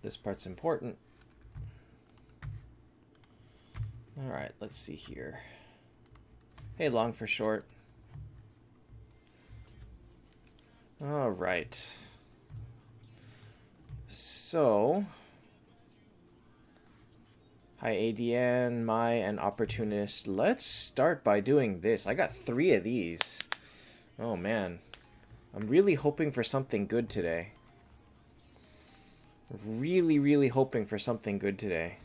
This part's important. Alright, let's see here. Hey, long for short. Alright. So... Hi, ADN, Mai, and Opportunist. Let's start by doing this. I got 3 of these. Oh, man. I'm really hoping for something good today. Really, really hoping for something good today.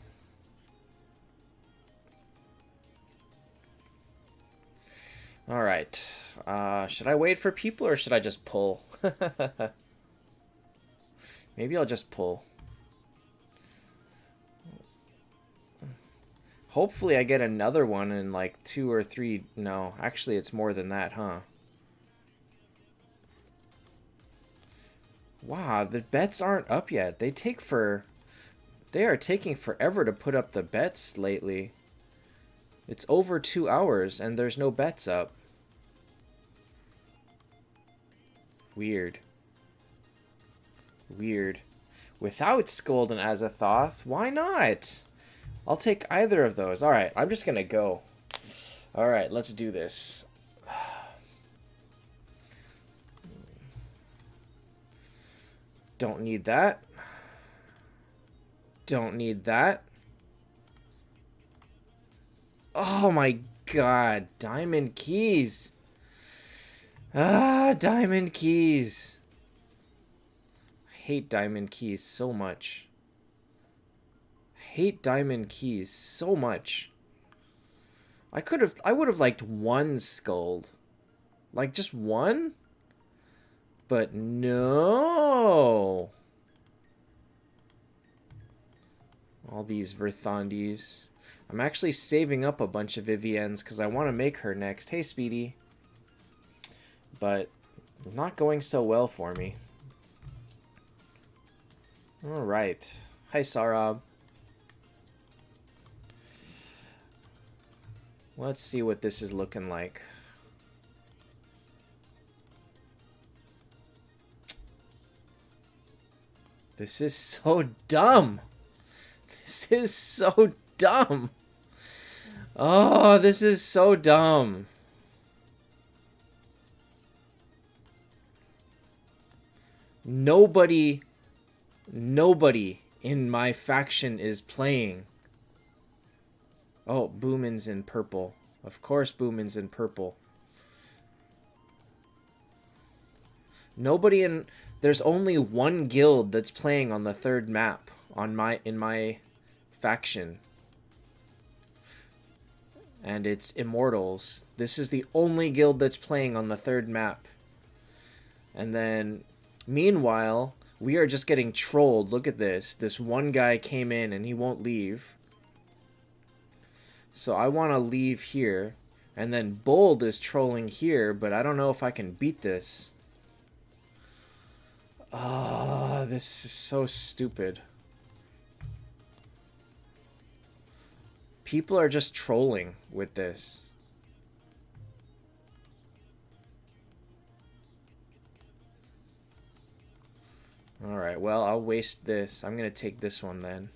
Alright. Should I wait for people or should I just pull? Maybe I'll just pull. Hopefully I get another one in like 2 or 3. No, actually it's more than that, huh? Wow, the bets aren't up yet. They are taking forever to put up the bets lately. It's over 2 hours and there's no bets up. Weird. Weird. Without Scold and Azathoth, why not? I'll take either of those. Alright, I'm just gonna go. Alright, let's do this. Don't need that. Don't need that. Oh my god. Diamond keys. Ah, diamond keys. I hate diamond keys so much. Hate diamond keys so much. I would have liked one Scold. Like just one? But no. All these Verthondis. I'm actually saving up a bunch of Viviennes because I want to make her next. Hey, Speedy. But not going so well for me. Alright. Hi, Sarab. Let's see what this is looking like. This is so dumb. This is so dumb. Oh, this is so dumb. Nobody in my faction is playing. Oh, Boomin's in purple. Of course Boomin's in purple. Nobody in... There's only one guild that's playing on the 3rd map in my faction. And it's Immortals. This is the only guild that's playing on the 3rd map. And then, meanwhile, we are just getting trolled. Look at this. This one guy came in and he won't leave. So I want to leave here. And then Bold is trolling here, but I don't know if I can beat this. Oh, this is so stupid. People are just trolling with this. Alright, well, I'll waste this. I'm going to take this one then.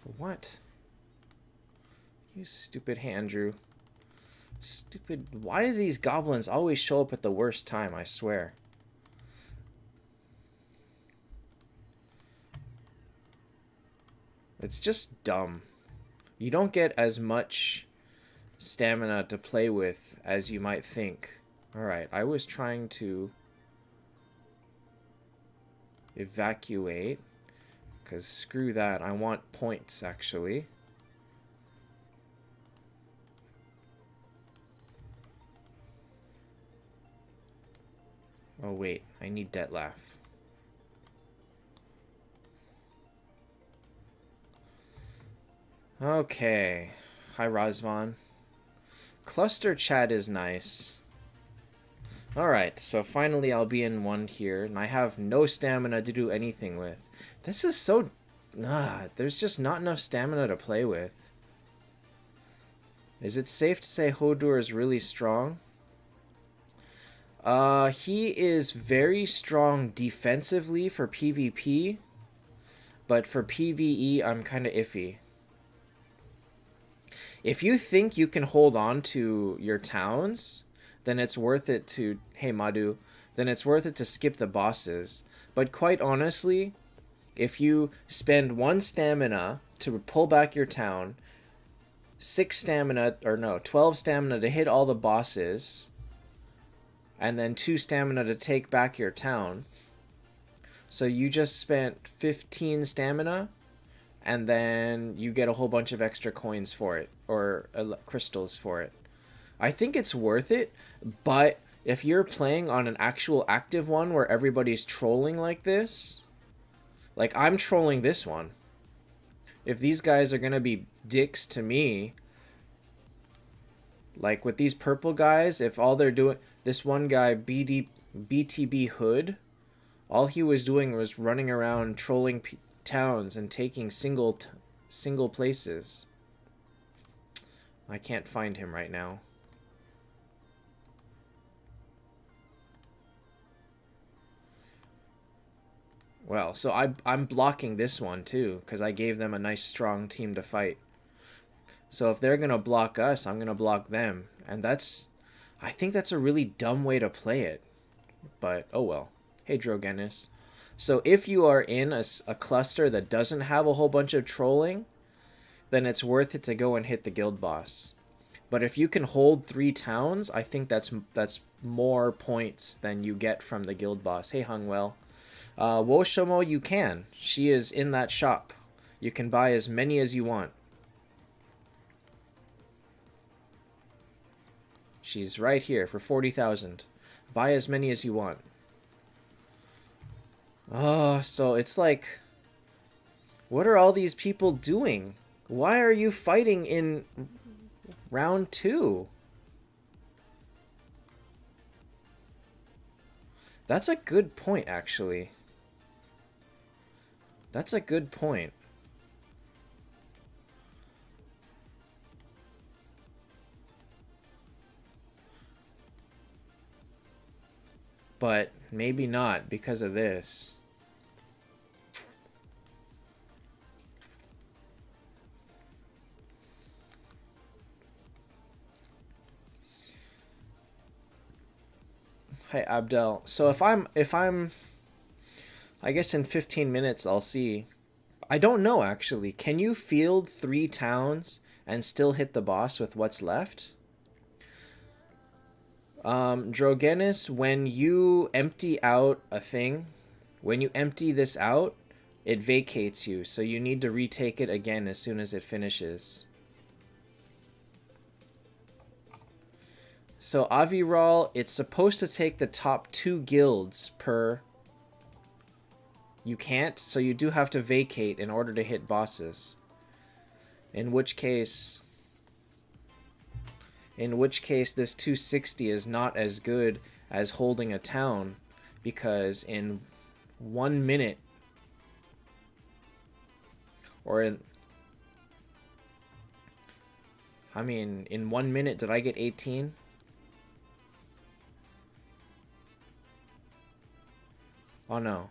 For what? You stupid Handrew. Stupid. Why do these goblins always show up at the worst time, I swear? It's just dumb. You don't get as much stamina to play with as you might think. Alright, I was trying to evacuate. Because screw that, I want points, actually. Oh wait, I need Detlaf. Okay. Hi, Razvan. Cluster chat is nice. Alright, so finally I'll be in one here, and I have no stamina to do anything with. This is so... there's just not enough stamina to play with. Is it safe to say Hodor is really strong? He is very strong defensively for PvP, but for PvE, I'm kind of iffy. If you think you can hold on to your towns, then it's worth it to, hey Madhu, then it's worth it to skip the bosses. But quite honestly, if you spend 1 stamina to pull back your town, 6 stamina, or no, 12 stamina to hit all the bosses, and then 2 stamina to take back your town, so you just spent 15 stamina, and then you get a whole bunch of extra coins for it, or crystals for it. I think it's worth it, but if you're playing on an actual active one where everybody's trolling like this, like I'm trolling this one. If these guys are gonna be dicks to me, like with these purple guys, if all they're doing, this one guy, BTB Hood, all he was doing was running around trolling towns and taking single places. I can't find him right now. Well, so I'm blocking this one too, because I gave them a nice strong team to fight. So if they're going to block us, I'm going to block them. And that's, I think that's a really dumb way to play it. But, oh well. Hey, Drogenis. So if you are in a cluster that doesn't have a whole bunch of trolling, then it's worth it to go and hit the guild boss. But if you can hold 3 towns, I think that's more points than you get from the guild boss. Hey, Hungwell. Woshomo, you can. She is in that shop. You can buy as many as you want. She's right here for 40,000. Buy as many as you want. Oh, so it's like, what are all these people doing? Why are you fighting in round 2? That's a good point, actually. That's a good point. But maybe not because of this. Hi, Abdel. So if I'm I guess in 15 minutes I'll see. I don't know, actually. Can you field 3 towns and still hit the boss with what's left? Drogenis, when you empty out a thing, when you empty this out, it vacates you, so you need to retake it again as soon as it finishes. So Aviral, it's supposed to take the top 2 guilds per... You can't, so you do have to vacate in order to hit bosses. In which case this 260 is not as good as holding a town, because in 1 minute, or in 1 minute, did I get 18? Oh no.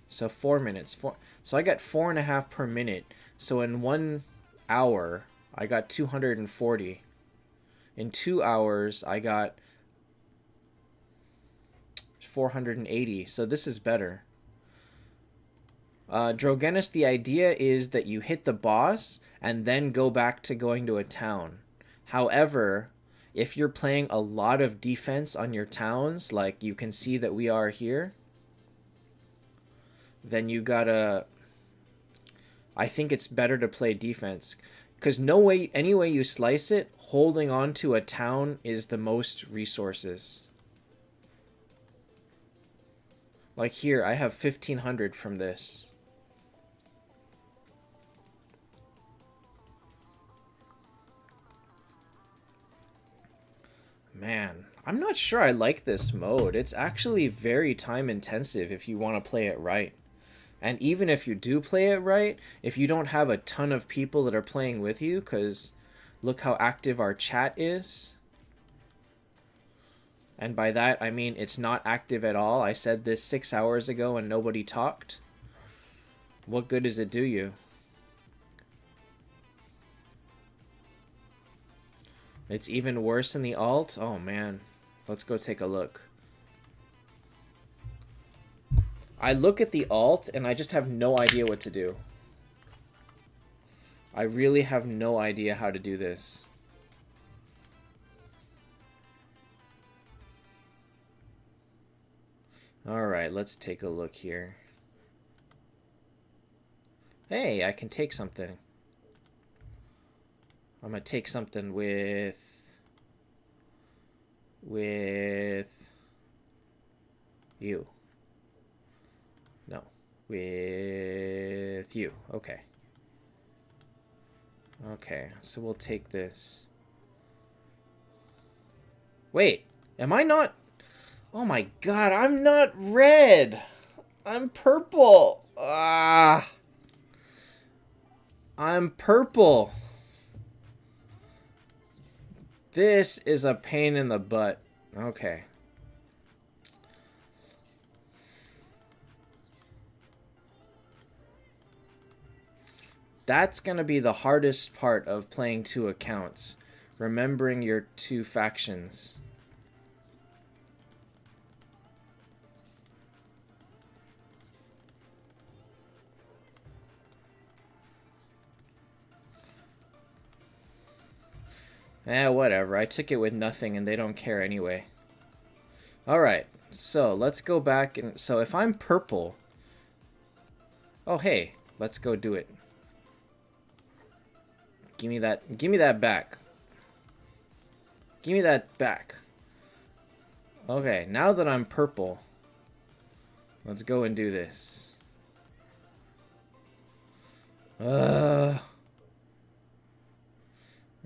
So 4 minutes. So I got 4.5 per minute. So in 1 hour, I got 240. In 2 hours, I got 480. So this is better. Drogenis, the idea is that you hit the boss and then go back to going to a town. However, if you're playing a lot of defense on your towns, like you can see that we are here, then you gotta... I think it's better to play defense. Because any way you slice it, holding on to a town is the most resources. Like here, I have 1,500 from this. Man, I'm not sure I like this mode. It's actually very time intensive if you want to play it right. And even if you do play it right, if you don't have a ton of people that are playing with you, because look how active our chat is. And by that, I mean it's not active at all. I said this 6 hours ago and nobody talked. What good does it do you? It's even worse in the alt? Oh, man. Let's go take a look. I look at the alt and I just have no idea what to do. I really have no idea how to do this. Alright, let's take a look here. Hey, I can take something. I'm gonna take something with you. No, with you. Okay. Okay, so we'll take this. Wait, am I not? Oh my god, I'm not red. I'm purple. Ah. I'm purple. This is a pain in the butt. Okay. That's gonna be the hardest part of playing 2 accounts. Remembering your 2 factions. Whatever. I took it with nothing and they don't care anyway. Alright, so let's go back and... So if I'm purple... Oh, hey. Let's go do it. Give me that. Give me that back. Give me that back. Okay, now that I'm purple... Let's go and do this.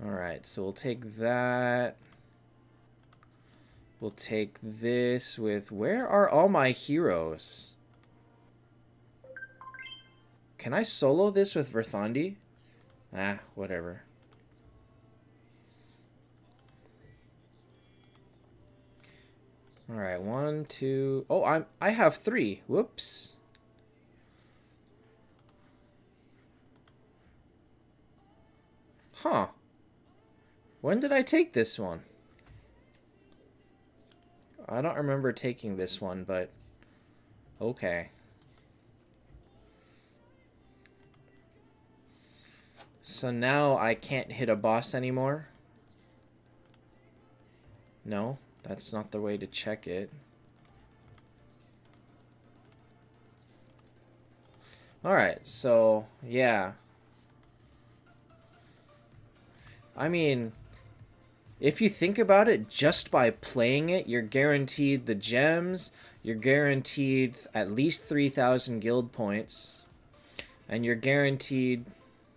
Alright, so we'll take that. We'll take this with... Where are all my heroes? Can I solo this with Verthandi? Ah, whatever. Alright, 1, 2... Oh, I have 3. Whoops. Huh. When did I take this one? I don't remember taking this one, but... Okay. So now I can't hit a boss anymore? No, that's not the way to check it. Alright, so, yeah. I mean... If you think about it, just by playing it, you're guaranteed the gems, you're guaranteed at least 3,000 guild points, and you're guaranteed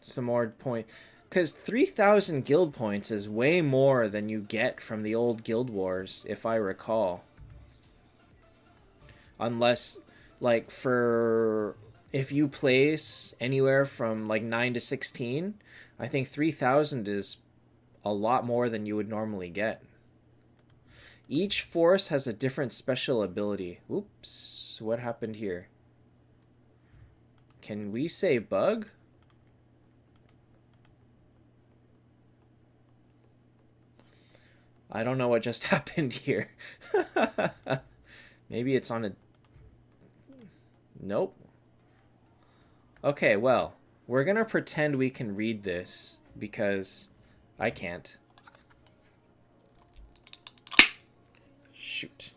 some more points. Because 3,000 guild points is way more than you get from the old Guild Wars, if I recall. Unless, like, if you place anywhere from, like, 9 to 16, I think 3,000 is... a lot more than you would normally get. Each force has a different special ability. Oops, what happened here? Can we say bug? I don't know what just happened here. Maybe it's on a... Nope. Okay, well, we're gonna pretend we can read this because... I can't. Shoot.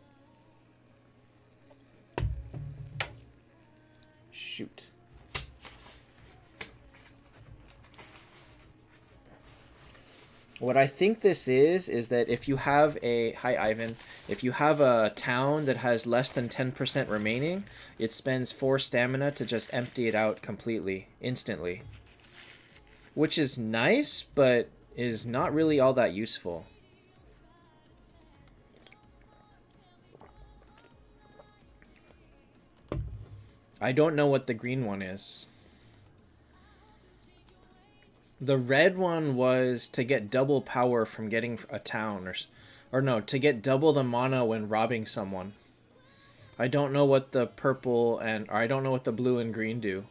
Shoot. What I think this is that if you have a... Hi, Ivan. If you have a town that has less than 10% remaining, it spends 4 stamina to just empty it out completely, instantly. Which is nice, but... is not really all that useful. I don't know what the green one is. The red one was to get double power from getting a town, Or no, to get double the mana when robbing someone. I don't know what the purple and... Or I don't know what the blue and green do.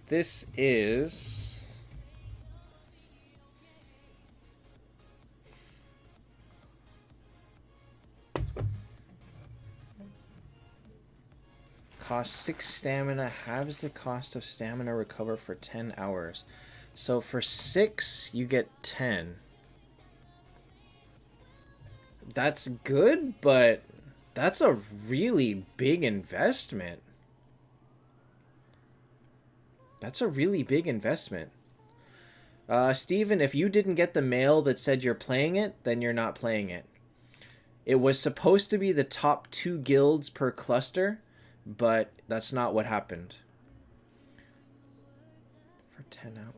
This is... Cost 6 stamina, halves the cost of stamina recover for 10 hours. So for 6, you get 10. That's good, but that's a really big investment. That's a really big investment. Steven, if you didn't get the mail that said you're playing it, then you're not playing it. It was supposed to be the top 2 guilds per cluster, but that's not what happened. For 10 hours.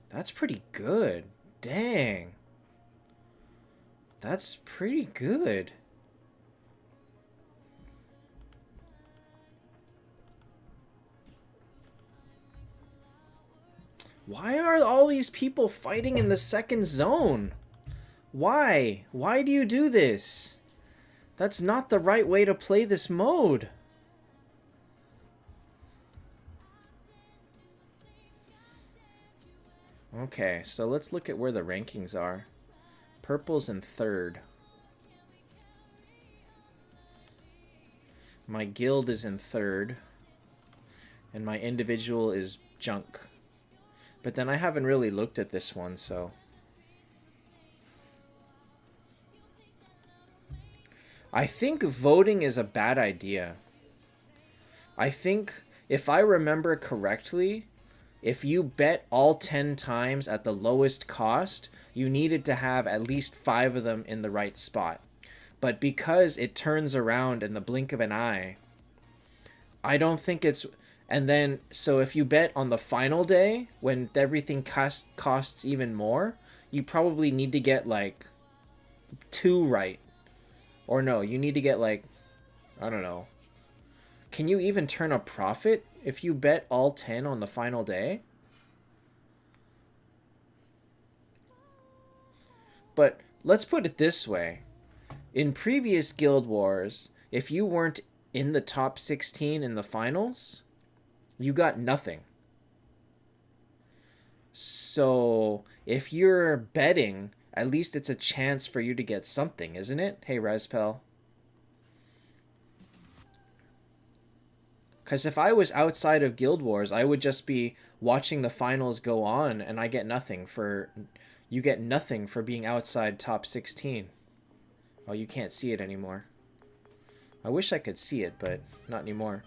That's pretty good. Dang. That's pretty good. Why are all these people fighting in the second zone? Why? Why do you do this? That's not the right way to play this mode. Okay, so let's look at where the rankings are. Purple's in 3rd. My guild is in 3rd. And my individual is junk. But then I haven't really looked at this one, so... I think voting is a bad idea. I think, if I remember correctly... If you bet all 10 times at the lowest cost, you needed to have at least 5 of them in the right spot. But because it turns around in the blink of an eye, I don't think it's... And then, so if you bet on the final day, when everything costs even more, you probably need to get like 2 right. Or no, you need to get like, I don't know. Can you even turn a profit if you bet all 10 on the final day? But let's put it this way. In previous Guild Wars, if you weren't in the top 16 in the finals, you got nothing. So if you're betting, at least it's a chance for you to get something, isn't it? Hey, Rezpel. Because if I was outside of Guild Wars, I would just be watching the finals go on, and I get nothing for... You get nothing for being outside top 16. Oh, you can't see it anymore. I wish I could see it, but not anymore.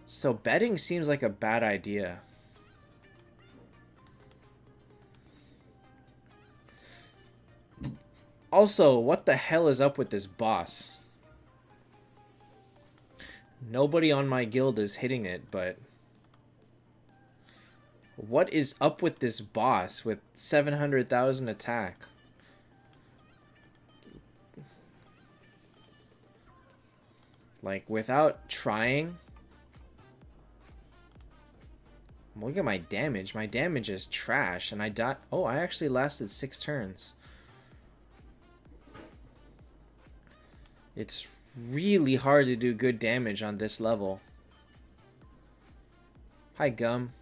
So betting seems like a bad idea. Also, what the hell is up with this boss? Nobody on my guild is hitting it, but... What is up with this boss with 700,000 attack? Like, without trying... Look at my damage. My damage is trash, and I died... Oh, I actually lasted 6 turns. It's really hard to do good damage on this level. Hi, Gum.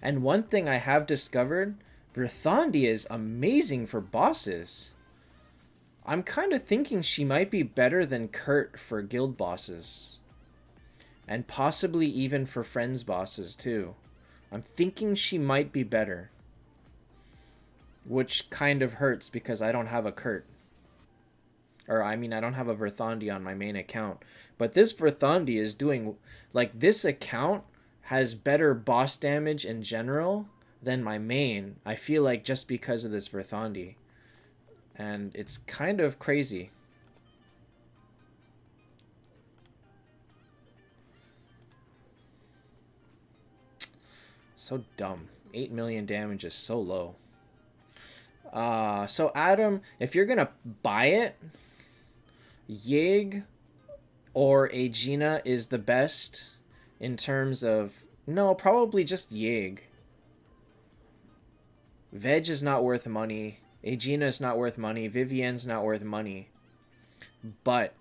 And one thing I have discovered, Brithandia is amazing for bosses. I'm kind of thinking she might be better than Kurt for guild bosses. And possibly even for friends bosses too. I'm thinking she might be better. Which kind of hurts because I don't have a Kurt. Or, I mean, I don't have a Verthandi on my main account. But this Verthandi is doing... Like, this account has better boss damage in general than my main. I feel like just because of this Verthandi. And it's kind of crazy. So dumb. 8 million damage is so low. So Adam, if you're gonna buy it, Yig or Aegina is the best in terms of No, probably just Yig. Veg is not worth money. Aegina is not worth money. Vivienne's not worth money. But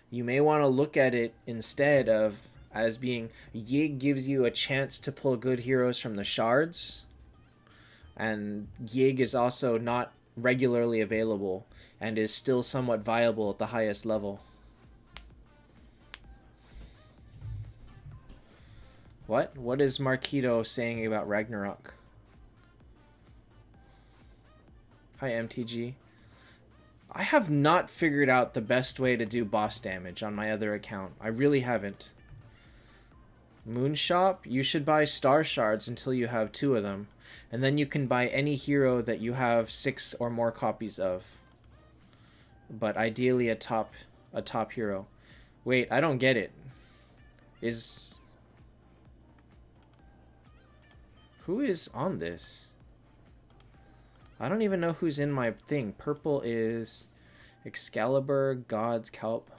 you may want to look at it instead of as being Yig gives you a chance to pull good heroes from the shards. And Yig is also not regularly available and is still somewhat viable at the highest level. What? What is Marquito saying about Ragnarok? Hi, MTG. I have not figured out the best way to do boss damage on my other account. I really haven't. Moonshop? You should buy star shards until you have 2 of them. And then you can buy any hero that you have 6 or more copies of. But ideally a top hero. Wait, I don't get it. Who is on this? I don't even know who's in my thing. Purple is Excalibur, God's Kelp.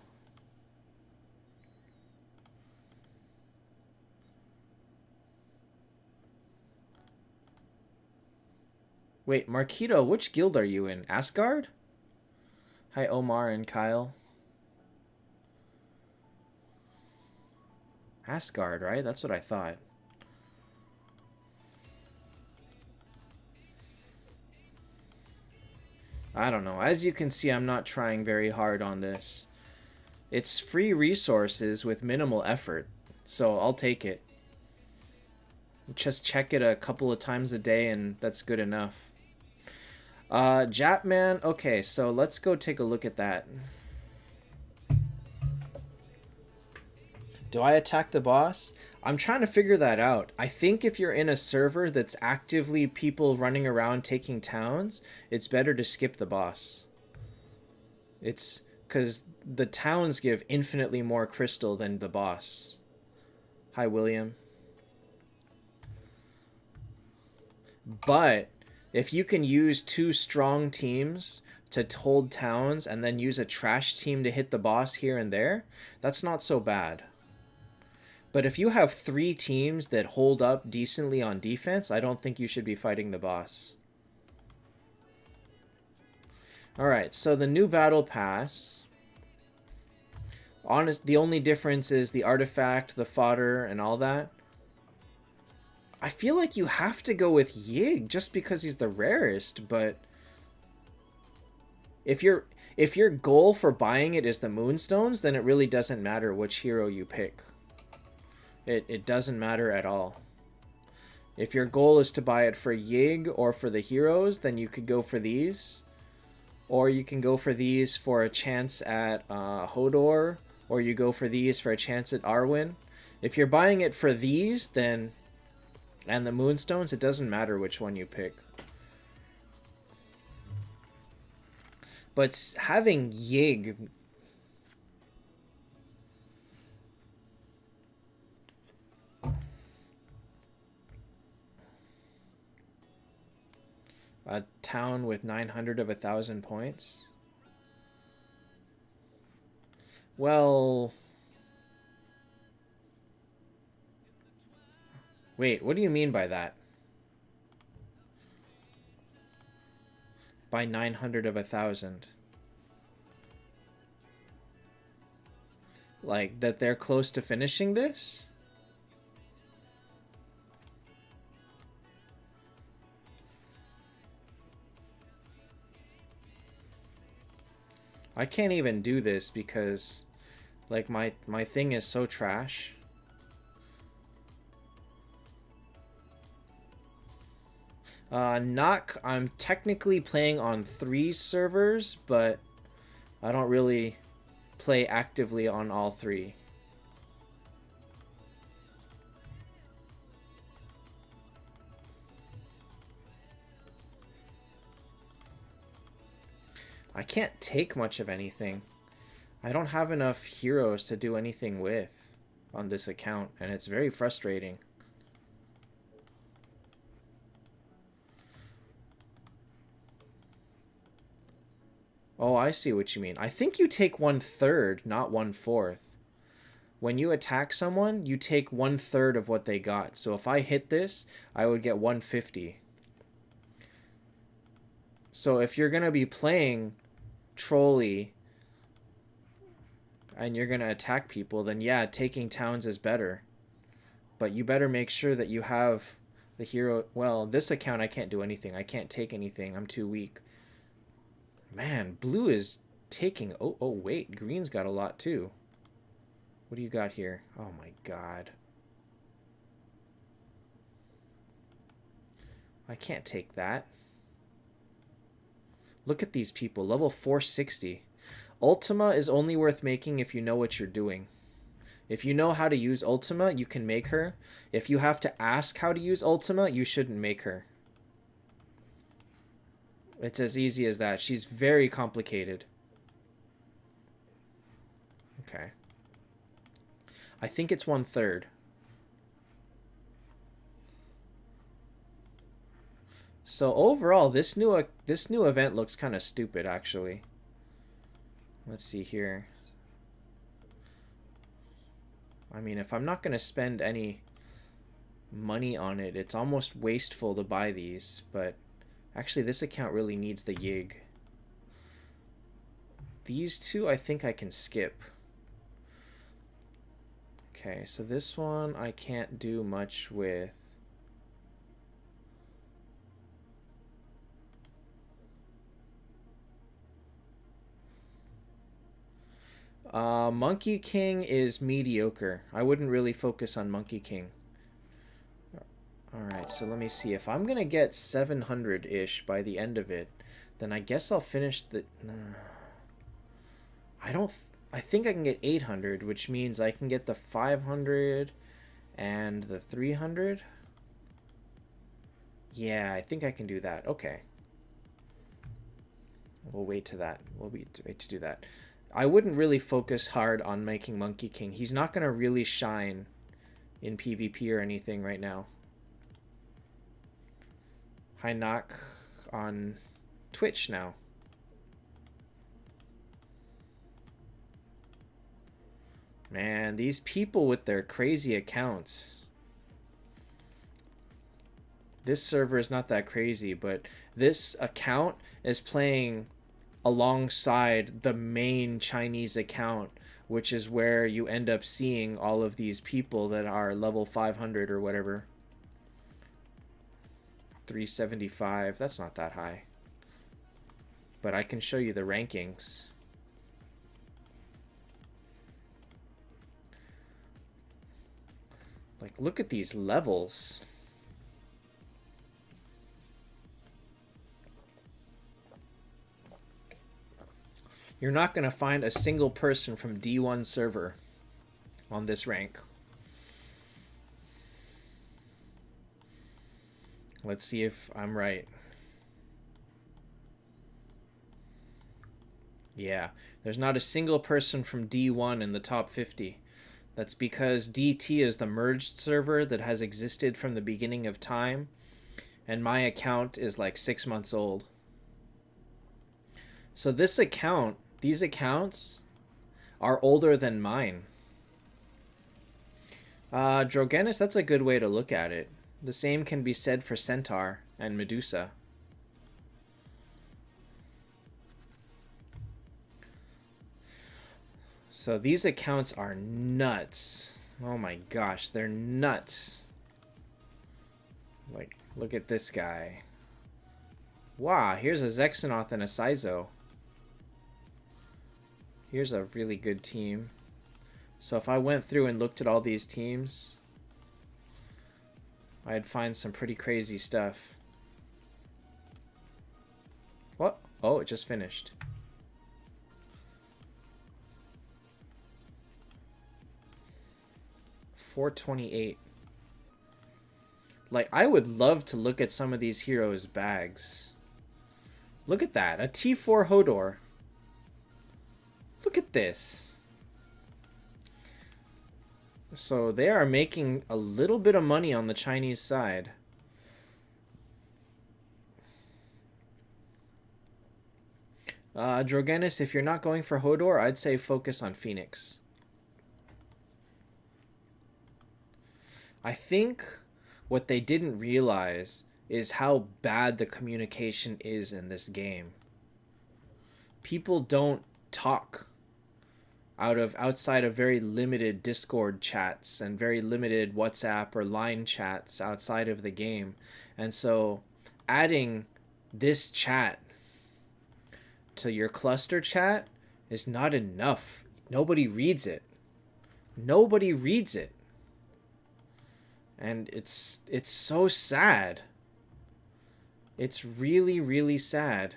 Wait, Marquito, which guild are you in? Asgard? Hi, Omar and Kyle. Asgard, right? That's what I thought. I don't know. As you can see, I'm not trying very hard on this. It's free resources with minimal effort, so I'll take it. Just check it a couple of times a day and that's good enough. Japman, okay, so let's go take a look at that. Do I attack the boss? I'm trying to figure that out. I think if you're in a server that's actively people running around taking towns, it's better to skip the boss. It's because the towns give infinitely more crystal than the boss. Hi, William. But if you can use 2 strong teams to hold towns and then use a trash team to hit the boss here and there, that's not so bad. But if you have 3 teams that hold up decently on defense, I don't think you should be fighting the boss. Alright, so the new battle pass. The only difference is the artifact, the fodder, and all that. I feel like you have to go with Yig just because he's the rarest, but if your goal for buying it is the Moonstones, then it really doesn't matter which hero you pick. It doesn't matter at all. If your goal is to buy it for Yig or for the heroes, then you could go for these. Or you can go for these for a chance at Hodor, or you go for these for a chance at Arwen. If you're buying it for these, then... and the Moonstones, it doesn't matter which one you pick. But having Yig... a town with 900 of 1,000 points? Well... wait, what do you mean by that? By 900 of 1,000? Like, that they're close to finishing this? I can't even do this because, like, my thing is so trash. I'm technically playing on 3 servers, but I don't really play actively on all 3. I can't take much of anything. I don't have enough heroes to do anything with on this account, and it's very frustrating. Oh, I see what you mean. I think you take 1/3, not 1/4. when you attack someone, you take 1/3 of what they got. So if I hit this, I would get 150. So if you're going to be playing Trolley and you're going to attack people, then yeah, taking towns is better. But you better make sure that you have the hero. Well, this account I can't do anything. I can't take anything. I'm too weak. Man, blue is taking... Oh, wait. Green's got a lot too. What do you got here? Oh my god. I can't take that. Look at these people. Level 460. Ultima is only worth making if you know what you're doing. If you know how to use Ultima, you can make her. If you have to ask how to use Ultima, you shouldn't make her. It's as easy as that. She's very complicated. Okay. I think it's 1/3. So overall, this new event looks kind of stupid, actually. Let's see here. I mean, if I'm not going to spend any money on it, it's almost wasteful to buy these. But actually, this account really needs the Yig. These two, I think I can skip. Okay, so this one I can't do much with. Monkey King is mediocre. I wouldn't really focus on Monkey King. Alright, so let me see. If I'm going to get 700-ish by the end of it, then I guess I'll finish the... I think I can get 800, which means I can get the 500 and the 300. Yeah, I think I can do that. Okay. We'll wait to that. We'll wait to do that. I wouldn't really focus hard on making Monkey King. He's not going to really shine in PvP or anything right now. High knock on Twitch now. Man, these people with their crazy accounts. This server is not that crazy, but this account is playing alongside the main Chinese account, which is where you end up seeing all of these people that are level 500 or whatever. 375, that's not that high. But I can show you the rankings. Like, look at these levels. You're not going to find a single person from D1 server on this rank. Let's see if I'm right. Yeah, there's not a single person from D1 in the top 50. That's because DT is the merged server that has existed from the beginning of time, and my account is like 6 months old. So this account, these accounts are older than mine. Drogenus, that's a good way to look at it. The same can be said for Centaur and Medusa. So these accounts are nuts. Oh my gosh, they're nuts. Like, look at this guy. Wow, here's a Zexanoth and a Saizo. Here's a really good team. So if I went through and looked at all these teams, I'd find some pretty crazy stuff. What? Oh, it just finished. $428. Like, I would love to look at some of these heroes' bags. Look at that. A T4 Hodor. Look at this. So they are making a little bit of money on the Chinese side. Drogenus, if you're not going for Hodor, I'd say focus on Phoenix. I think what they didn't realize is how bad the communication is in this game. People don't talk outside of very limited Discord chats and very limited WhatsApp or Line chats outside of the game. And so adding this chat to your cluster chat is not enough. Nobody reads it. Nobody reads it. And it's so sad. It's really, really sad.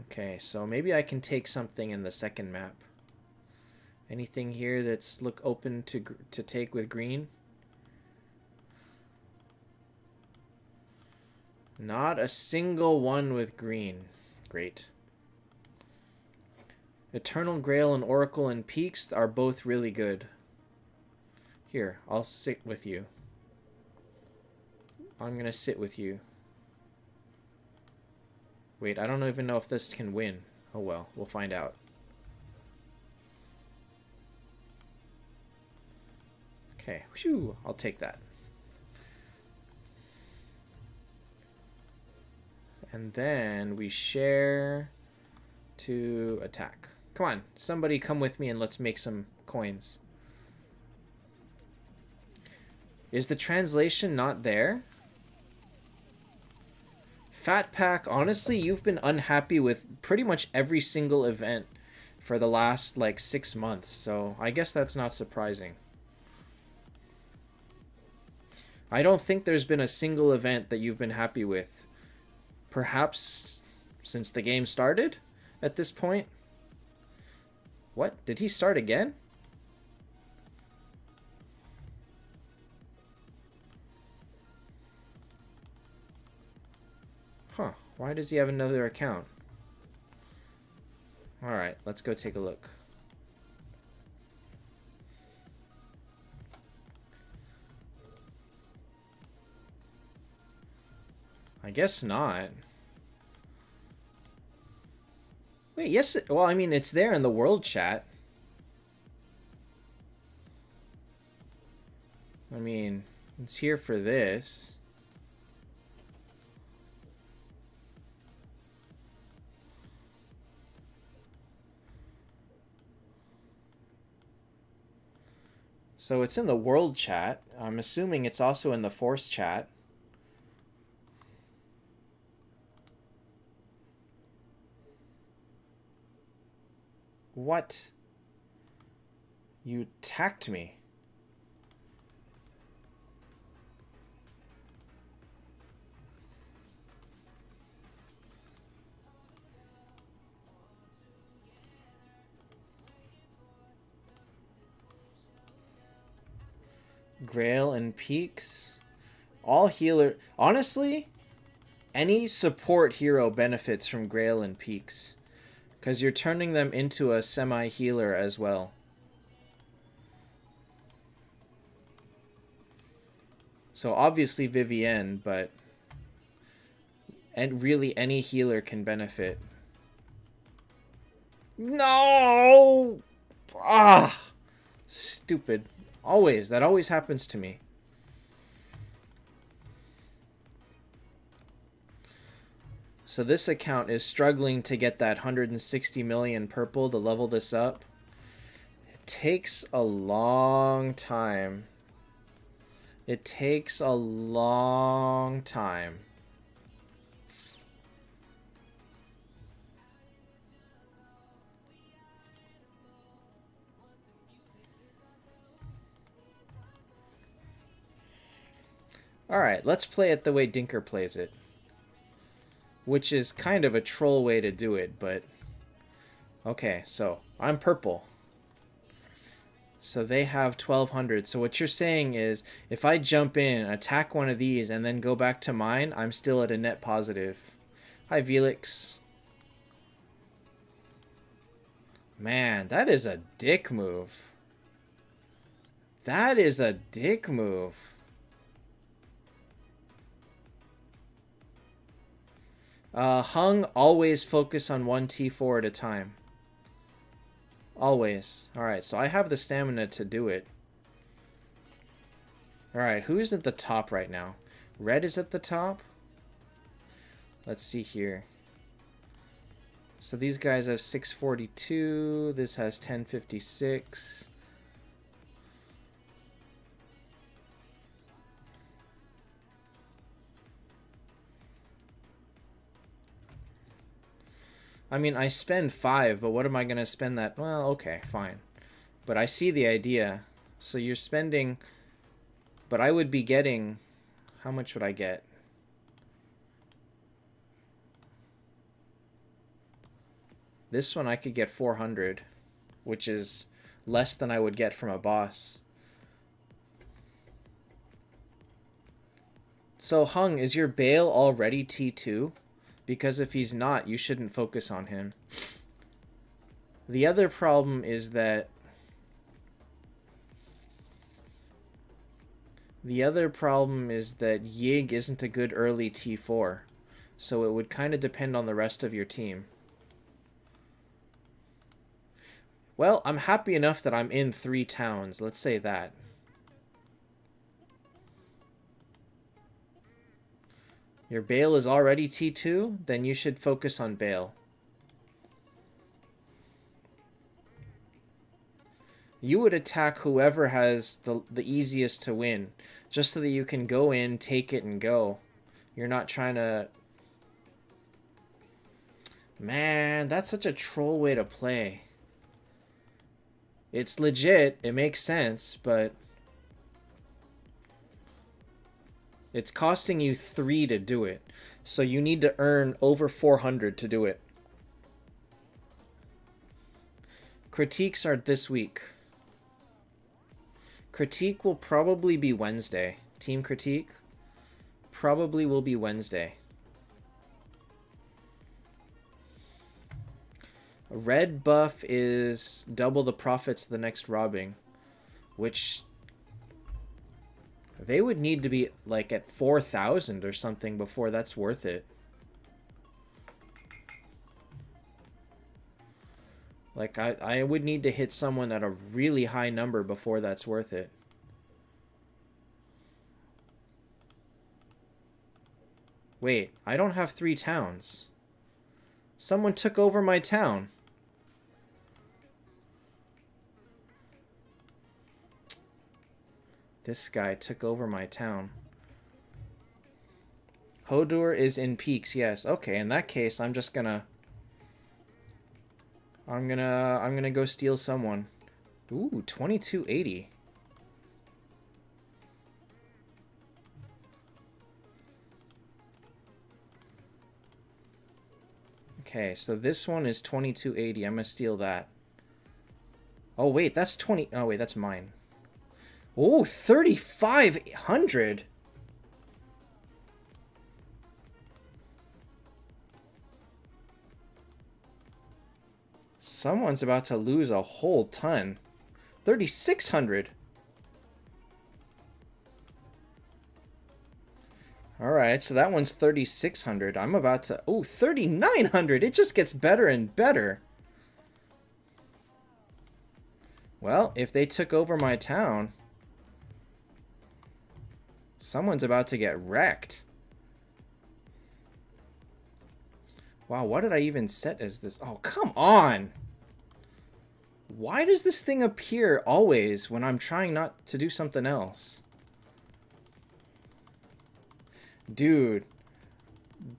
Okay, so maybe I can take something in the second map. Anything here that's look open to take with green? Not a single one with green. Great. Eternal Grail and Oracle and Peaks are both really good. Here, I'll sit with you. I'm gonna sit with you. Wait, I don't even know if this can win. Oh well, we'll find out. Okay, whew, I'll take that. And then we share to attack. Come on, somebody come with me and let's make some coins. Is the translation not there? Fat Pack, honestly, you've been unhappy with pretty much every single event for the last, like, 6 months, so I guess that's not surprising. I don't think there's been a single event that you've been happy with. Perhaps since the game started at this point? What? Did he start again? Huh. Why does he have another account? Alright, let's go take a look. I guess not. Wait, yes. Well, I mean, it's there in the world chat. I mean, it's here for this. So it's in the world chat. I'm assuming it's also in the force chat. What? You attacked me. Grail and Peaks. All healer. Honestly, any support hero benefits from Grail and Peaks. Because you're turning them into a semi-healer as well. So obviously Vivienne, but... and really any healer can benefit. No! Ah! Stupid. Always. That always happens to me. So this account is struggling to get that 160 million purple to level this up. It takes a long time. It takes a long time. Alright, let's play it the way Dinker plays it. Which is kind of a troll way to do it, but... okay, so I'm purple. So they have 1200. So what you're saying is, if I jump in, attack one of these, and then go back to mine, I'm still at a net positive. Hi, Velix. Man, that is a dick move. That is a dick move. Hung, always focus on one T4 at a time. Always. Alright, so I have the stamina to do it. Alright, who's at the top right now? Red is at the top? Let's see here. So these guys have 642. This has 1056. I mean, I spend 5, but what am I going to spend that? Well, okay, fine. But I see the idea. So you're spending... But I would be getting... How much would I get? This one I could get 400, which is less than I would get from a boss. So, Hung, is your Bale already T2? Because if he's not, you shouldn't focus on him. The other problem is that... Yig isn't a good early T4. So it would kind of depend on the rest of your team. Well, I'm happy enough that I'm in 3 towns. Let's say that. Your Bale is already T2? Then you should focus on Bale. You would attack whoever has the easiest to win. Just so that you can go in, take it, and go. You're not trying to... Man, that's such a troll way to play. It's legit, it makes sense, but... It's costing you 3 to do it. So you need to earn over 400 to do it. Critiques are this week. Critique will probably be Wednesday. Team critique probably will be Wednesday. Red buff is double the profits of the next robbing, which they would need to be like at 4,000 or something before that's worth it. Like, I would need to hit someone at a really high number before that's worth it. Wait, I don't have 3 towns. Someone took over my town. This guy took over my town. Hodor is in peaks, yes. Okay, in that case, I'm just gonna... I'm gonna go steal someone. Ooh, 2280. Okay, so this one is 2280. I'm gonna steal that. Oh wait, that's 20. Oh wait, that's mine. Oh, 3,500. Someone's about to lose a whole ton. 3,600. Alright, so that one's 3,600. I'm about to... Oh, 3,900. It just gets better and better. Well, if they took over my town, someone's about to get wrecked. Wow, what did I even set as this? Oh, come on! Why does this thing appear always when I'm trying not to do something else? Dude,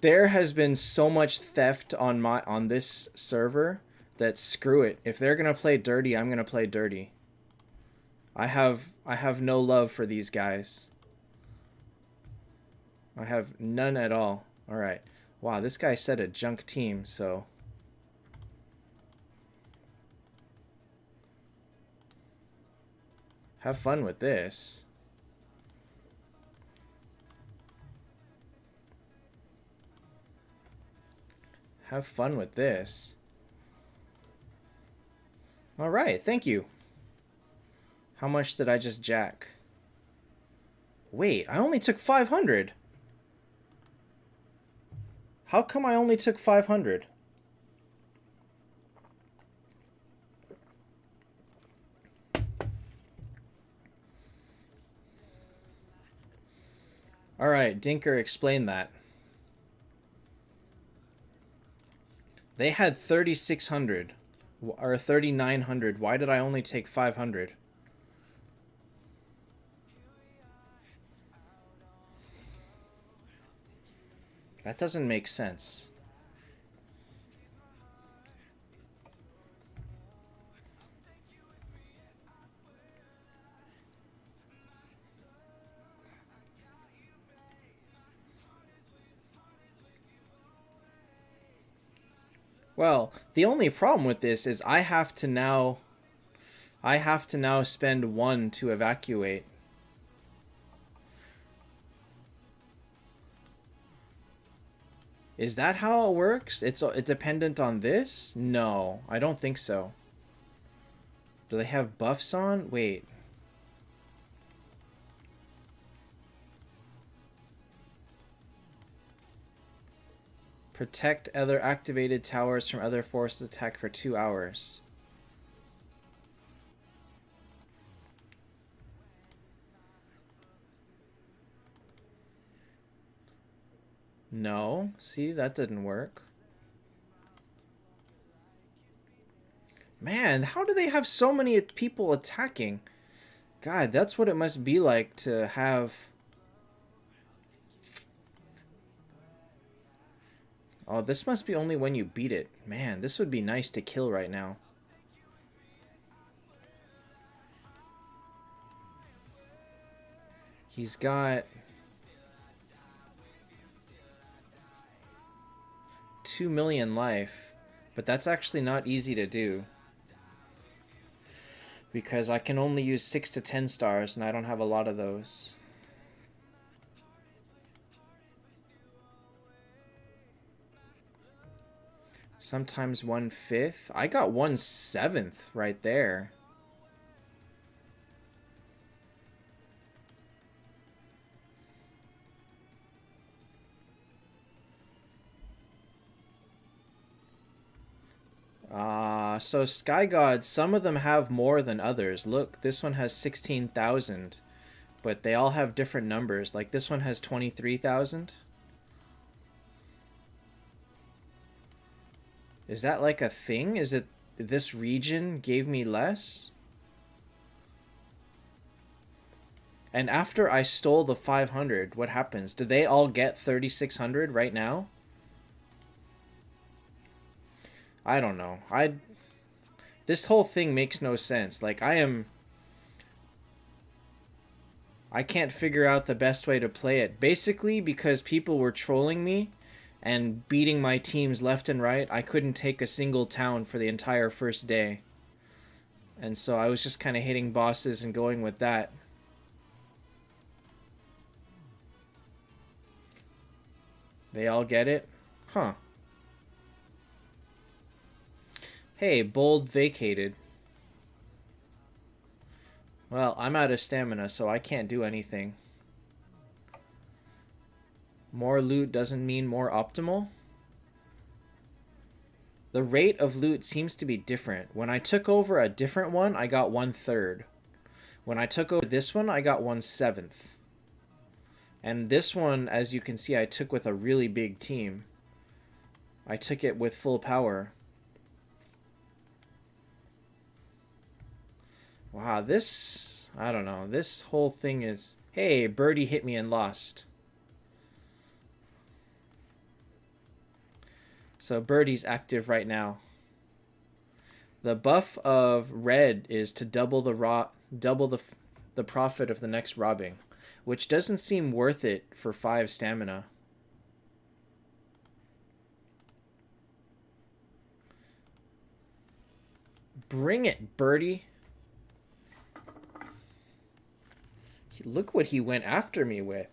there has been so much theft on this server that screw it. If they're gonna play dirty, I'm gonna play dirty. I have no love for these guys. I have none at all. Alright. Wow, this guy said a junk team, so... Have fun with this. Have fun with this. Alright, thank you. How much did I just jack? Wait, I only took 500. How come I only took 500? Alright, Dinker, explain that. They had 3,600. Or 3,900. Why did I only take 500? That doesn't make sense. Well, the only problem with this is I have to now spend 1 to evacuate. Is that how it works? It's dependent on this? No, I don't think so. Do they have buffs on? Wait. Protect other activated towers from other forces attack for 2 hours. No. See, that didn't work. Man, how do they have so many people attacking? God, that's what it must be like to have... Oh, this must be only when you beat it. Man, this would be nice to kill right now. He's got... 2 million life, but that's actually not easy to do. Because I can only use 6 to 10 stars, and I don't have a lot of those. Sometimes 1/5. I got 1/7 right there. So Sky Gods, some of them have more than others. Look, this one has 16,000, but they all have different numbers. Like this one has 23,000. Is that like a thing? Is it this region gave me less? And after I stole the 500, what happens? Do they all get 3,600 right now? I don't know. This whole thing makes no sense. Like, I can't figure out the best way to play it. Basically, because people were trolling me and beating my teams left and right, I couldn't take a single town for the entire first day. And so I was just kind of hitting bosses and going with that. They all get it? Huh. Hey, bold vacated. Well, I'm out of stamina, so I can't do anything. More loot doesn't mean more optimal? The rate of loot seems to be different. When I took over a different one, I got 1/3. When I took over this one, I got 1/7. And this one, as you can see, I took with a really big team. I took it with full power. Wow, this... I don't know. This whole thing is... Hey, Birdie hit me and lost. So Birdie's active right now. The buff of red is to double the profit of the next robbing, which doesn't seem worth it for 5 stamina. Bring it, Birdie. Look what he went after me with.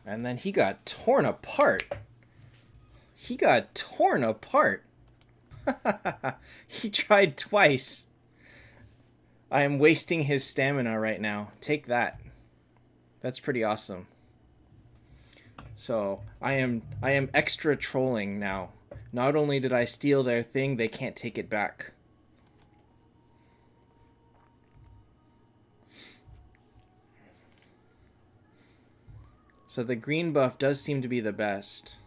And then he got torn apart. He got torn apart. He tried twice. I am wasting his stamina right now. Take that. That's pretty awesome. So I am extra trolling now. Not only did I steal their thing, they can't take it back. So the green buff does seem to be the best.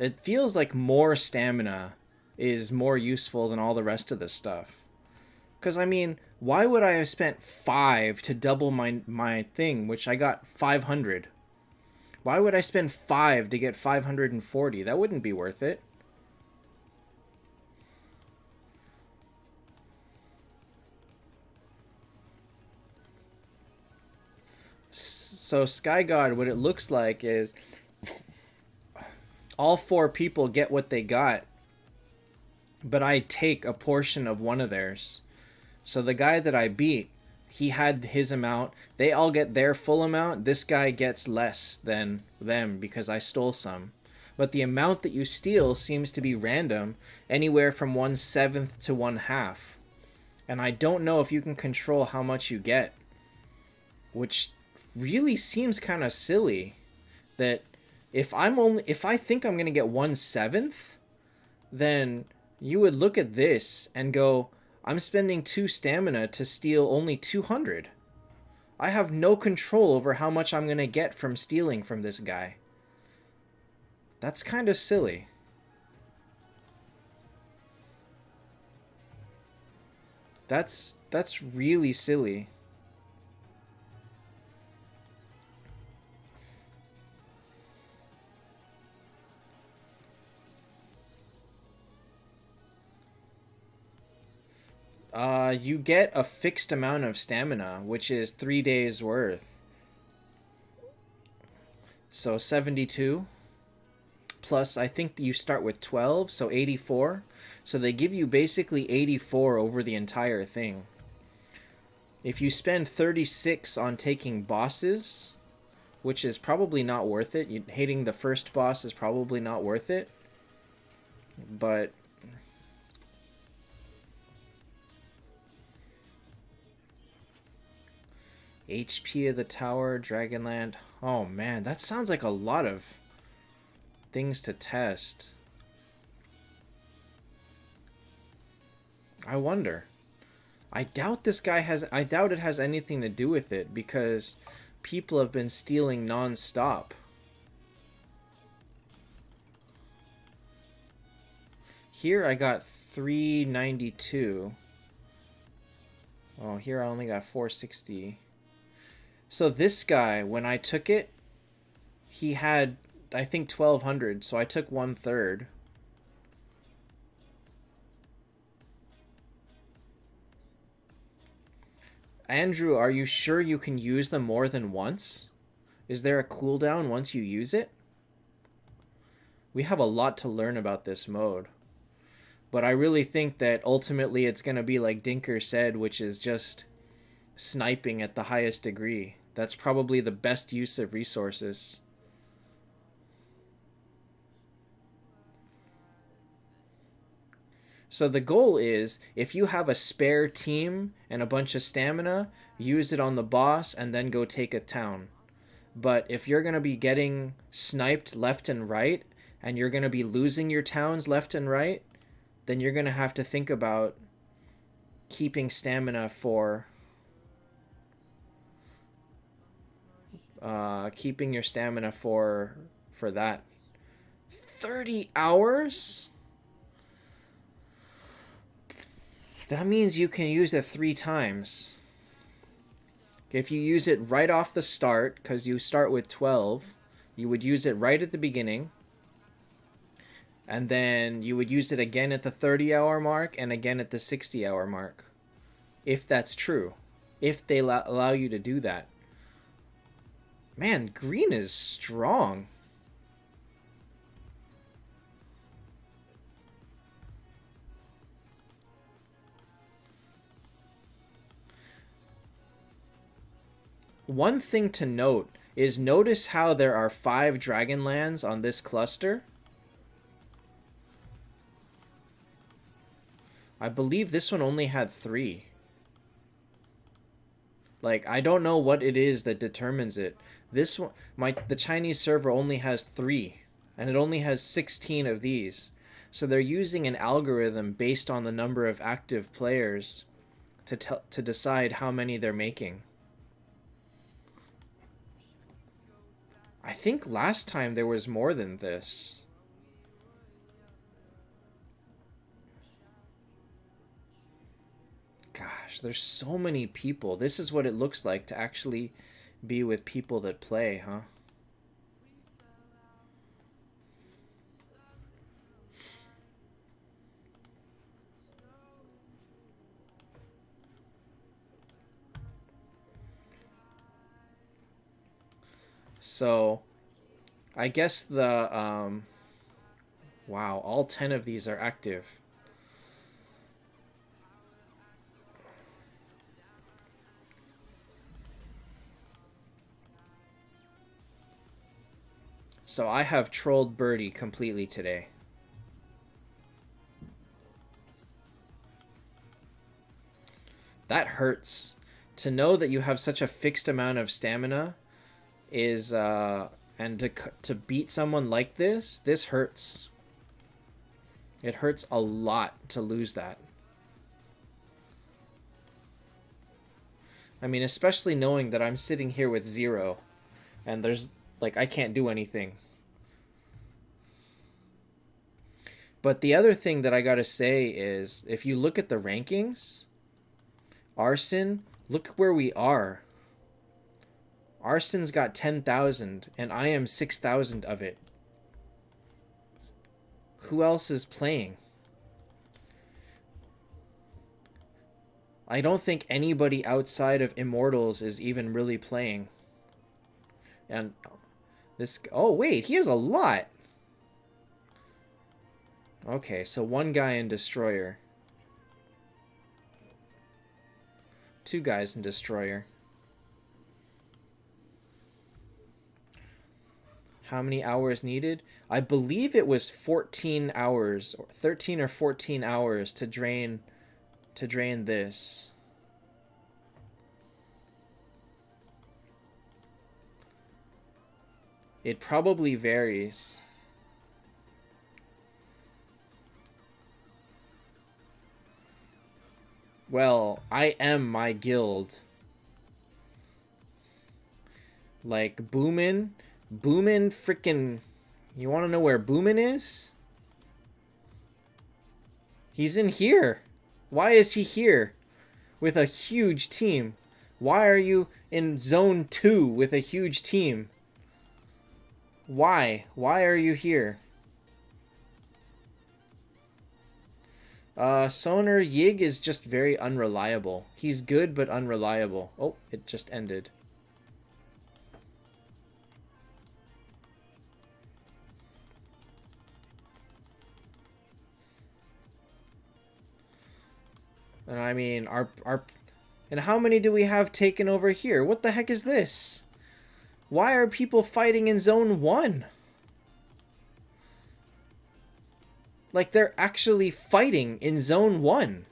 It feels like more stamina is more useful than all the rest of the stuff. Because, I mean, why would I have spent 5 to double my thing, which I got 500? Why would I spend 5 to get 540? That wouldn't be worth it. So Sky God, what it looks like is all 4 people get what they got, but I take a portion of one of theirs. So the guy that I beat, he had his amount. They all get their full amount. This guy gets less than them because I stole some. But the amount that you steal seems to be random, anywhere from 1/7 to 1/2. And I don't know if you can control how much you get, which really seems kind of silly. That if I think I'm gonna get 1/7, then you would look at this and go, I'm spending 2 stamina to steal only 200. I have no control over how much I'm gonna get from stealing from this guy. That's kind of silly. That's really silly. You get a fixed amount of stamina, which is 3 days worth. So 72. Plus, I think you start with 12, so 84. So they give you basically 84 over the entire thing. If you spend 36 on taking bosses, which is probably not worth it. Hating the first boss is probably not worth it. But HP of the tower, Dragonland. Oh man, that sounds like a lot of things to test. I wonder. I doubt it has anything to do with it because people have been stealing non-stop. Here I got 392. Oh, here I only got 460. So this guy, when I took it, he had, I think, 1200, so I took 1/3. Andrew, are you sure you can use them more than once? Is there a cooldown once you use it? We have a lot to learn about this mode. But I really think that ultimately it's going to be like Dinker said, which is just sniping at the highest degree. That's probably the best use of resources. So the goal is, if you have a spare team and a bunch of stamina, use it on the boss and then go take a town. But if you're going to be getting sniped left and right, and you're going to be losing your towns left and right, then you're going to have to think about keeping stamina for keeping your stamina for that. 30 hours? That means you can use it 3 times. If you use it right off the start, because you start with 12, you would use it right at the beginning. And then you would use it again at the 30-hour mark and again at the 60-hour mark. If that's true. If they allow you to do that. Man, green is strong. One thing to note is notice how there are 5 Dragonlands on this cluster. I believe this one only had 3. Like, I don't know what it is that determines it. This one, the Chinese server only has 3, and it only has 16 of these. So they're using an algorithm based on the number of active players to decide how many they're making. I think last time there was more than this. Gosh, there's so many people. This is what it looks like to actually be with people that play, huh? So, I guess the, wow, all 10 of these are active. So I have trolled Birdie completely today. That hurts. To know that you have such a fixed amount of stamina is, and to beat someone like this hurts. It hurts a lot to lose that. I mean, especially knowing that I'm sitting here with 0, and there's, like, I can't do anything. But the other thing that I gotta say is, if you look at the rankings, Arson, look where we are. Arson's got 10,000, and I am 6,000 of it. Who else is playing? I don't think anybody outside of Immortals is even really playing. And this... Oh, wait, he has a lot! Okay, so 1 guy in Destroyer. 2 guys in Destroyer. How many hours needed? I believe it was 14 hours, or 13 or 14 hours to drain this. It probably varies. Well, I am my guild. Like, Boomin frickin'... You wanna know where Boomin is? He's in here. Why is he here? With a huge team. Why are you in Zone 2 with a huge team? Why? Why are you here? Sonar Yig is just very unreliable. He's good, but unreliable. Oh, it just ended. And I mean, and how many do we have taken over here? What the heck is this? Why are people fighting in Zone 1? Like, they're actually fighting in Zone 1.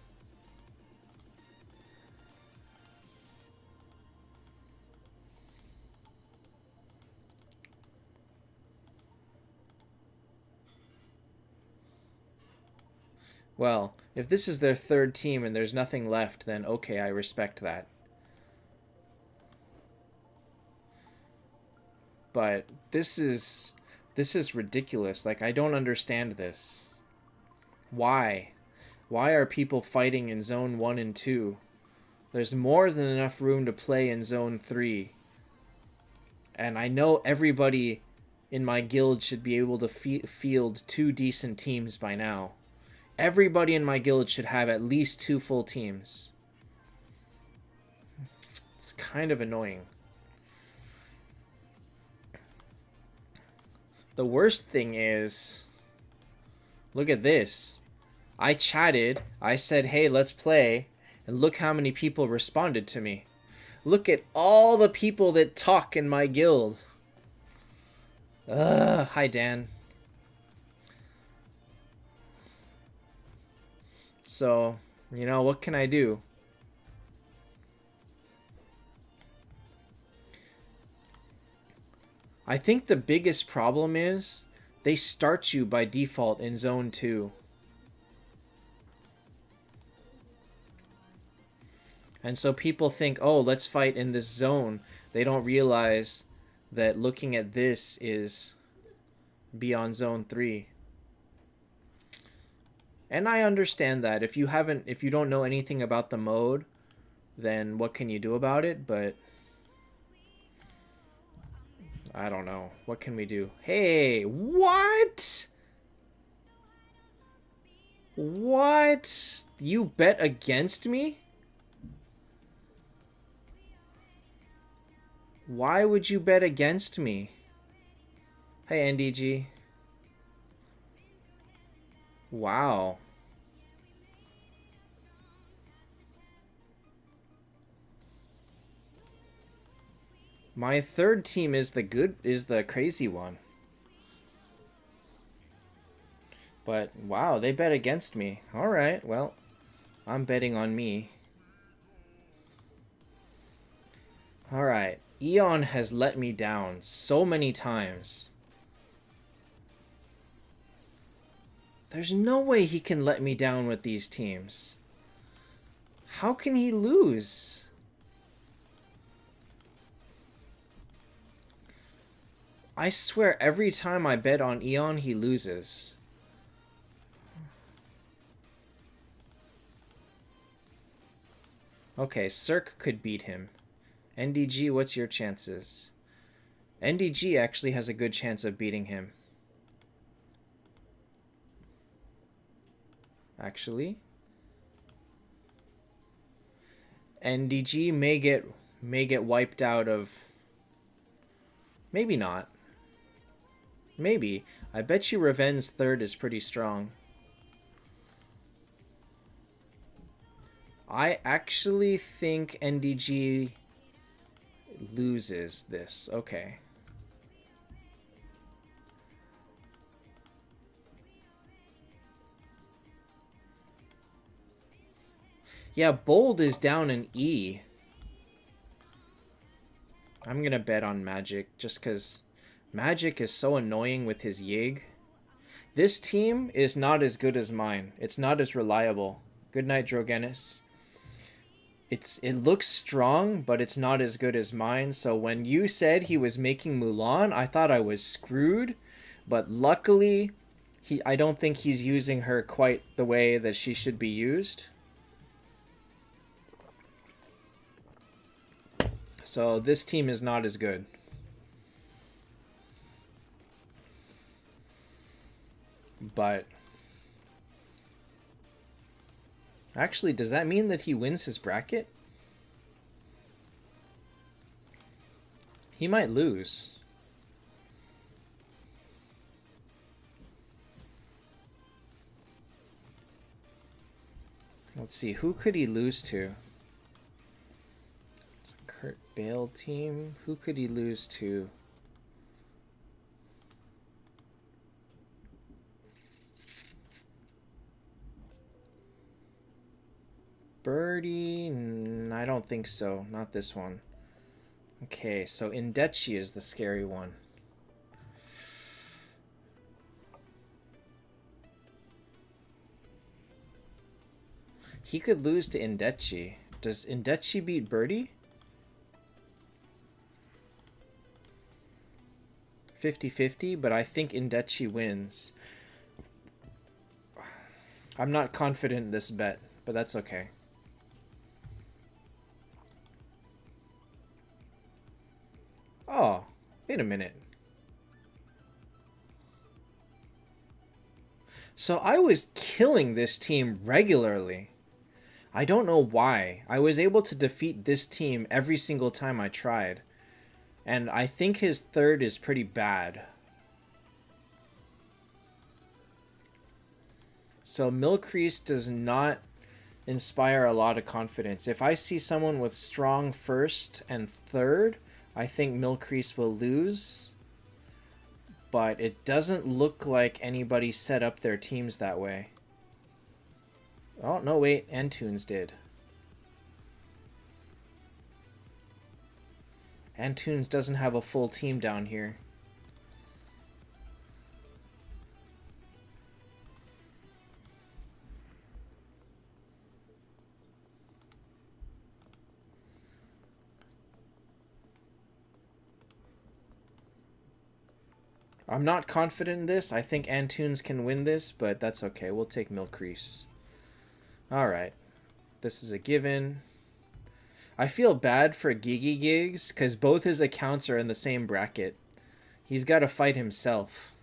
Well, if this is their 3rd team and there's nothing left, then okay, I respect that. But this is ridiculous. Like, I don't understand this. Why? Why are people fighting in Zone 1 and 2? There's more than enough room to play in Zone 3. And I know everybody in my guild should be able to field 2 decent teams by now. Everybody in my guild should have at least 2 full teams. It's kind of annoying. The worst thing is... Look at this. I chatted, I said, hey, let's play, and look how many people responded to me. Look at all the people that talk in my guild. Hi, Dan. So, you know, what can I do? I think the biggest problem is they start you by default in zone 2. And so people think, oh, let's fight in this zone. They don't realize that looking at this is beyond zone 3. And I understand that. If you don't know anything about the mode, then what can you do about it? But I don't know. What can we do? Hey, what? What? You bet against me? Why would you bet against me? Hey, NDG. Wow. My third team is the crazy one. But wow, they bet against me. All right, well, I'm betting on me. All right. Eon has let me down so many times. There's no way he can let me down with these teams. How can he lose? I swear every time I bet on Eon, he loses. Okay, Cirque could beat him. NDG, what's your chances? NDG actually has a good chance of beating him. Actually, NDG may get wiped out of. Maybe not. Maybe. I bet you Reven's third is pretty strong. I actually think NDG loses this. Okay. Yeah, Bold is down in E. I'm gonna bet on Magic just because Magic is so annoying with his Yig. This team is not as good as mine. It's not as reliable. Good night, Drogenis. It looks strong, but it's not as good as mine. So when you said he was making Mulan, I thought I was screwed. But luckily, I don't think he's using her quite the way that she should be used. So this team is not as good. But actually, does that mean that he wins his bracket? He might lose. Let's see, who could he lose to? It's a Kurt Bale team. Who could he lose to? Birdie? I don't think so. Not this one. Okay, so Indechi is the scary one. He could lose to Indechi. Does Indechi beat Birdie? 50-50, but I think Indechi wins. I'm not confident in this bet, but that's okay. Oh, wait a minute. So I was killing this team regularly. I don't know why. I was able to defeat this team every single time I tried. And I think his third is pretty bad. So Milcrease does not inspire a lot of confidence. If I see someone with strong first and third, I think Milcrease will lose. But it doesn't look like anybody set up their teams that way. Oh, no, wait. Antunes did. Antunes doesn't have a full team down here. I'm not confident in this. I think Antunes can win this, but that's okay. We'll take Milcrease. Alright. This is a given. I feel bad for Gigi Gigs, because both his accounts are in the same bracket. He's got to fight himself.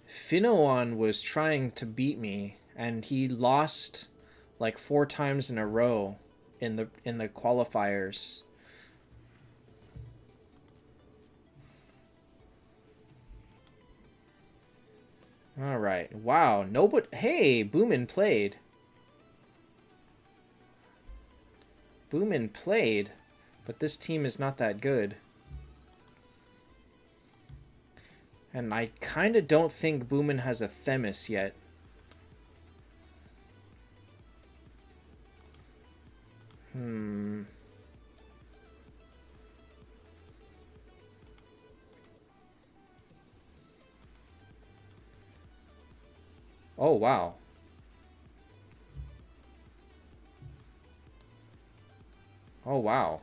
Finnoan was trying to beat me, and he lost like 4 times in a row in the qualifiers. All right. Wow. Nobody. Hey, Boomin played. Boomin played, but this team is not that good. And I kind of don't think Boomin has a Themis yet. Oh, wow. Oh, wow.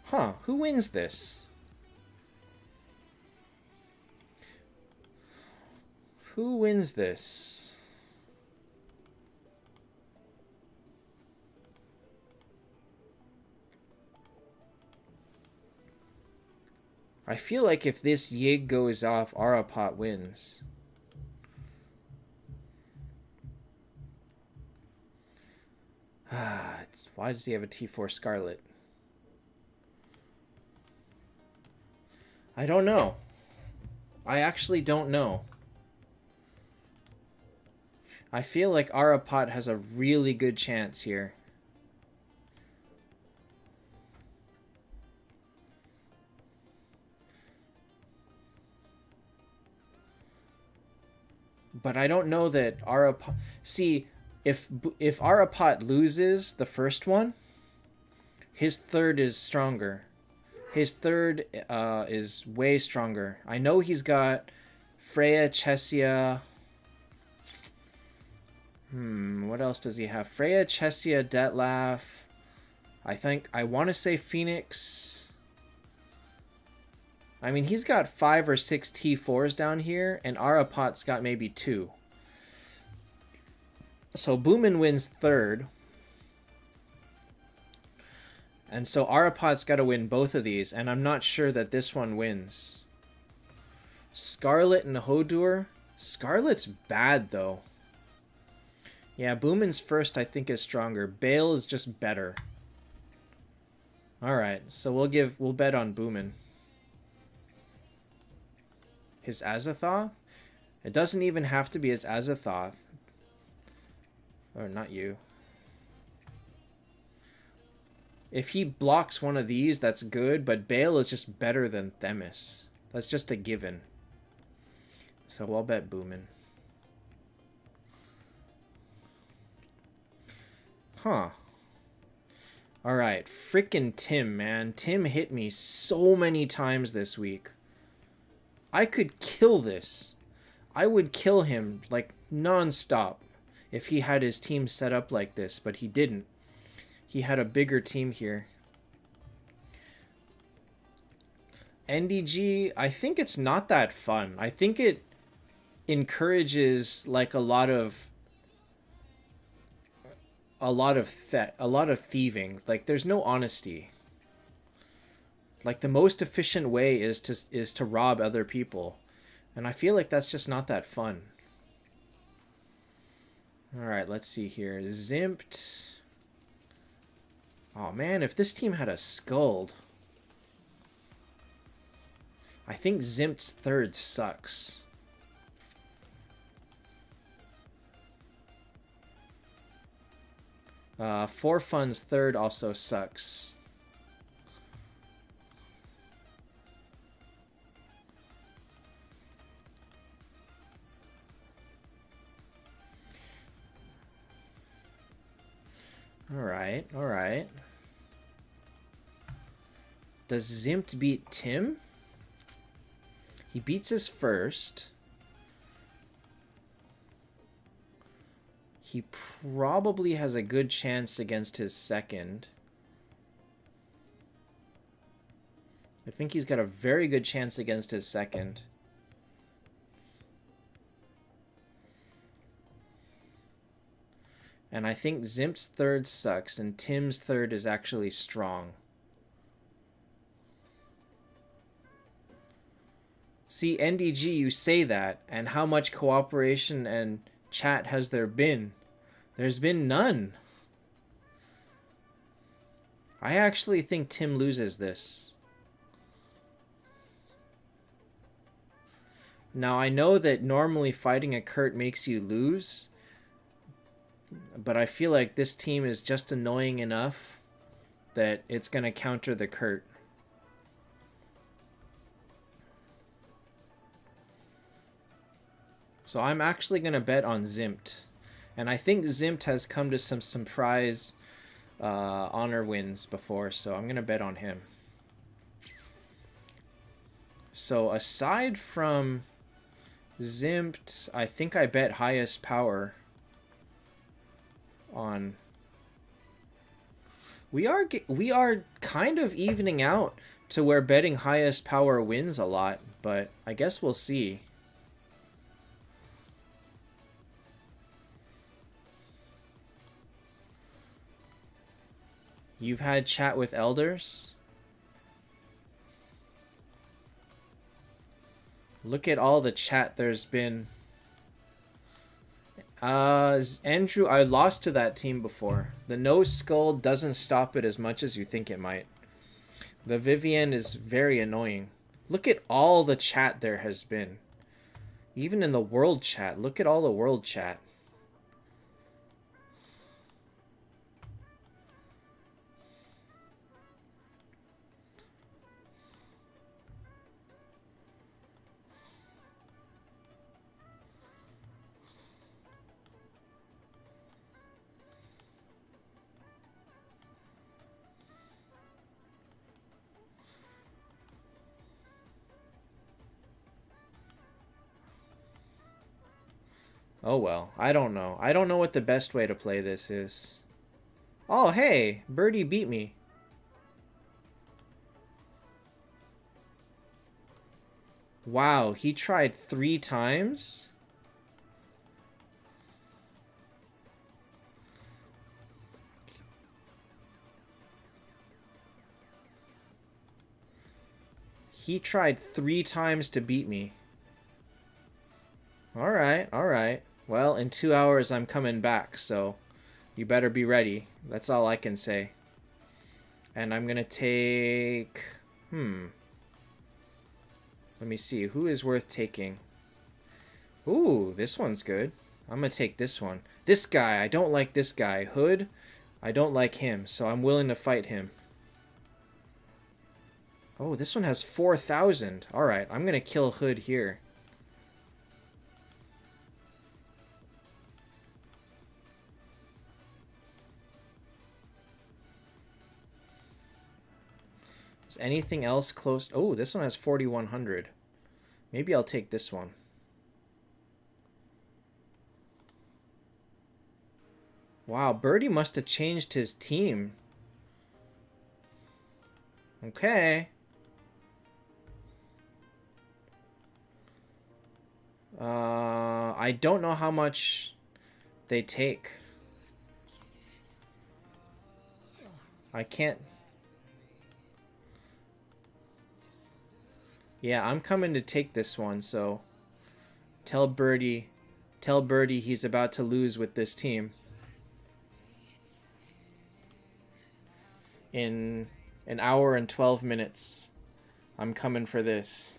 Huh, who wins this? Who wins this? I feel like if this Yig goes off, Arapot wins. Why does he have a T4 Scarlet? I don't know. I actually don't know. I feel like Arapot has a really good chance here. But I don't know that Arapot... See, if Arapot loses the first one, his third is stronger. His third is way stronger. I know he's got Freya, Chesia... what else does he have? Freya, Chesia, Detlaf. I want to say Phoenix. I mean, he's got 5 or 6 T4s down here, and Arapot's got maybe 2. So Boomin wins third. And so Arapot's got to win both of these, and I'm not sure that this one wins. Scarlet and Hodor. Scarlet's bad, though. Yeah, Boomin's first, I think, is stronger. Bale is just better. Alright, so we'll bet on Boomin. His Azathoth? It doesn't even have to be his Azathoth. Or not you. If he blocks one of these, that's good, but Bale is just better than Themis. That's just a given. So I'll bet Boomin. Huh. Alright, frickin' Tim, man. Tim hit me so many times this week. I could kill this. I would kill him, like, non-stop if he had his team set up like this, but he didn't. He had a bigger team here. NDG, I think it's not that fun. I think it encourages, like, a lot of thieving. Like, there's no honesty. Like, the most efficient way is to rob other people, and I feel like that's just not that fun. All right, let's see here. Zimpt. Oh man, if this team had a Skuld. I think Zimt's third sucks. For Fun's third also sucks. Alright, alright. Does Zimt beat Tim? He beats his first. He probably has a good chance against his second. I think he's got a very good chance against his second. And I think Zimt's third sucks, and Tim's third is actually strong. See, NDG, you say that, and how much cooperation and chat has there been? There's been none. I actually think Tim loses this. Now, I know that normally fighting a Kurt makes you lose, but I feel like this team is just annoying enough that it's going to counter the Kurt. So I'm actually going to bet on Zimt. And I think Zimt has come to some surprise honor wins before, so I'm going to bet on him. So aside from Zimt, I think I bet highest power on... We are kind of evening out to where betting highest power wins a lot, but I guess we'll see. You've had chat with elders? Look at all the chat there's been. Andrew, I lost to that team before. The no skull doesn't stop it as much as you think it might. The Vivienne is very annoying. Look at all the chat there has been. Even in the world chat. Look at all the world chat. Oh well, I don't know. I don't know what the best way to play this is. Oh hey, Birdie beat me. Wow, he tried 3 times? He tried 3 times to beat me. Alright, alright. Well, in 2 hours I'm coming back, so you better be ready. That's all I can say. And I'm gonna take... Let me see. Who is worth taking? Ooh, this one's good. I'm gonna take this one. This guy. I don't like this guy. Hood. I don't like him, so I'm willing to fight him. Oh, this one has 4,000. Alright, I'm gonna kill Hood here. Is anything else close? Oh, this one has 4,100. Maybe I'll take this one. Wow, Birdie must have changed his team. Okay. I don't know how much they take. I can't... Yeah, I'm coming to take this one, so tell Birdie he's about to lose with this team. In an hour and 12 minutes, I'm coming for this.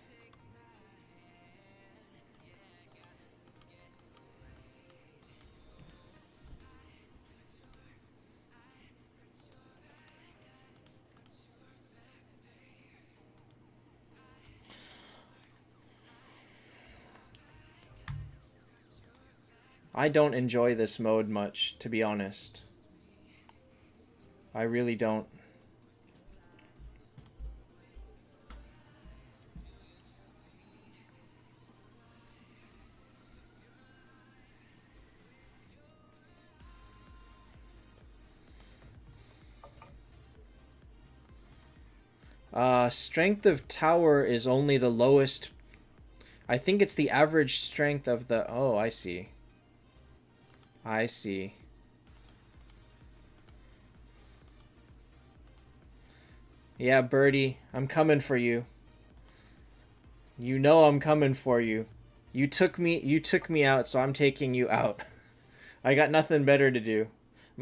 I don't enjoy this mode much, to be honest. I really don't. Strength of tower is only the lowest. I think it's the average strength of the... Oh, I see. I see. Yeah, Birdie, I'm coming for you. You know I'm coming for you. You took me out, so I'm taking you out. I got nothing better to do.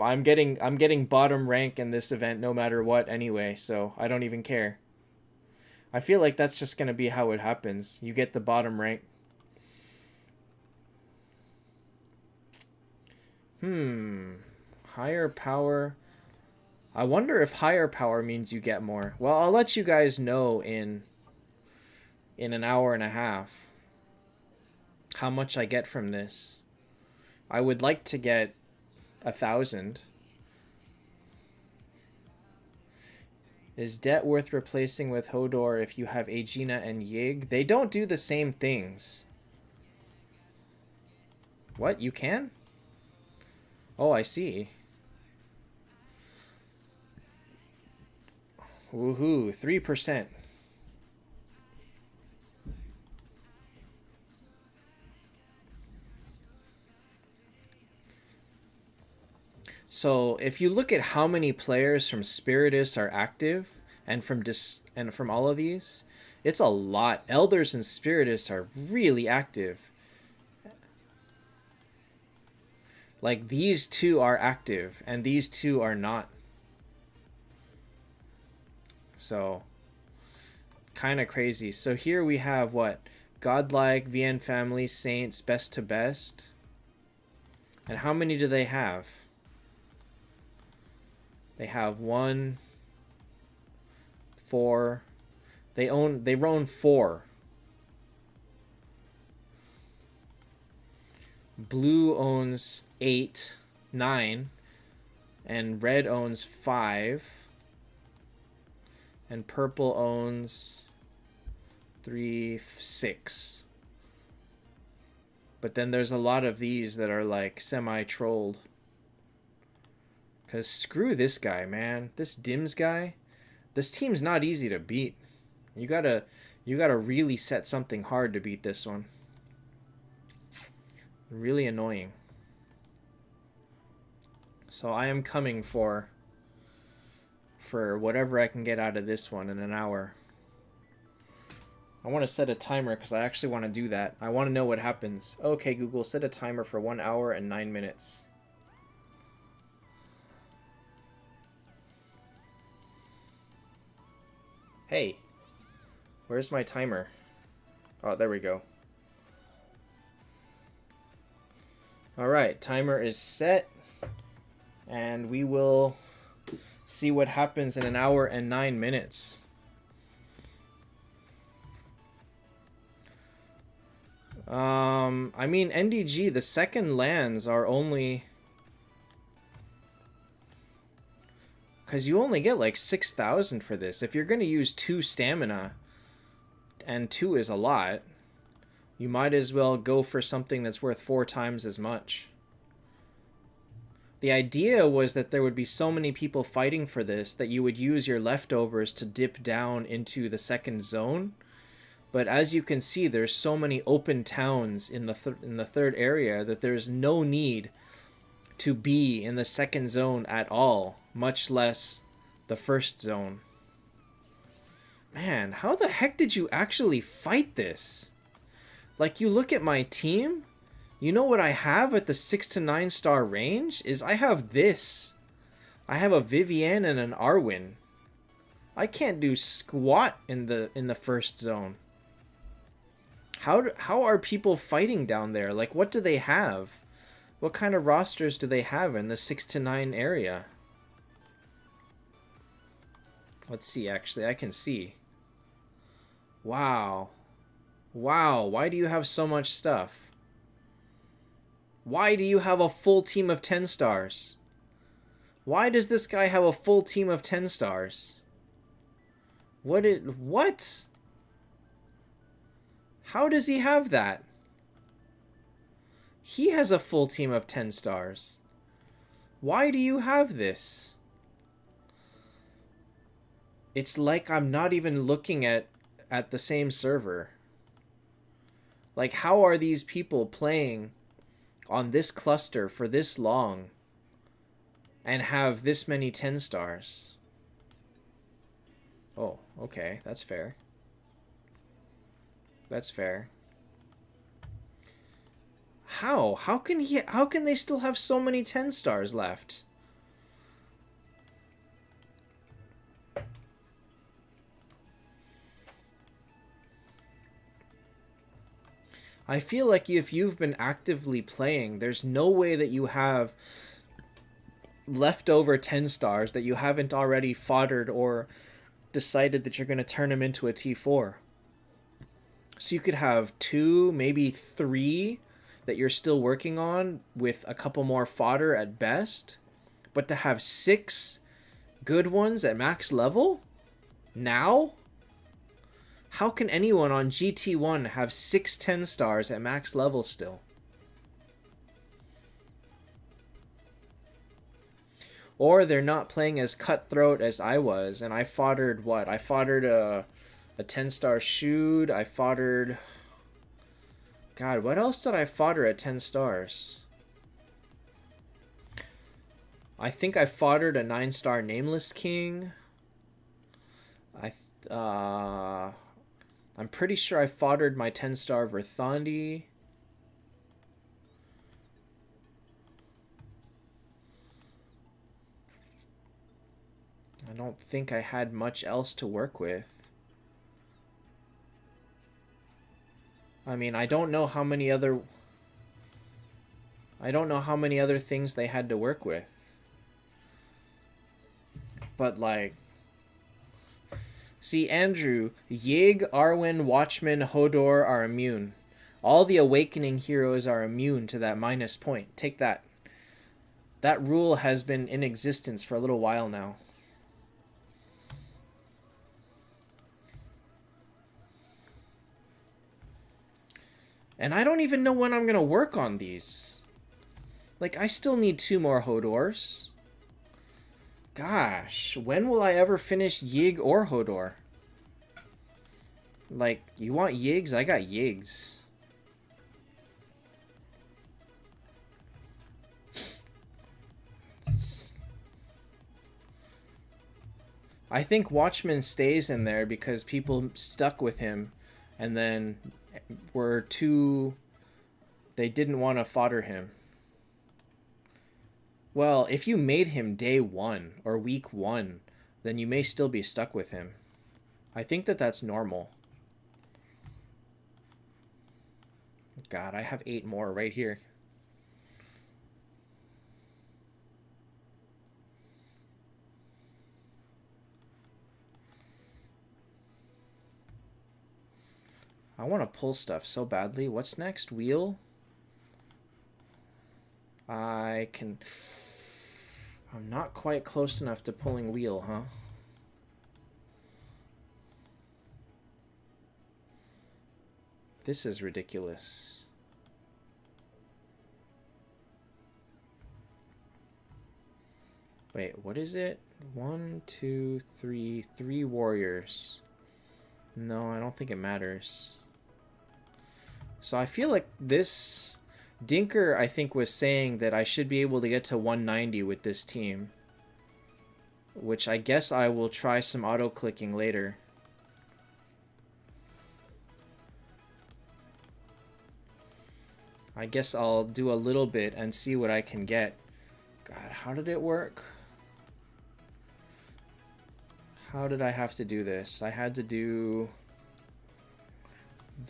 I'm getting bottom rank in this event no matter what anyway, so I don't even care. I feel like that's just going to be how it happens. You get the bottom rank. Higher power. I wonder if higher power means you get more. Well, I'll let you guys know in an hour and a half how much I get from this. I would like to get 1,000. Is debt worth replacing with Hodor if you have Aegina and Yig? They don't do the same things. What? You can? Oh, I see. Woohoo, 3%. So if you look at how many players from Spiritus are active and from all of these, it's a lot. Elders and Spiritus are really active. Like these two are active and these two are not. So kind of crazy. So here we have what? Godlike, VN family, saints, best to best. And how many do they have? They have 1, 4. They own 4. Blue owns 8, 9, and red owns 5, and purple owns 3, 6. But then there's a lot of these that are like semi-trolled. Because screw this guy, man. This Dims guy. This team's not easy to beat. You gotta really set something hard to beat this one. Really annoying. So I am coming for whatever I can get out of this one in an hour. I want to set a timer because I actually want to do that. I want to know what happens. Okay, Google, set a timer for 1 hour and 9 minutes. Hey, where's my timer? Oh, there we go. Alright, timer is set. And we will see what happens in an hour and 9 minutes. I mean, NDG, the second lands are only... Because you only get like 6,000 for this. If you're going to use 2 stamina, and 2 is a lot, you might as well go for something that's worth 4 times as much. The idea was that there would be so many people fighting for this that you would use your leftovers to dip down into the second zone. But as you can see, there's so many open towns in the third area that there's no need to be in the second zone at all, much less the first zone. Man, how the heck did you actually fight this? Like, you look at my team, you know what I have at the 6 to 9 star range is I have this. I have a Vivienne and an Arwen. I can't do squat in the first zone. How are people fighting down there? Like, what do they have? What kind of rosters do they have in the 6 to 9 area? Let's see, actually. I can see. Wow. Wow, why do you have so much stuff? Why do you have a full team of 10 stars? Why does this guy have a full team of 10 stars? What? How does he have that? He has a full team of 10 stars. Why do you have this? It's like I'm not even looking at the same server. Like, how are these people playing on this cluster for this long and have this many 10 stars? Oh, okay, that's fair. That's fair. How can they still have so many 10 stars left? I feel like if you've been actively playing, there's no way that you have leftover 10 stars that you haven't already foddered or decided that you're going to turn them into a T4. So you could have 2, maybe 3 that you're still working on with a couple more fodder at best. But to have 6 good ones at max level? Now? How can anyone on GT1 have 6 10 stars at max level still? Or they're not playing as cutthroat as I was, and I foddered what? I foddered a 10-star shoot. I foddered... God, what else did I fodder at 10 stars? I think I foddered a 9-star Nameless King. I'm pretty sure I foddered my 10-star Verthandi. I don't think I had much else to work with. I mean, I don't know how many other things they had to work with. But like, see, Andrew, Yig, Arwen, Watchman, Hodor are immune. All the Awakening heroes are immune to that minus point. Take that. That rule has been in existence for a little while now. And I don't even know when I'm going to work on these. Like, I still need 2 more Hodors. Gosh, when will I ever finish Yig or Hodor? Like, you want Yigs? I got Yigs. I think Watchman stays in there because people stuck with him and then were too... They didn't want to fodder him. Well, if you made him day 1 or week 1, then you may still be stuck with him. I think that that's normal. God, I have 8 more right here. I want to pull stuff so badly. What's next? Wheel? I can... I'm not quite close enough to pulling wheel, huh? This is ridiculous. Wait, what is it? 1, 2, 3... 3 warriors. No, I don't think it matters. So I feel like this... Dinker, I think, was saying that I should be able to get to 190 with this team. Which I guess I will try some auto-clicking later. I guess I'll do a little bit and see what I can get. God, how did it work? How did I have to do this? I had to do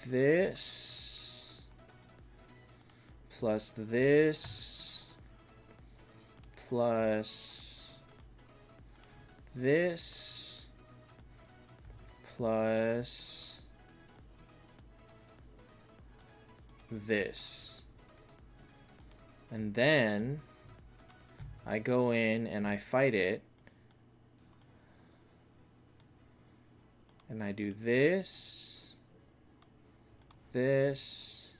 this plus this plus this plus this. And then I go in and I fight it. And I do this, this,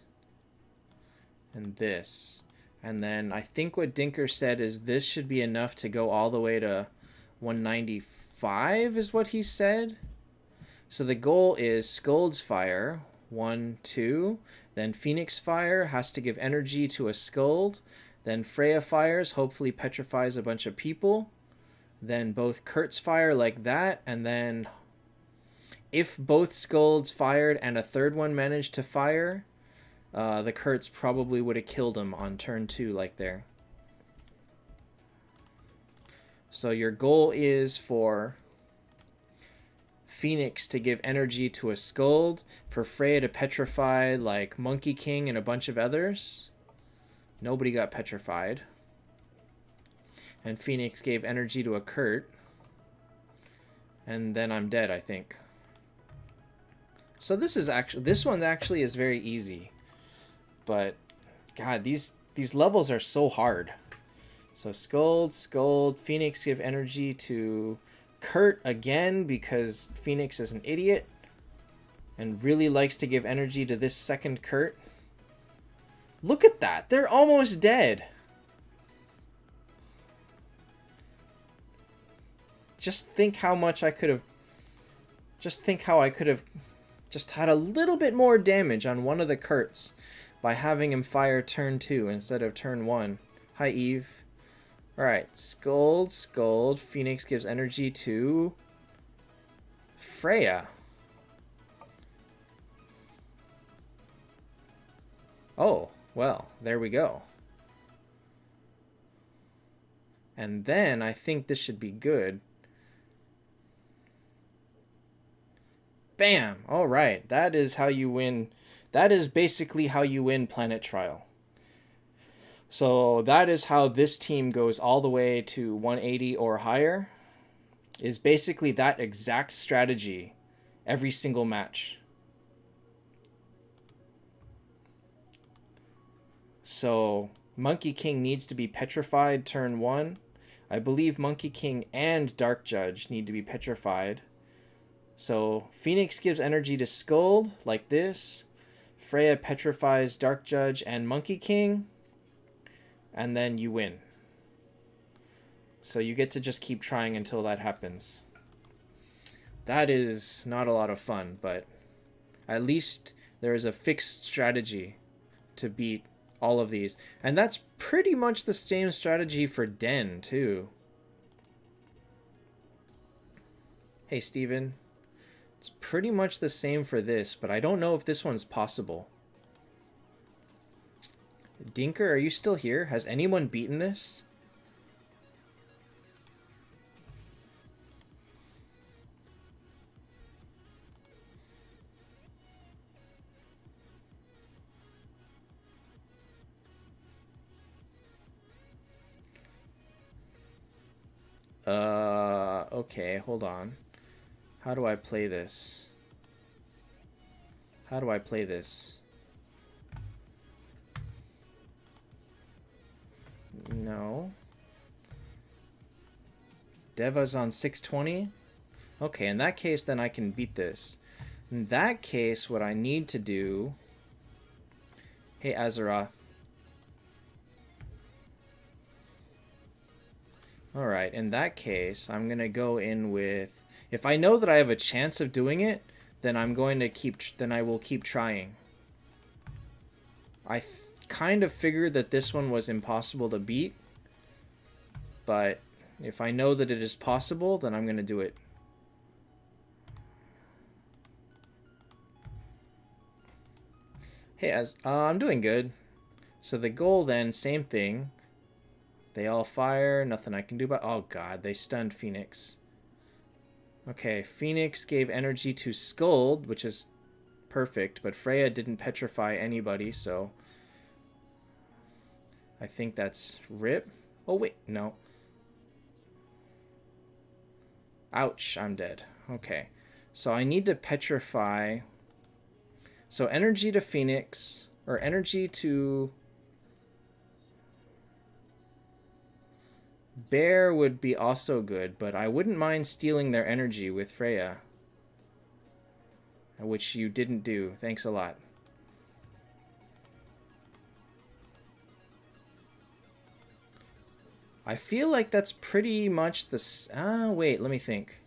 and this. And then I think what Dinker said is this should be enough to go all the way to 195 is what he said. So the goal is Scold's Fire, 1, 2. Then Phoenix Fire has to give energy to a Scold. Then Freya Fires hopefully petrifies a bunch of people. Then both Kurt's Fire like that. And then if both Scolds fired and a third one managed to fire, the Kurtz probably would have killed him on turn 2 like there. So your goal is for Phoenix to give energy to a Scold, for Freya to petrify like Monkey King and a bunch of others. Nobody got petrified. And Phoenix gave energy to a Kurt. And then I'm dead, I think. So this one actually is very easy. But God, these levels are so hard. So Scold, Phoenix give energy to Kurt again because Phoenix is an idiot and really likes to give energy to this second Kurt. Look at that. They're almost dead. Just think how much I could have... Just think how I could have just had a little bit more damage on one of the Kurtz by having him fire turn 2 instead of turn 1. Hi, Eve. Alright, Scold. Phoenix gives energy to Freya. Oh, well, there we go. And then I think this should be good. Bam! Alright, that is how you win. That is basically how you win Planet Trial. So that is how this team goes all the way to 180 or higher. Is basically that exact strategy every single match. So Monkey King needs to be petrified turn 1. I believe Monkey King and Dark Judge need to be petrified. So Phoenix gives energy to Scold, like this. Freya petrifies Dark Judge and Monkey King. And then you win. So you get to just keep trying until that happens. That is not a lot of fun, but at least there is a fixed strategy to beat all of these. And that's pretty much the same strategy for Den, too. Hey, Steven. It's pretty much the same for this, but I don't know if this one's possible. Dinker, are you still here? Has anyone beaten this? Okay, hold on. How do I play this? How do I play this? No. Deva's on 620? Okay, in that case, then I can beat this. In that case, what I need to do... Hey, Azeroth. Alright, in that case, I'm going to go in with... If I know that I have a chance of doing it, then I'm going to keep... Then I will keep trying. I kind of figured that this one was impossible to beat. But if I know that it is possible, then I'm going to do it. Hey, I'm doing good. So the goal then, same thing. They all fire, nothing I can do about... Oh god, they stunned Phoenix. Okay, Phoenix gave energy to Scold, which is perfect, but Freya didn't petrify anybody, so... I think that's RIP. Oh wait, no. Ouch, I'm dead. Okay, so I need to petrify... So energy to Phoenix, or energy to... Bear would be also good, but I wouldn't mind stealing their energy with Freya. Which you didn't do. Thanks a lot. I feel like that's pretty much the... wait, let me think.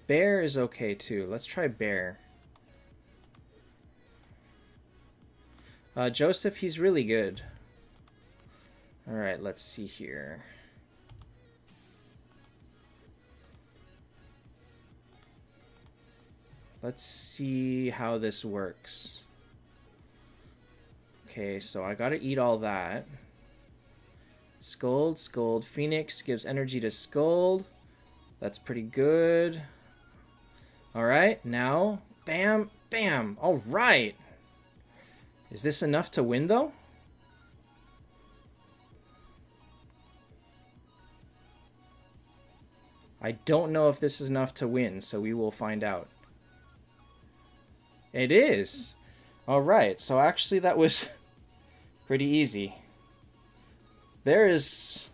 Bear is okay too. Let's try Bear. Joseph, he's really good. Alright, let's see here. Let's see how this works. Okay, so I gotta eat all that. Scold, Scold. Phoenix gives energy to Scold. That's pretty good. Alright, now, bam, bam. Alright. Is this enough to win, though? I don't know if this is enough to win, so we will find out. It is! Alright, so actually that was pretty easy. There is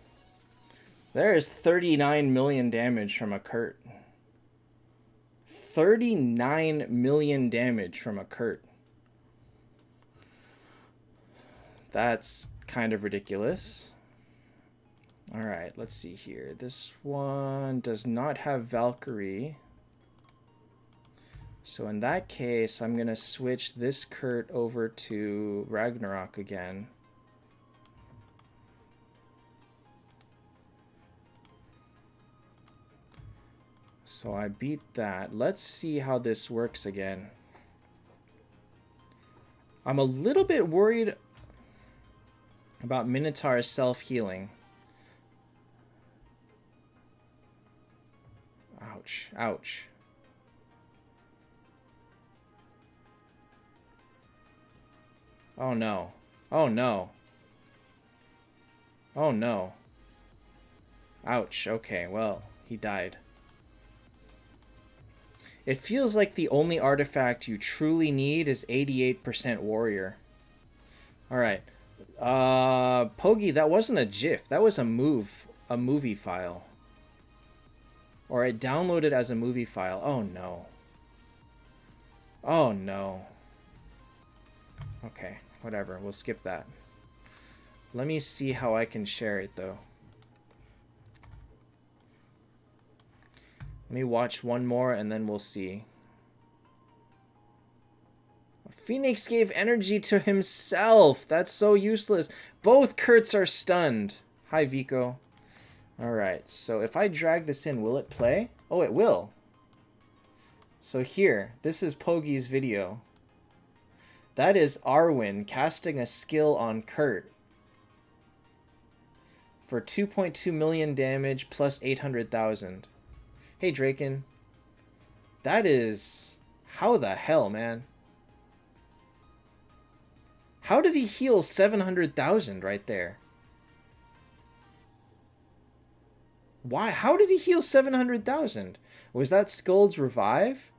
39 million damage from a Kurt. 39 million damage from a Kurt. That's kind of ridiculous. Alright, let's see here. This one does not have Valkyrie. So in that case, I'm going to switch this Kurt over to Ragnarok again. So I beat that. Let's see how this works again. I'm a little bit worried about Minotaur's self-healing. Ouch, ouch. Oh no. Oh no. Oh no. Ouch, okay, well, he died. It feels like the only artifact you truly need is 88% warrior. Alright. Pogi, that wasn't a GIF. That was a movie file. Or it downloaded as a movie file. Oh no. Oh no. Okay, whatever. We'll skip that. Let me see how I can share it though. Let me watch one more and then we'll see. Phoenix gave energy to himself. That's so useless. Both Kurts are stunned. Hi, Vico. Alright, so if I drag this in, will it play? Oh, it will. So here, this is Pogi's video. That is Arwen casting a skill on Kurt. For 2.2 million damage plus 800,000. Hey, Draken. That is... How the hell, man? How did he heal 700,000 right there? Why? How did he heal 700,000? Was that Skuld's revive?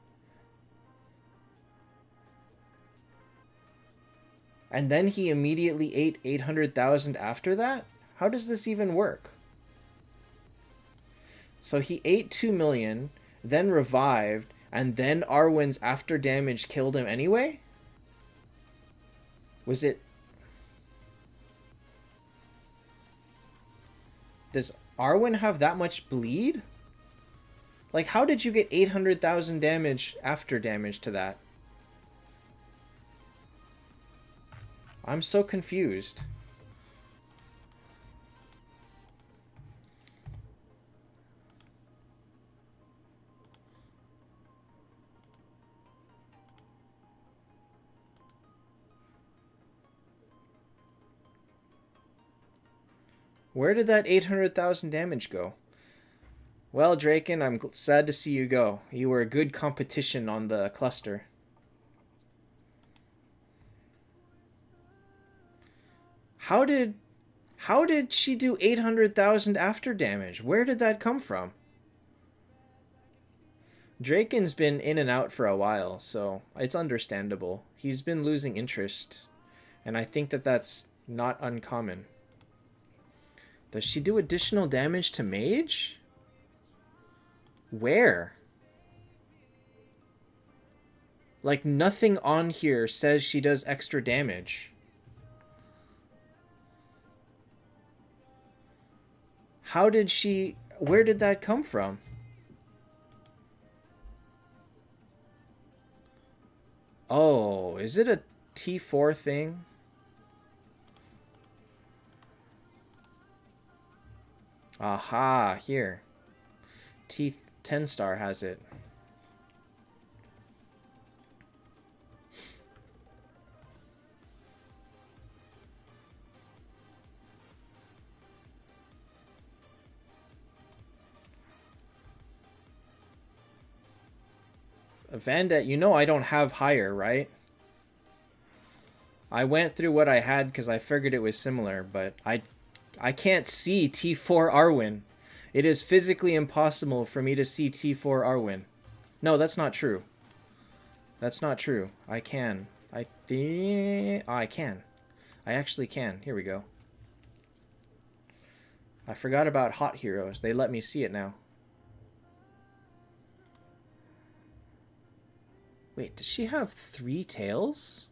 And then he immediately ate 800,000 after that? How does this even work? So he ate 2 million, then revived, and then Arwen's after damage killed him anyway? Was it... Does Arwen have that much bleed? Like, how did you get 800,000 damage after damage to that? I'm so confused. Where did that 800,000 damage go? Well, Draken, I'm sad to see you go. You were a good competition on the cluster. How did she do 800,000 after damage? Where did that come from? Draken's been in and out for a while, so it's understandable. He's been losing interest, and I think that that's not uncommon. Does she do additional damage to mage? Where? Like, nothing on here says she does extra damage. How did she... Where did that come from? Oh, is it a T4 thing? Aha, here. T10 star has it. Vanda, you know I don't have higher, right? I went through what I had because I figured it was similar, but I can't see T4 Arwen. It is physically impossible for me to see T4 Arwen. No, that's not true. That's not true. I can. I think... Oh, I can. I actually can. Here we go. I forgot about hot heroes. They let me see it now. Wait, does she have 3 tails?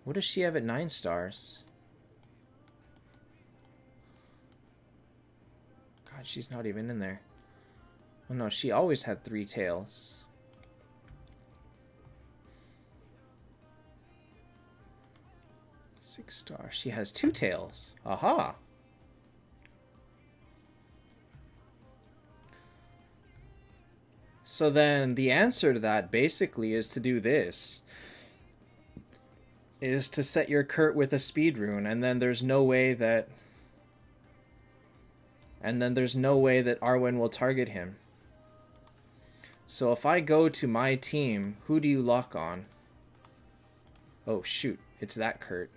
What does she have at 9 stars? God, she's not even in there. Oh no, she always had 3 tails. Six stars. She has 2 tails. Aha! So then the answer to that basically is to do this. Is to set your Kurt with a speed rune, and then there's no way that... And then there's no way that Arwen will target him. So if I go to my team, who do you lock on? Oh shoot, it's that Kurt.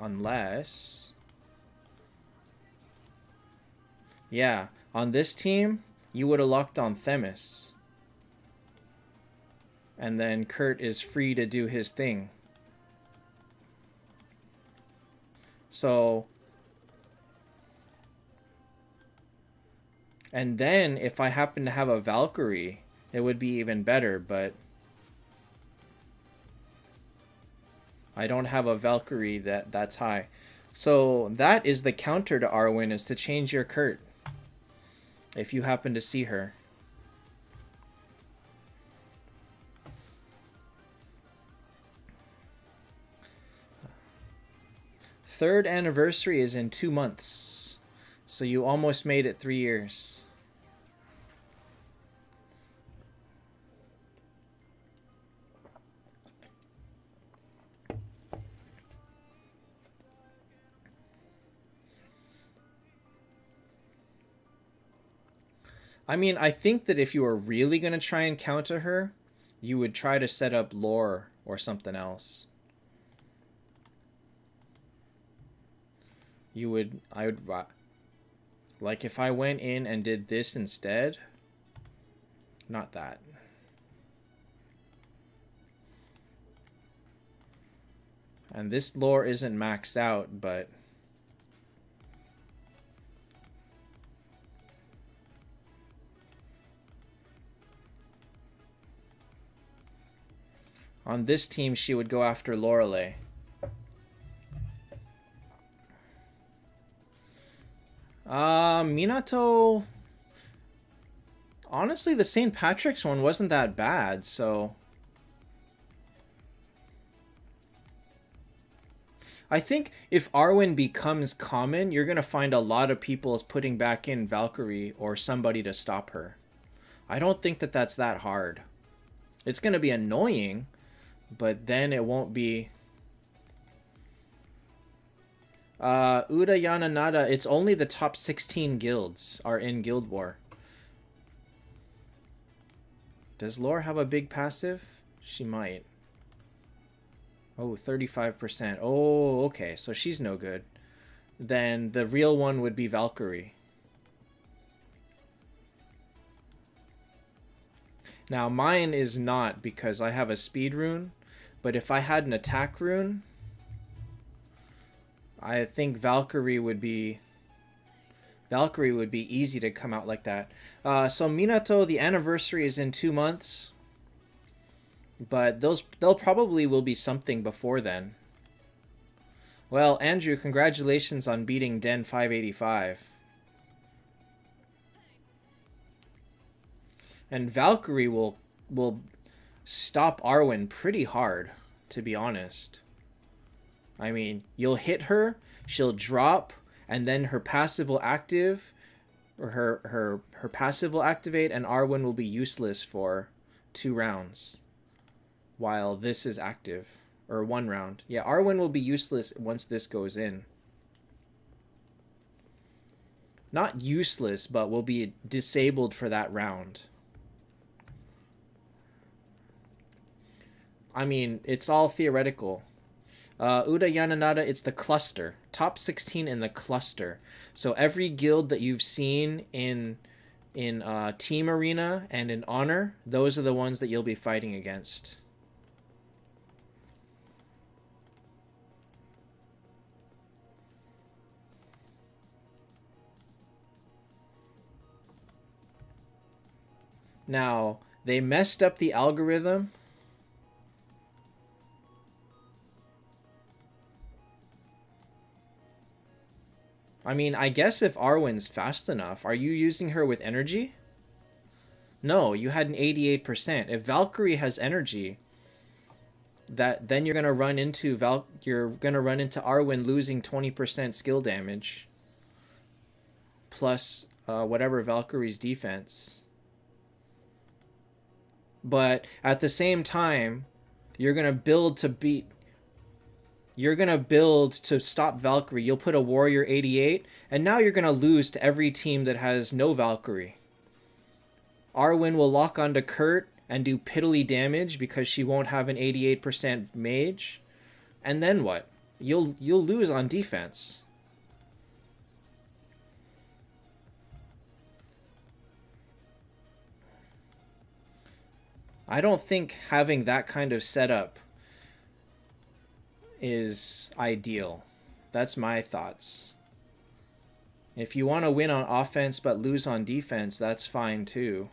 Unless... Yeah, on this team, you would have locked on Themis. And then Kurt is free to do his thing. So... And then, if I happen to have a Valkyrie, it would be even better, but... I don't have a Valkyrie that's high. So, that is the counter to Arwen, is to change your Kurt. If you happen to see her. Third anniversary is in 2 months. So you almost made it 3 years. I mean, I think that if you were really going to try and counter her, you would try to set up lore or something else. I would, like if I went in and did this instead, not that. And this lore isn't maxed out, but on this team she would go after Lorelei. Minato... Honestly, the St. Patrick's one wasn't that bad, so... I think if Arwen becomes common, you're going to find a lot of people putting back in Valkyrie or somebody to stop her. I don't think that that's that hard. It's going to be annoying, but then it won't be... Uda Yana Nada, it's only the top 16 guilds are in Guild War. Does Lore have a big passive? She might. Oh, 35%. Oh, okay, so she's no good. Then the real one would be Valkyrie. Now, mine is not because I have a speed rune, but if I had an attack rune... I think Valkyrie would be easy to come out like that. So Minato, the anniversary is in 2 months, but they'll probably will be something before then. Well, Andrew, congratulations on beating Den 585. And Valkyrie will stop Arwen pretty hard, to be honest. I mean, you'll hit her, she'll drop, and then her passive will active, or her passive will activate, and Arwen will be useless for 2 rounds, while this is active, or 1 round. Yeah, Arwen will be useless once this goes in. Not useless, but will be disabled for that round. I mean, it's all theoretical. Uda Yananada, it's the cluster. Top 16 in the cluster. So every guild that you've seen in Team Arena and in Honor, those are the ones that you'll be fighting against. Now, they messed up the algorithm. I mean, I guess if Arwen's fast enough, are you using her with energy? No, you had an 88%. If Valkyrie has energy, then you're gonna run into Arwen losing 20% skill damage, plus whatever Valkyrie's defense. But at the same time, you're gonna build to beat. You're going to build to stop Valkyrie. You'll put a Warrior 88, and now you're going to lose to every team that has no Valkyrie. Arwen will lock onto Kurt and do piddly damage because she won't have an 88% mage. And then what? You'll lose on defense. I don't think having that kind of setup is ideal. That's my thoughts. If you want to win on offense but lose on defense, that's fine too.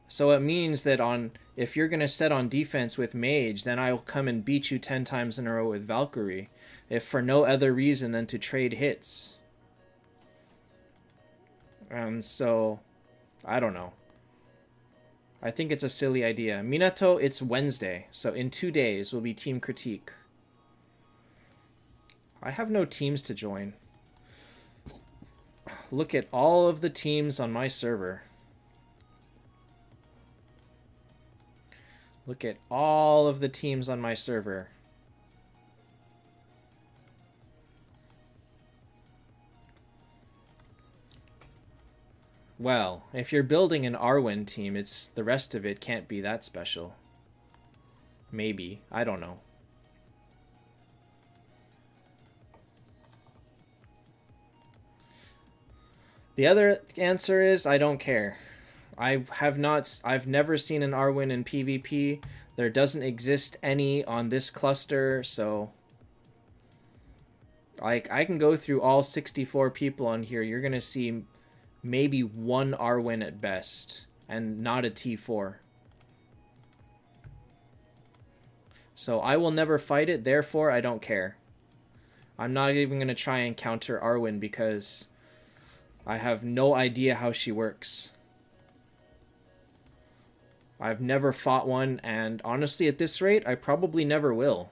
So it means that if you're going to set on defense with Mage, then I'll come and beat you 10 times in a row with Valkyrie, if for no other reason than to trade hits. And so, I don't know. I think it's a silly idea. Minato, it's Wednesday, so in 2 days will be Team Critique. I have no teams to join. Look at all of the teams on my server. Look at all of the teams on my server. Well, if you're building an Arwen team, the rest of it can't be that special. Maybe. I don't know. The other answer is I don't care. I've never seen an Arwen in PvP. There doesn't exist any on this cluster, so I can go through all 64 people on here. You're going to see maybe 1 Arwen at best, and not a T4. So I will never fight it, therefore I don't care. I'm not even going to try and counter Arwen because I have no idea how she works. I've never fought one, and honestly at this rate, I probably never will.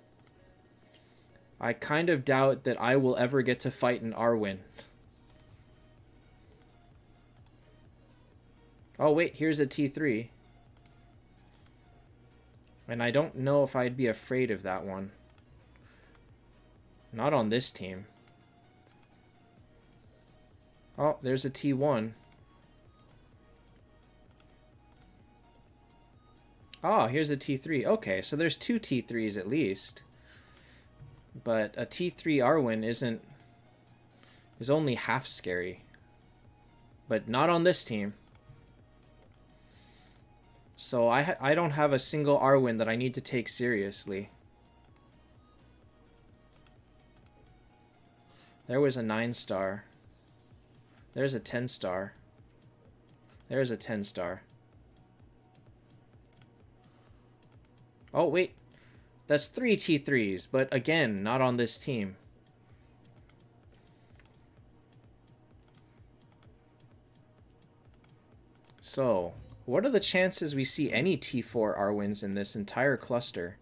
I kind of doubt that I will ever get to fight an Arwen. Oh wait, here's a T3. And I don't know if I'd be afraid of that one. Not on this team. Oh, there's a T1. Oh, here's a T3. Okay, so there's 2 T3s at least. But a T3 Arwen is only half scary. But not on this team. So I don't have a single Arwen that I need to take seriously. There was a 9-star. There's a 10-star. There's a 10-star. Oh, wait. That's 3 T3s, but again, not on this team. So, what are the chances we see any T4 R-wins in this entire cluster?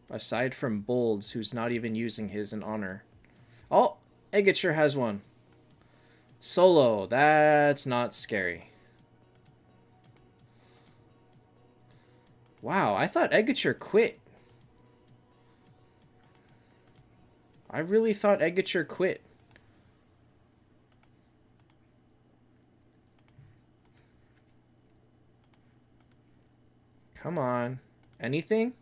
Aside from Bolds, who's not even using his in honor. Oh, Egature has one. Solo, that's not scary. Wow, I thought Egature quit. I really thought Egature quit. Come on. Anything?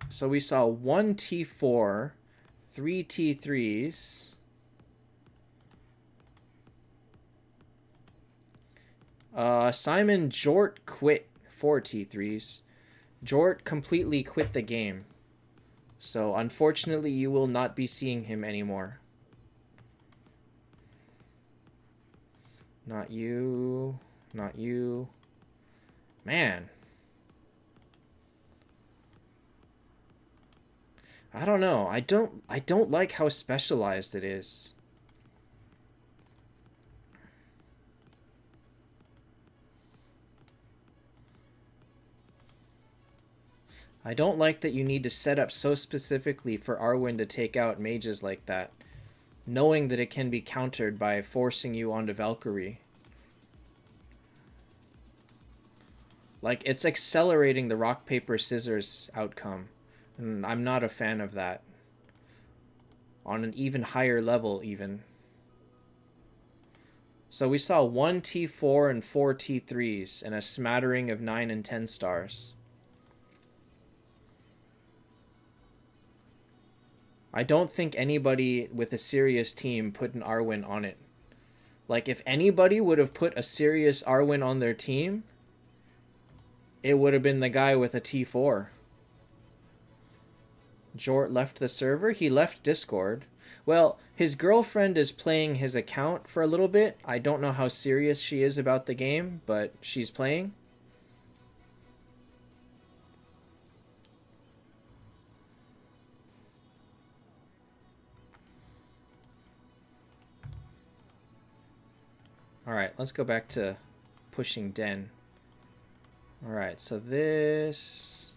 So we saw 1 T4, 3 T3s. Simon Jort quit 4 T3s. Jort completely quit the game. So unfortunately you will not be seeing him anymore. Not you. Not you. Man. I don't know. I don't like how specialized it is. I don't like that you need to set up so specifically for Arwen to take out mages like that, knowing that it can be countered by forcing you onto Valkyrie. Like, it's accelerating the rock, paper, scissors outcome. And I'm not a fan of that. On an even higher level, even. So we saw 1 T4 and 4 T3s, and a smattering of 9 and 10 stars. I don't think anybody with a serious team put an Arwen on it. Like, if anybody would have put a serious Arwen on their team, it would have been the guy with a T4. Jort left the server? He left Discord. Well, his girlfriend is playing his account for a little bit. I don't know how serious she is about the game, but she's playing. Alright, let's go back to pushing Den. Alright, so this...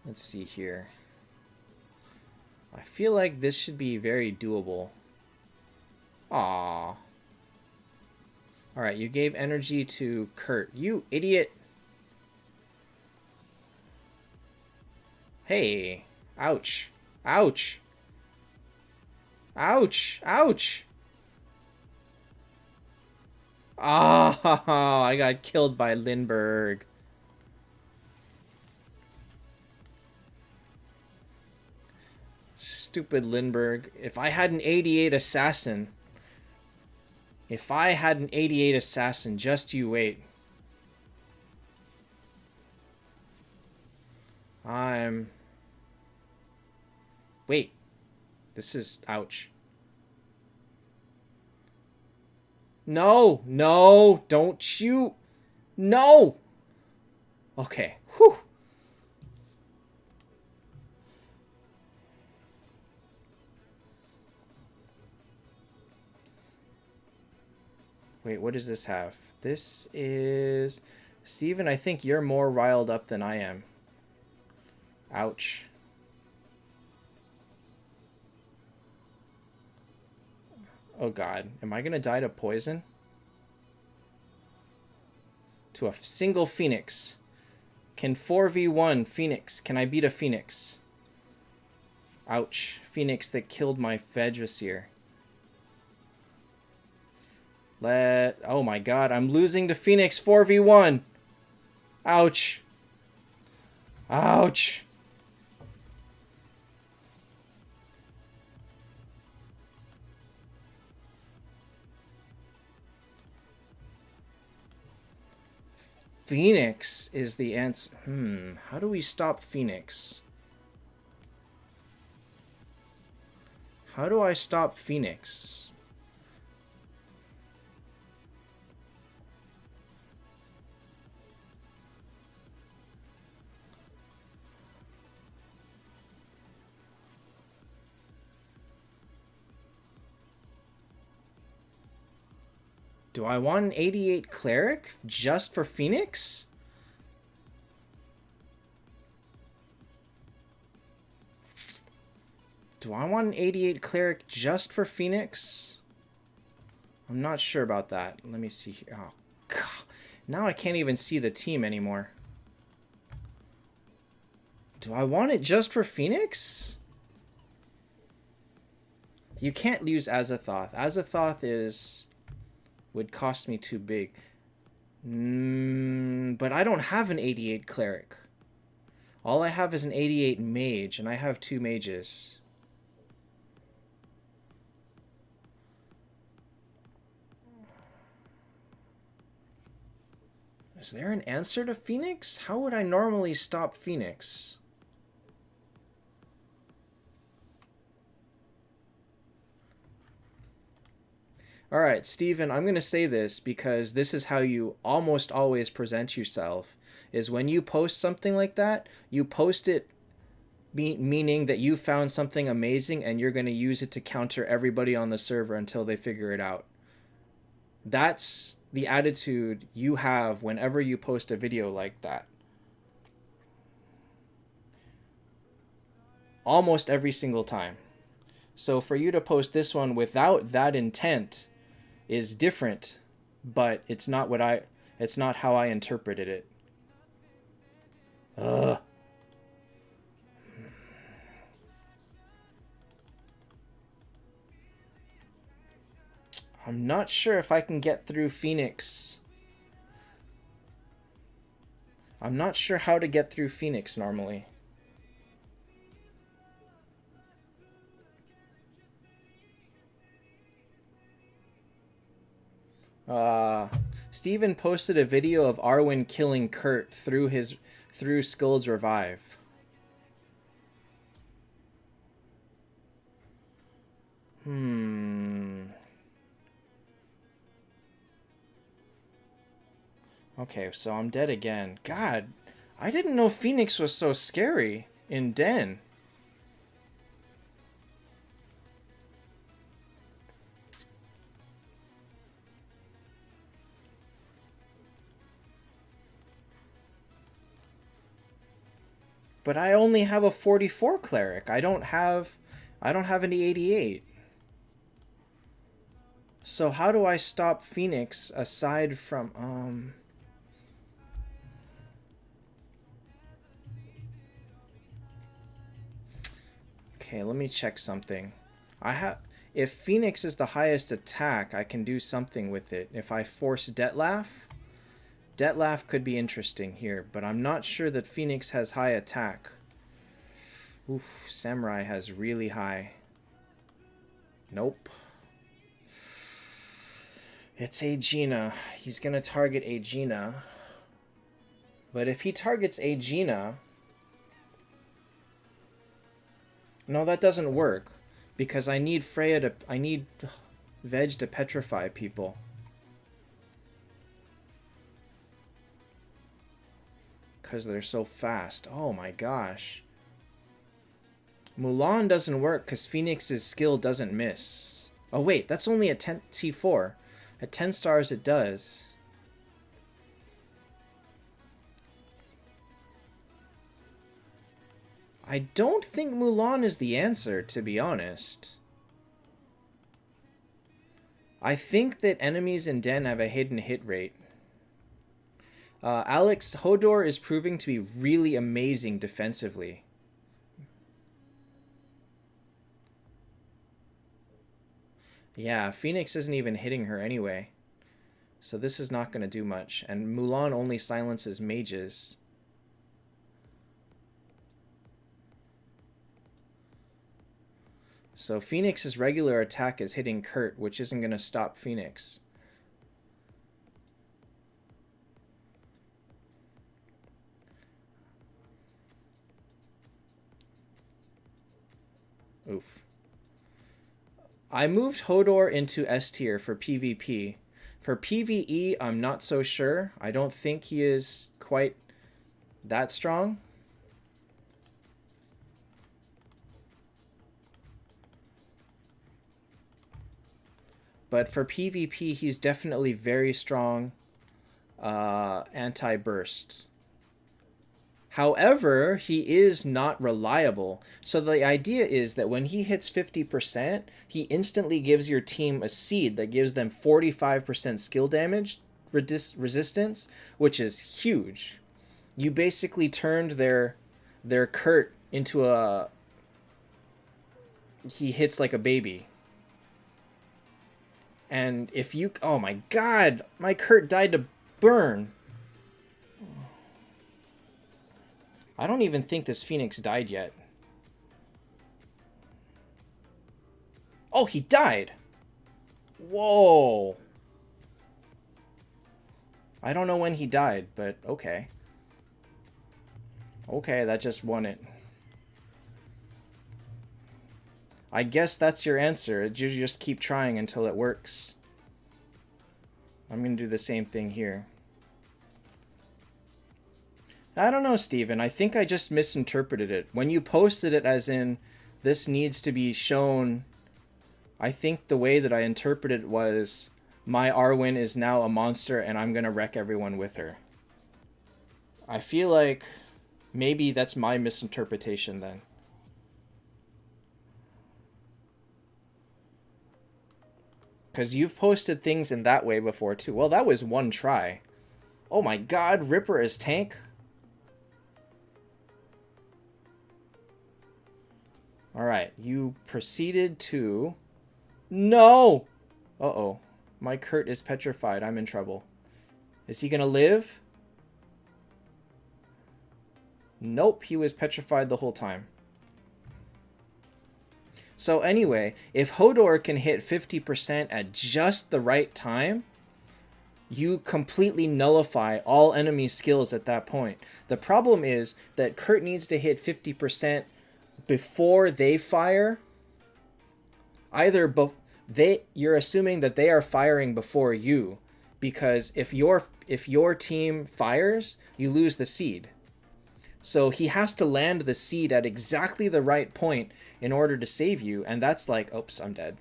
Let's see here. I feel like this should be very doable. Aww. Alright, you gave energy to Kurt. You idiot! Hey! Ouch! Ouch! Ouch! Ouch! Ah, I got killed by Lindbergh. Stupid Lindbergh. If I had an 88 assassin. If I had an 88 assassin, just you wait. Wait. This is... Ouch. No, no, don't shoot. No. Okay. Whew. Wait, what does this have? This is... Steven, I think you're more riled up than I am. Ouch. Oh god, am I gonna die to poison? To a single Phoenix. Can 4v1 Phoenix, can I beat a Phoenix? Ouch, Phoenix that killed my Vegvasir. Oh my god, I'm losing to Phoenix 4v1! Ouch. Ouch. Phoenix is the answer. How do we stop Phoenix? How do I stop Phoenix? Do I want an 88 cleric just for Phoenix? Do I want an 88 cleric just for Phoenix? I'm not sure about that. Let me see here. Oh, God. Now I can't even see the team anymore. Do I want it just for Phoenix? You can't use Azathoth. Azathoth would cost me too big. But I don't have an 88 cleric. All I have is an 88 mage, and I have 2 mages. Is there an answer to Phoenix? How would I normally stop Phoenix? Alright, Steven, I'm going to say this because this is how you almost always present yourself. Is when you post something like that, you post it meaning that you found something amazing and you're going to use it to counter everybody on the server until they figure it out. That's the attitude you have whenever you post a video like that. Almost every single time. So for you to post this one without that intent is different, but it's not how I interpreted it. Ugh. I'm not sure if I can get through Phoenix. I'm not sure how to get through Phoenix normally. Steven posted a video of Arwen killing Kurt through Skuld's revive. Okay, so I'm dead again. God, I didn't know Phoenix was so scary in Den. But I only have a 44 cleric. I don't have any 88. So how do I stop Phoenix aside from Okay, let me check something. If Phoenix is the highest attack, I can do something with it. If I force Detlaf could be interesting here, but I'm not sure that Phoenix has high attack. Oof, Samurai has really high. Nope. It's Aegina. He's gonna target Aegina. But if he targets Aegina... No, that doesn't work. Because I need I need Veg to petrify people. Because they're so fast. Oh my gosh. Mulan doesn't work because Phoenix's skill doesn't miss. Oh wait, that's only a 10 T4. At 10 stars it does. I don't think Mulan is the answer, to be honest. I think that enemies in Den have a hidden hit rate. Alex, Hodor is proving to be really amazing defensively. Yeah, Phoenix isn't even hitting her anyway. So this is not going to do much. And Mulan only silences mages. So Phoenix's regular attack is hitting Kurt, which isn't going to stop Phoenix. Oof. I moved Hodor into S tier for PvP. For PvE, I'm not so sure. I don't think he is quite that strong. But for PvP, he's definitely very strong anti-burst. However, he is not reliable. So the idea is that when he hits 50%, he instantly gives your team a seed that gives them 45% skill damage resistance, which is huge. You basically turned their Kurt into a... He hits like a baby. And if you... Oh my god! My Kurt died to burn! I don't even think this Phoenix died yet. Oh, he died! Whoa! I don't know when he died, but okay. Okay, that just won it. I guess that's your answer. You just keep trying until it works. I'm gonna do the same thing here. I don't know, Steven. I think I just misinterpreted it. When you posted it as in, this needs to be shown, I think the way that I interpreted it was, my Arwen is now a monster and I'm gonna wreck everyone with her. I feel like maybe that's my misinterpretation then. Because you've posted things in that way before too. Well, that was one try. Oh my god, Ripper is tank? Alright, you proceeded to... No! Uh-oh. My Kurt is petrified. I'm in trouble. Is he gonna live? Nope, he was petrified the whole time. So anyway, if Hodor can hit 50% at just the right time, you completely nullify all enemy skills at that point. The problem is that Kurt needs to hit 50% before they fire. Either you're assuming that they are firing before you, because if your team fires, you lose the seed. So he has to land the seed at exactly the right point in order to save you, and that's like, oops, I'm dead.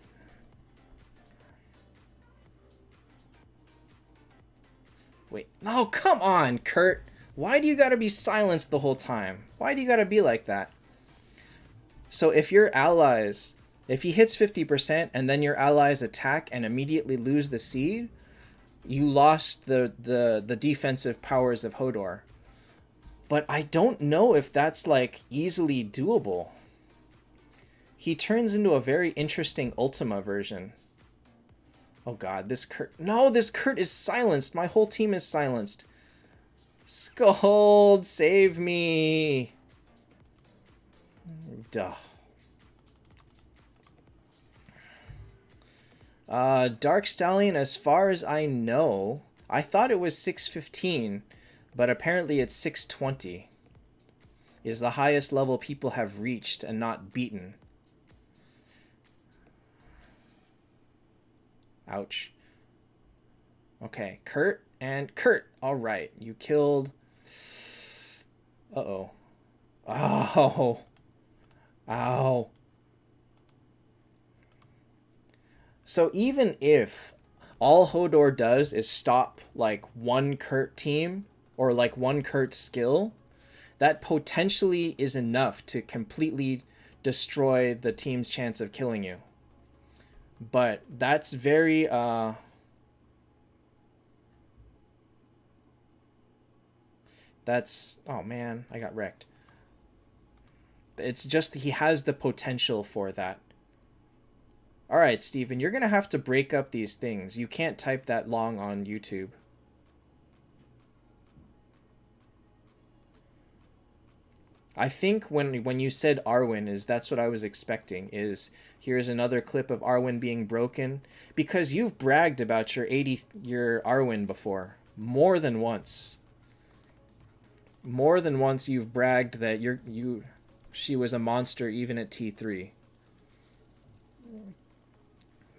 Wait, no, come on, Kurt. Why do you gotta be silenced the whole time? Why do you gotta be like that? So if your allies, if he hits 50% and then your allies attack and immediately lose the seed, you lost the defensive powers of Hodor. But I don't know if that's like easily doable. He turns into a very interesting Ultima version. Oh god, this Kurt... No, this Kurt is silenced. My whole team is silenced. Scold, save me. Duh. Dark Stallion, as far as I know, I thought it was 615, but apparently it's 620. Is the highest level people have reached and not beaten. Ouch. Okay, Kurt and Kurt. All right, you killed... Uh-oh. Oh. Ow. So even if all Hodor does is stop like one Kurt team or like one Kurt skill, that potentially is enough to completely destroy the team's chance of killing you. But that's very that's... Oh man, I got wrecked. It's just he has the potential for that. Alright, Steven, you're going to have to break up these things. You can't type that long on YouTube. I think when you said Arwen, that's what I was expecting, is here's another clip of Arwen being broken. Because you've bragged about your Arwen before. More than once. More than once you've bragged that she was a monster even at T3.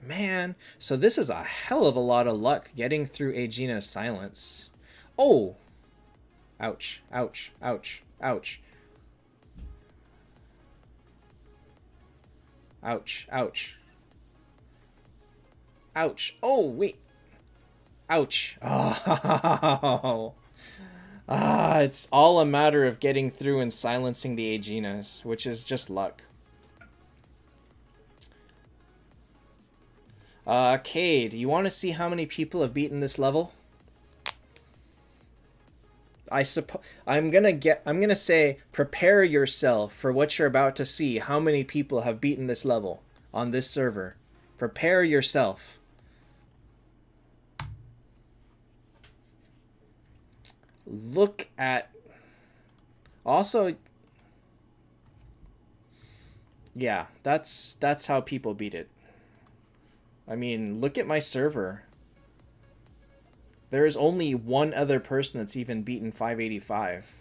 Man, so this is a hell of a lot of luck getting through Aegina's silence. Oh! Ouch, ouch, ouch, ouch. Ouch, ouch. Ouch. Oh, wait. Ouch. Oh. Ah, it's all a matter of getting through and silencing the Aeginas, which is just luck. Cade, you want to see how many people have beaten this level? I'm gonna say prepare yourself for what you're about to see. How many people have beaten this level on this server? Prepare yourself. Look at. Also, yeah, that's how people beat it. I mean, look at my server. There is only one other person that's even beaten 585.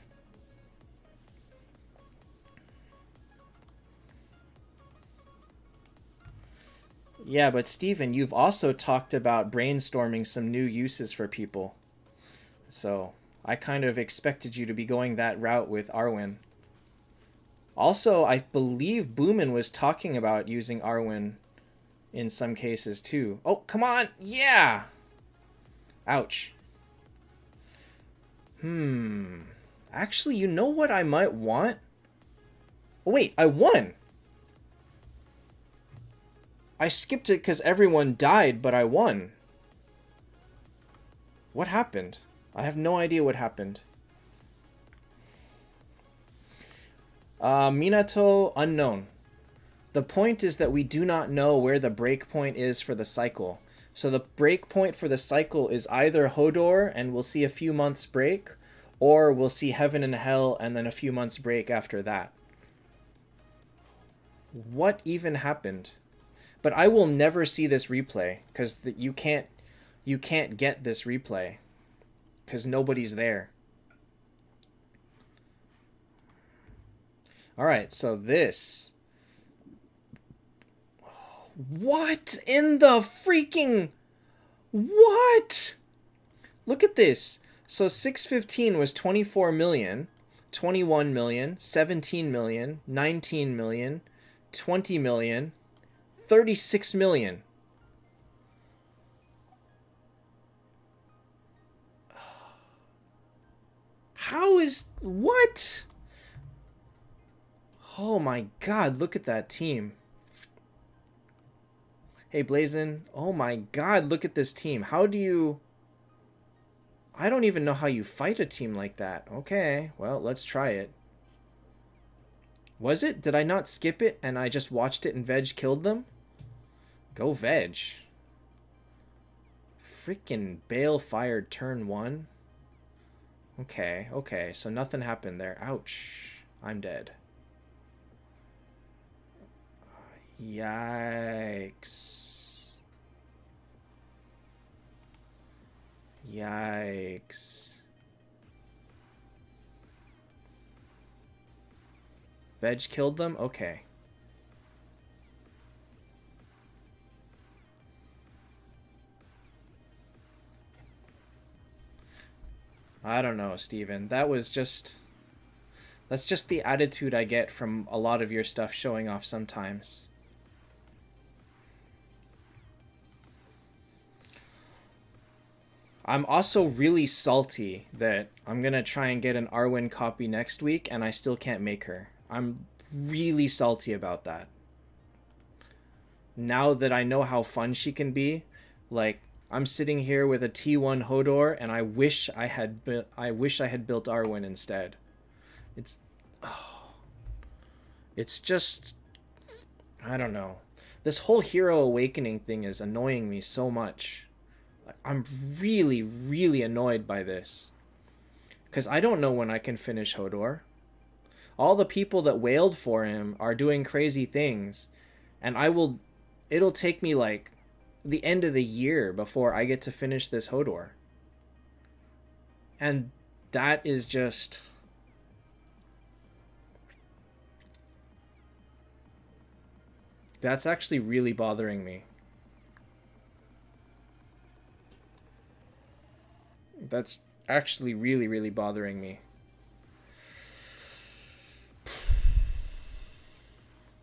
Yeah, but Steven, you've also talked about brainstorming some new uses for people. So, I kind of expected you to be going that route with Arwen. Also, I believe Boomin was talking about using Arwen in some cases too. Oh, come on! Yeah! Ouch. Actually, you know what I might want? Oh, wait, I won! I skipped it because everyone died, but I won. What happened? I have no idea what happened. Minato, unknown. The point is that we do not know where the breakpoint is for the cycle. So the breakpoint for the cycle is either Hodor and we'll see a few months break, or we'll see Heaven and Hell and then a few months break after that. What even happened? But I will never see this replay because you can't get this replay because nobody's there. All right, so this. What in the freaking... What? Look at this. So 615 was 24 million, 21 million, 17 million, 19 million, 20 million, 36 million. How is... What? Oh my god, look at that team. Hey, Blazin. Oh my god, look at this team. How do you... I don't even know how you fight a team like that. Okay, well, let's try it. Was it? Did I not skip it and I just watched it and Veg killed them? Go Veg. Freaking Bale fired turn 1. Okay, okay, so nothing happened there. Ouch. I'm dead. Yikes. Yikes. Veg killed them? Okay. I don't know, Steven. That's just the attitude I get from a lot of your stuff showing off sometimes. I'm also really salty that I'm gonna try and get an Arwen copy next week and I still can't make her. I'm really salty about that. Now that I know how fun she can be, like, I'm sitting here with a T1 Hodor and I wish I had built Arwen instead. It's just, I don't know. This whole hero awakening thing is annoying me so much. I'm really, really annoyed by this. Because I don't know when I can finish Hodor. All the people that wailed for him are doing crazy things. And it'll take me like the end of the year before I get to finish this Hodor. And that is just... That's actually really bothering me. That's actually really, really bothering me.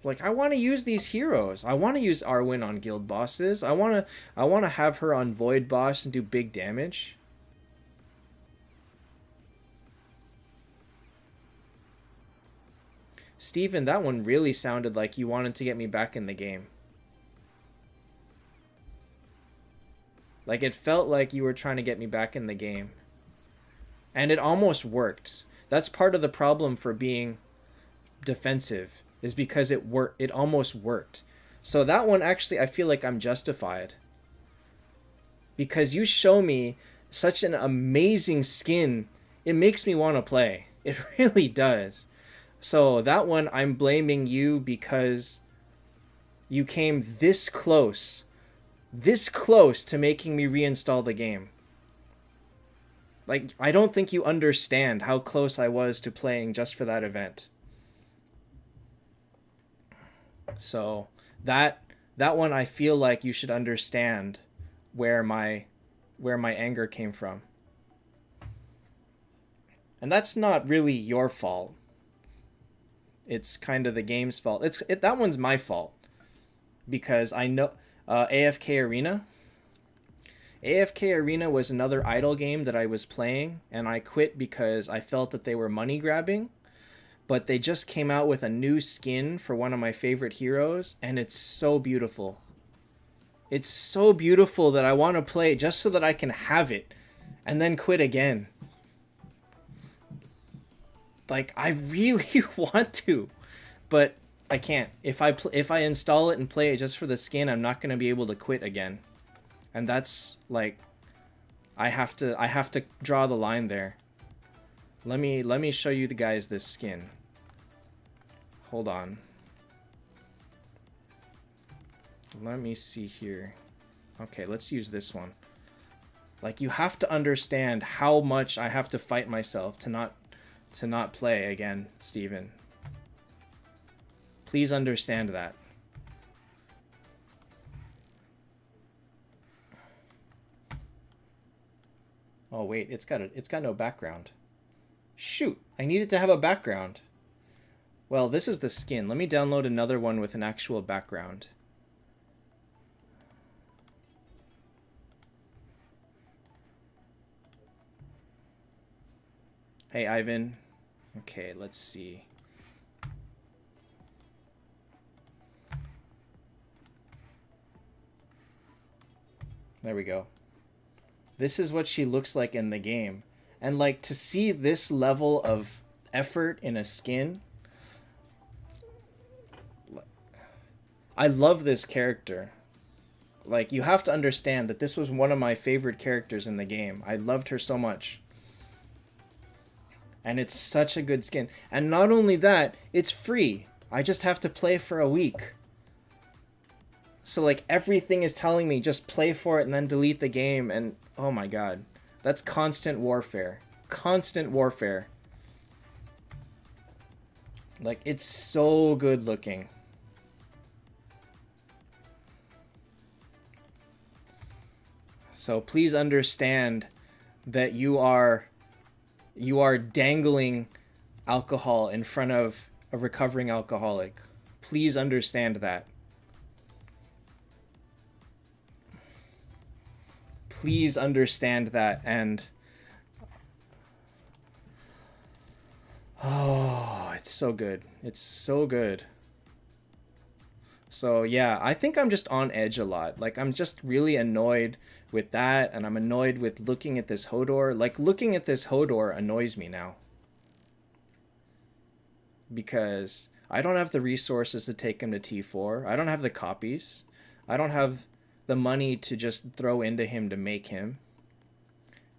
Like, I want to use these heroes. I want to use Arwen on guild bosses. I want to have her on void boss and do big damage. Steven, that one really sounded like you wanted to get me back in the game. Like, it felt like you were trying to get me back in the game. And it almost worked. That's part of the problem for being defensive, is because it almost worked. So that one, actually, I feel like I'm justified. Because you show me such an amazing skin, it makes me want to play. It really does. So that one, I'm blaming you because you came this close to making me reinstall the game. Like, I don't think you understand how close I was to playing just for that event. So that one, I feel like you should understand where my anger came from. And that's not really your fault. It's kind of the game's fault. That one's my fault. Because I know AFK Arena. AFK Arena was another idle game that I was playing, and I quit because I felt that they were money grabbing. But they just came out with a new skin for one of my favorite heroes, and it's so beautiful. It's so beautiful that I want to play just so that I can have it and then quit again. Like, I really want to, but I can't. If I install it and play it just for the skin, I'm not going to be able to quit again. And that's like, I have to draw the line there. Let me show you the guys this skin. Hold on. Let me see here. Okay, let's use this one. Like, you have to understand how much I have to fight myself to not play again, Steven. Please understand that. Oh wait, it's got no background. Shoot, I need it to have a background. Well, this is the skin. Let me download another one with an actual background. Hey, Ivan. Okay, let's see. There we go. This is what she looks like in the game. And like, to see this level of effort in a skin, I love this character. Like, you have to understand that this was one of my favorite characters in the game. I loved her so much. And it's such a good skin. And not only that, it's free. I just have to play for a week. So like, everything is telling me just play for it and then delete the game, and oh my god. That's constant warfare. Constant warfare. Like, it's so good looking. So please understand that you are dangling alcohol in front of a recovering alcoholic. Please understand that. Please understand that. And oh, it's so good. It's so good. So yeah, I think I'm just on edge a lot. Like, I'm just really annoyed with that, and I'm annoyed with looking at this Hodor. Like, looking at this Hodor annoys me now. Because I don't have the resources to take him to T4. I don't have the copies. I don't have the money to just throw into him to make him.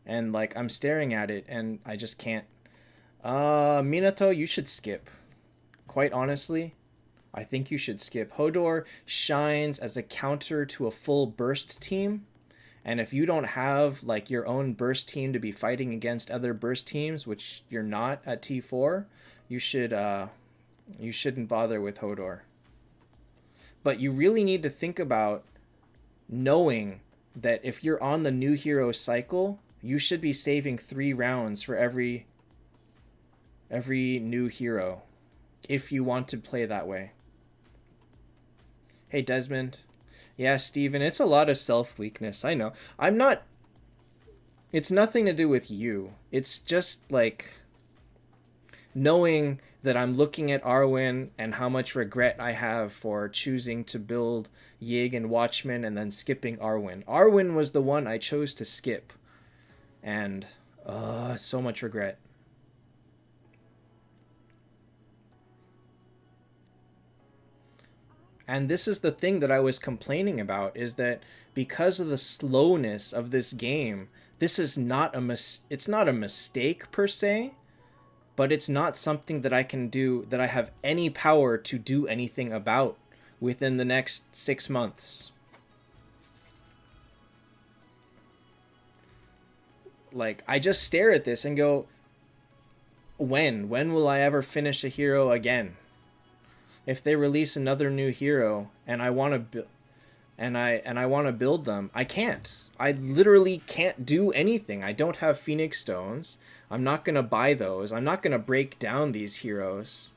And like, I'm staring at it and I just can't. Minato, you should skip. Quite honestly, I think you should skip. Hodor shines as a counter to a full burst team. And if you don't have like your own burst team to be fighting against other burst teams, which you're not at T4, you shouldn't bother with Hodor. But you really need to think about knowing that if you're on the new hero cycle You should be saving 3 rounds for every new hero if you want to play that way. Hey, Desmond. Yeah, Steven, it's a lot of self-weakness. I know. I'm not... It's nothing to do with you. It's just, like, knowing that I'm looking at Arwen and how much regret I have for choosing to build Yig and Watchmen and then skipping Arwen. Arwen was the one I chose to skip. And, so much regret. And this is the thing that I was complaining about, is that because of the slowness of this game, this is not it's not a mistake per se, but it's not something that I can do, that I have any power to do anything about within the next 6 months. Like, I just stare at this and go, when will I ever finish a hero again? If they release another new hero and I want to I want to build them, I can't. I literally can't do anything. I don't have Phoenix Stones. I'm not going to buy those. I'm not going to break down these heroes.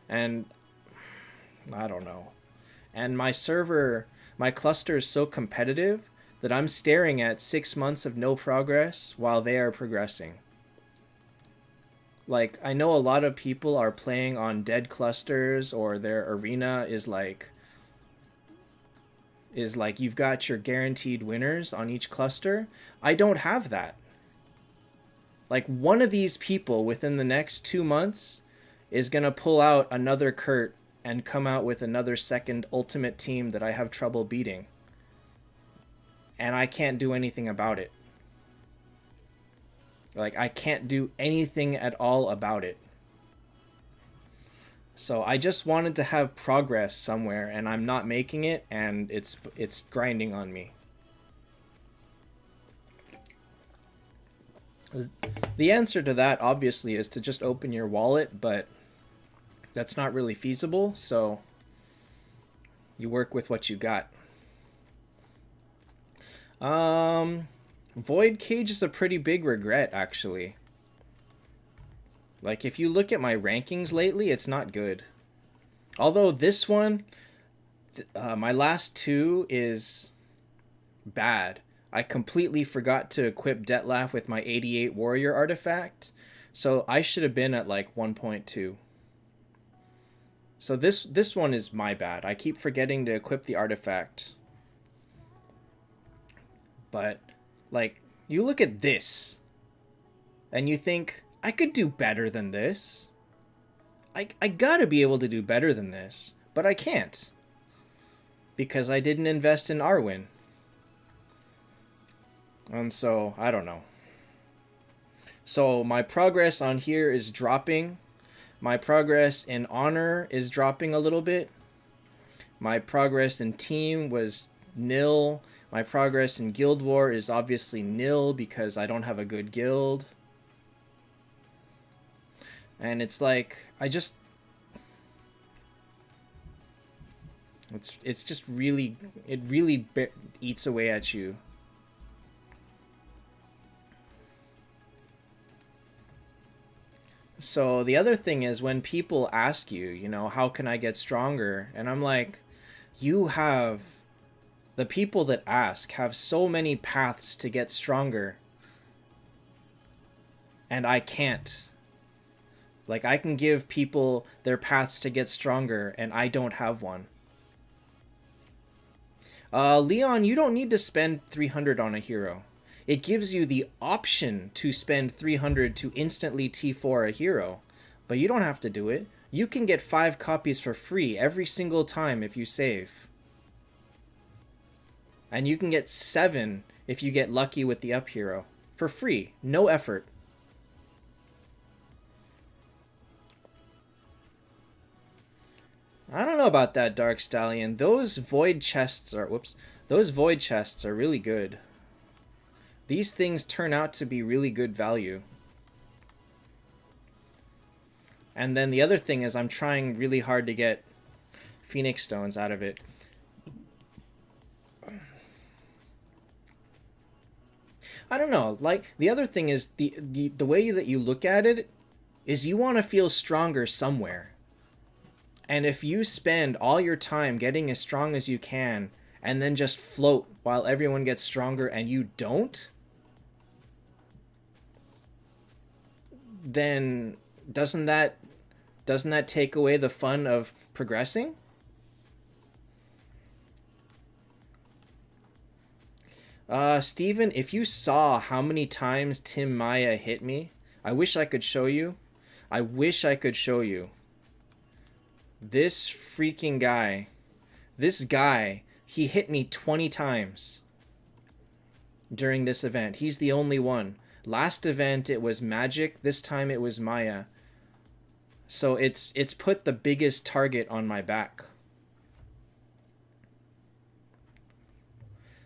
And I don't know. And my cluster is so competitive that I'm staring at 6 months of no progress while they are progressing. Like, I know a lot of people are playing on dead clusters, or their arena is like you've got your guaranteed winners on each cluster. I don't have that. Like, one of these people within the next 2 months is going to pull out another Kurt and come out with another second ultimate team that I have trouble beating. And I can't do anything about it. Like, I can't do anything at all about it. So I just wanted to have progress somewhere, and I'm not making it, and it's grinding on me. The answer to that, obviously, is to just open your wallet, but that's not really feasible, so you work with what you got. Void Cage is a pretty big regret, actually. Like, if you look at my rankings lately, it's not good. Although this one, my last 2 is bad. I completely forgot to equip Detlaf with my 88 Warrior artifact, so I should have been at like 1.2. So this one is my bad. I keep forgetting to equip the artifact. But, like, you look at this, and you think, I could do better than this. I gotta be able to do better than this, but I can't. Because I didn't invest in Arwen. And so, I don't know. So, my progress on here is dropping. My progress in Honor is dropping a little bit. My progress in Team was nil. My progress in Guild War is obviously nil because I don't have a good guild. And it's like, it's just really, it really eats away at you. So the other thing is, when people ask you, you know, how can I get stronger? And I'm like, the people that ask have so many paths to get stronger. And I can't. Like, I can give people their paths to get stronger, and I don't have one. Leon, you don't need to spend 300 on a hero. It gives you the option to spend 300 to instantly T4 a hero, but you don't have to do it. You can get 5 copies for free every single time if you save. And you can get 7 if you get lucky with the up hero. For free. No effort. I don't know about that, Dark Stallion. Those void chests are... Whoops. Those void chests are really good. These things turn out to be really good value. And then the other thing is, I'm trying really hard to get Phoenix Stones out of it. I don't know. Like the other thing is the way that you look at it is you want to feel stronger somewhere. And if you spend all your time getting as strong as you can and then just float while everyone gets stronger and you don't, then doesn't that take away the fun of progressing? Steven, if you saw how many times Tim Maya hit me, I wish I could show you. I wish I could show you. This freaking guy. This guy, he hit me 20 times during this event. He's the only one. Last event it was Magic, this time it was Maya. So it's put the biggest target on my back.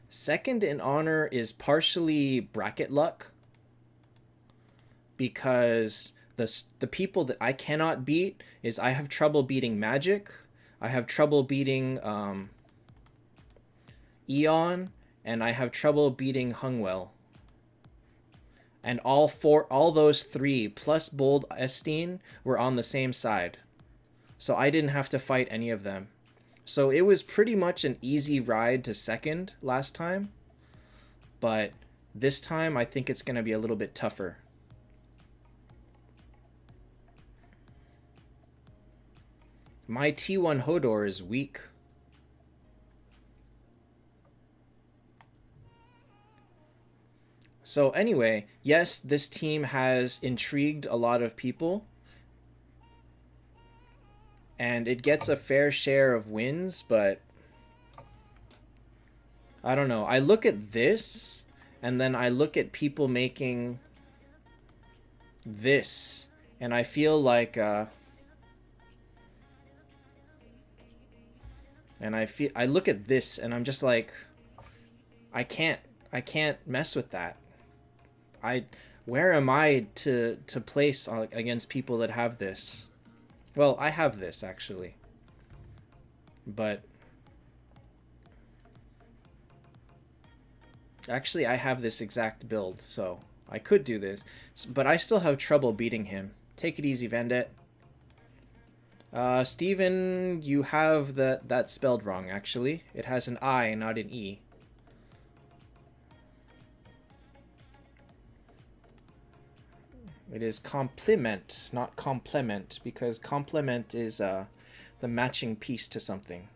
Second in honor is partially bracket luck, because the people that I cannot beat is I have trouble beating Magic, I have trouble beating Eon, and I have trouble beating Hungwell. And all those three plus Bold Esteen were on the same side. So I didn't have to fight any of them. So it was pretty much an easy ride to second last time. But this time I think it's going to be a little bit tougher. My T1 Hodor is weak. So anyway, yes, this team has intrigued a lot of people. And it gets a fair share of wins, but I don't know. I look at this, and then I look at people making this, and I feel like I look at this and I'm just like, I can't mess with that. Where am I to place against people that have this? Well, I have this actually, but actually I have this exact build, so I could do this, but I still have trouble beating him. Take it easy, Vendette. Steven, you have that spelled wrong, actually. It has an I, not an E. It is complement, not complement, because complement is the matching piece to something.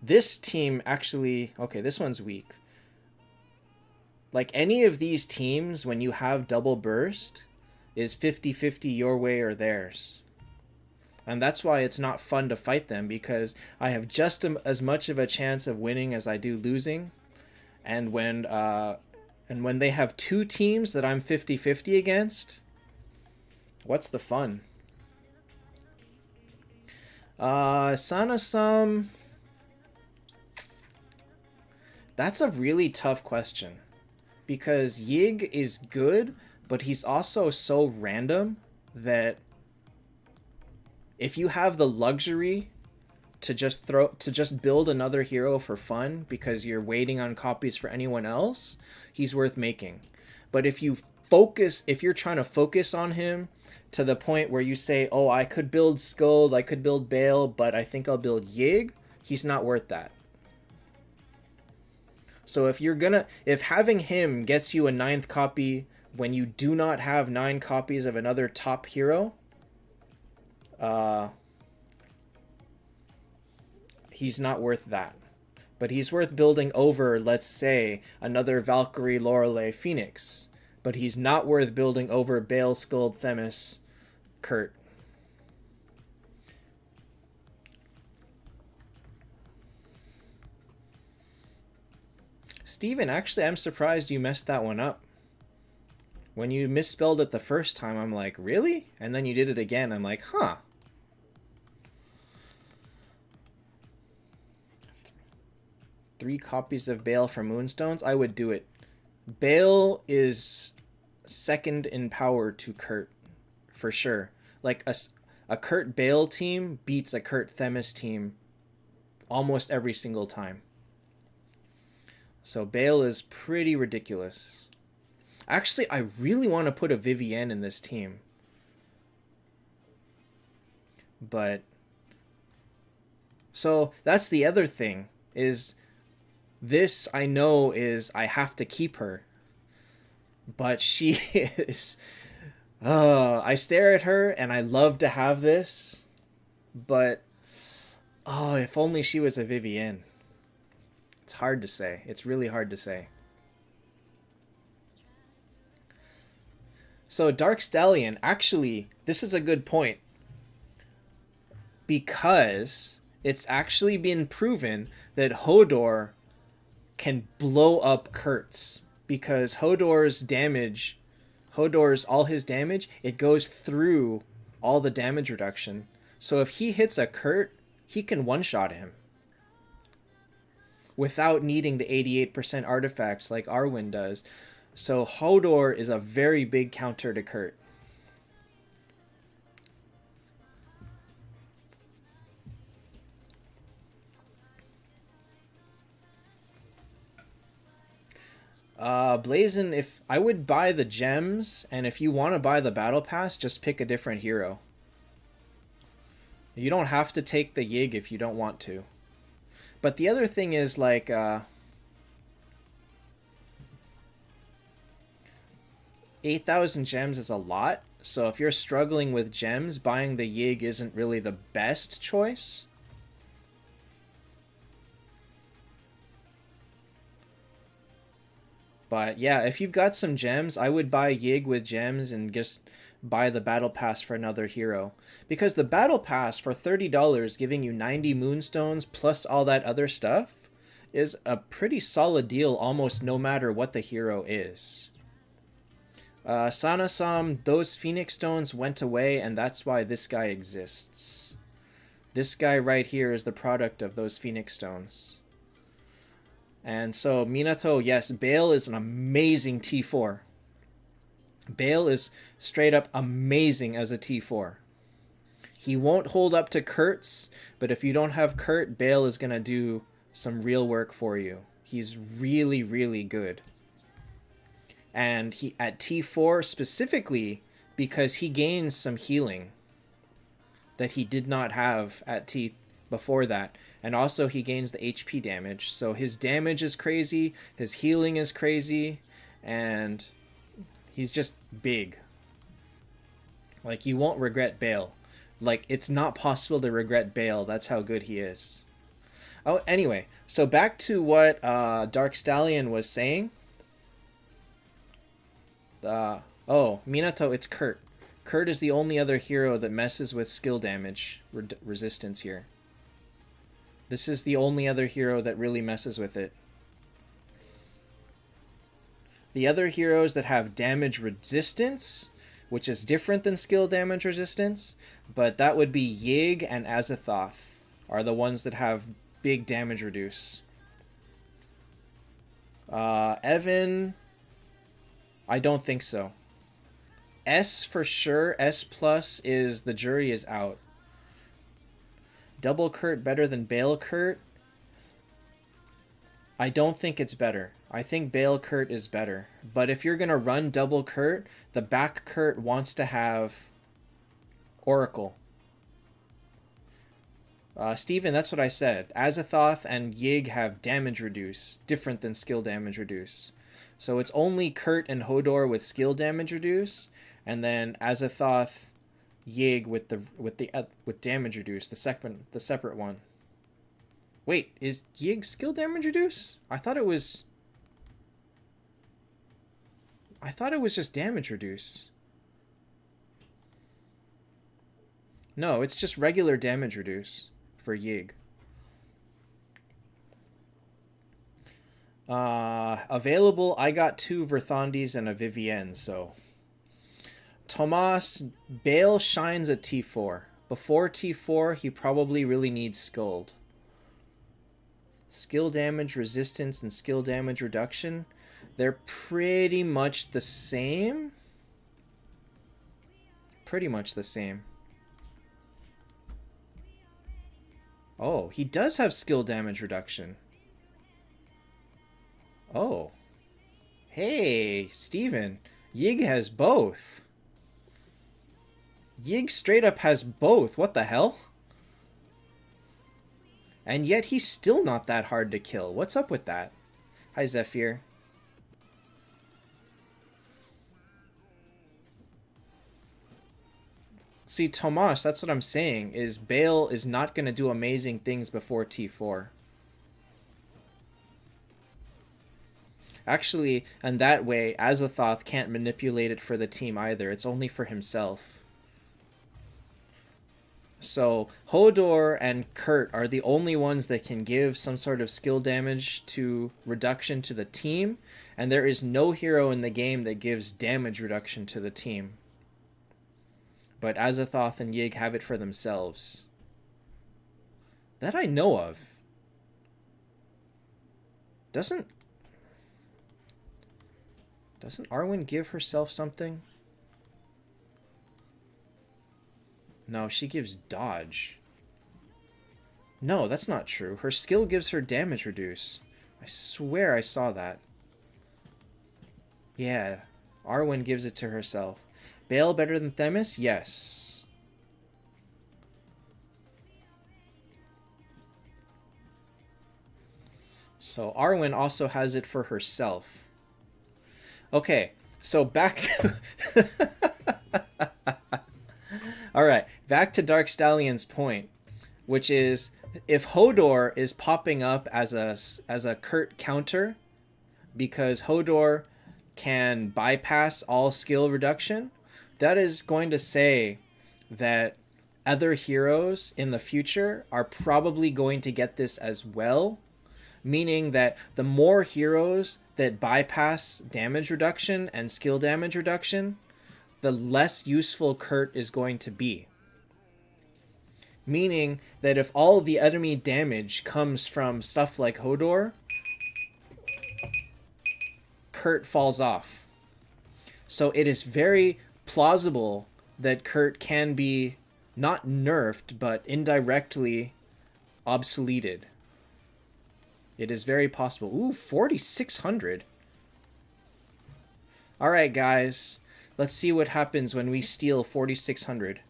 This team actually... Okay, this one's weak. Like, any of these teams, when you have double burst, is 50-50 your way or theirs. And that's why it's not fun to fight them, because I have just as much of a chance of winning as I do losing. And when they have two teams that I'm 50-50 against, what's the fun? Sanasam... That's a really tough question. Because Yig is good, but he's also so random that if you have the luxury to just build another hero for fun because you're waiting on copies for anyone else, he's worth making. But if you're trying to focus on him to the point where you say, oh, I could build Skuld, I could build Bale, but I think I'll build Yig, he's not worth that. So if having him gets you a 9th copy when you do not have 9 copies of another top hero, he's not worth that. But he's worth building over, let's say, another Valkyrie, Lorelei, Phoenix. But he's not worth building over Bale, Skuld, Themis, Kurt. Steven, actually, I'm surprised you messed that one up. When you misspelled it the first time, I'm like, really? And then you did it again, I'm like, huh. Three copies of Bale for Moonstones? I would do it. Bale is second in power to Kurt, for sure. Like, a Kurt Bale team beats a Kurt Themis team almost every single time. So Bale is pretty ridiculous. Actually, I really want to put a Vivienne in this team. But so that's the other thing is this I know is I have to keep her. But she is I stare at her and I love to have this, but oh, if only she was a Vivienne. It's hard to say. It's really hard to say. So Dark Stallion, actually, this is a good point. Because it's actually been proven that Hodor can blow up Kurtz. Because all his damage, it goes through all the damage reduction. So if he hits a Kurt, he can one-shot him. Without needing the 88% artifacts like Arwen does. So Hodor is a very big counter to Kurt. Blazin, if I would buy the gems, and if you want to buy the battle pass, just pick a different hero. You don't have to take the Yig if you don't want to. But the other thing is, like, 8,000 gems is a lot. So if you're struggling with gems, buying the Yig isn't really the best choice. But yeah, if you've got some gems, I would buy Yig with gems and just buy the battle pass for another hero. Because the battle pass for $30 giving you 90 moonstones plus all that other stuff is a pretty solid deal almost no matter what the hero is. Sanasam, those Phoenix Stones went away and that's why this guy exists. This guy right here is the product of those Phoenix Stones. And so Minato, yes, Bale is an amazing T4. Bale is straight up amazing as a T4. He won't hold up to Kurtz, but if you don't have Kurt, Bale is going to do some real work for you. He's really, really good. And he at T4 specifically because he gains some healing that he did not have at T before that. And also he gains the HP damage. So his damage is crazy, his healing is crazy, and he's just big. Like, you won't regret Bale. Like, it's not possible to regret Bale. That's how good he is. Oh, anyway. So back to what Dark Stallion was saying. Minato, it's Kurt. Kurt is the only other hero that messes with skill damage resistance here. This is the only other hero that really messes with it. The other heroes that have damage resistance, which is different than skill damage resistance, but that would be Yig and Azathoth, are the ones that have big damage reduce. Evan, I don't think so. S for sure, S plus is the jury is out. Double Kurt better than Bale Kurt? I don't think it's better. I think Bale Kurt is better. But if you're going to run double Kurt, the back Kurt wants to have Oracle. Steven, that's what I said. Azathoth and Yig have damage reduce, different than skill damage reduce. So it's only Kurt and Hodor with skill damage reduce, and then Azathoth, Yig with damage reduce, the separate one. Wait, is Yig skill damage reduce? I thought it was just damage reduce. No, it's just regular damage reduce for Yig. Available, I got 2 Verthondis and a Vivienne, so... Tomas, Bale shines at T4. Before T4, he probably really needs Skuld. Skill damage resistance and skill damage reduction, they're pretty much the same. Pretty much the same. Oh, he does have skill damage reduction. Oh. Hey, Steven. Yig has both. Yig straight up has both. What the hell? And yet he's still not that hard to kill. What's up with that? Hi, Zephyr. See, Tomas, that's what I'm saying, is Bale is not going to do amazing things before T4. Actually, and that way, Azathoth can't manipulate it for the team either. It's only for himself. So, Hodor and Kurt are the only ones that can give some sort of skill damage to reduction to the team, and there is no hero in the game that gives damage reduction to the team. But Azathoth and Yig have it for themselves. That I know of. Doesn't Arwen give herself something? No, she gives dodge. No, that's not true. Her skill gives her damage reduce. I swear I saw that. Yeah, Arwen gives it to herself. Bale better than Themis? Yes. So Arwen also has it for herself. Okay, so back to... Alright, back to Dark Stallion's point, which is, if Hodor is popping up as a Kurt counter, because Hodor can bypass all skill reduction, that is going to say that other heroes in the future are probably going to get this as well, meaning that the more heroes that bypass damage reduction and skill damage reduction, the less useful Kurt is going to be. Meaning that if all the enemy damage comes from stuff like Hodor, Kurt falls off. So it is very plausible that Kurt can be not nerfed, but indirectly obsoleted. It is very possible. Ooh, 4,600. Alright, guys. Let's see what happens when we steal 4,600.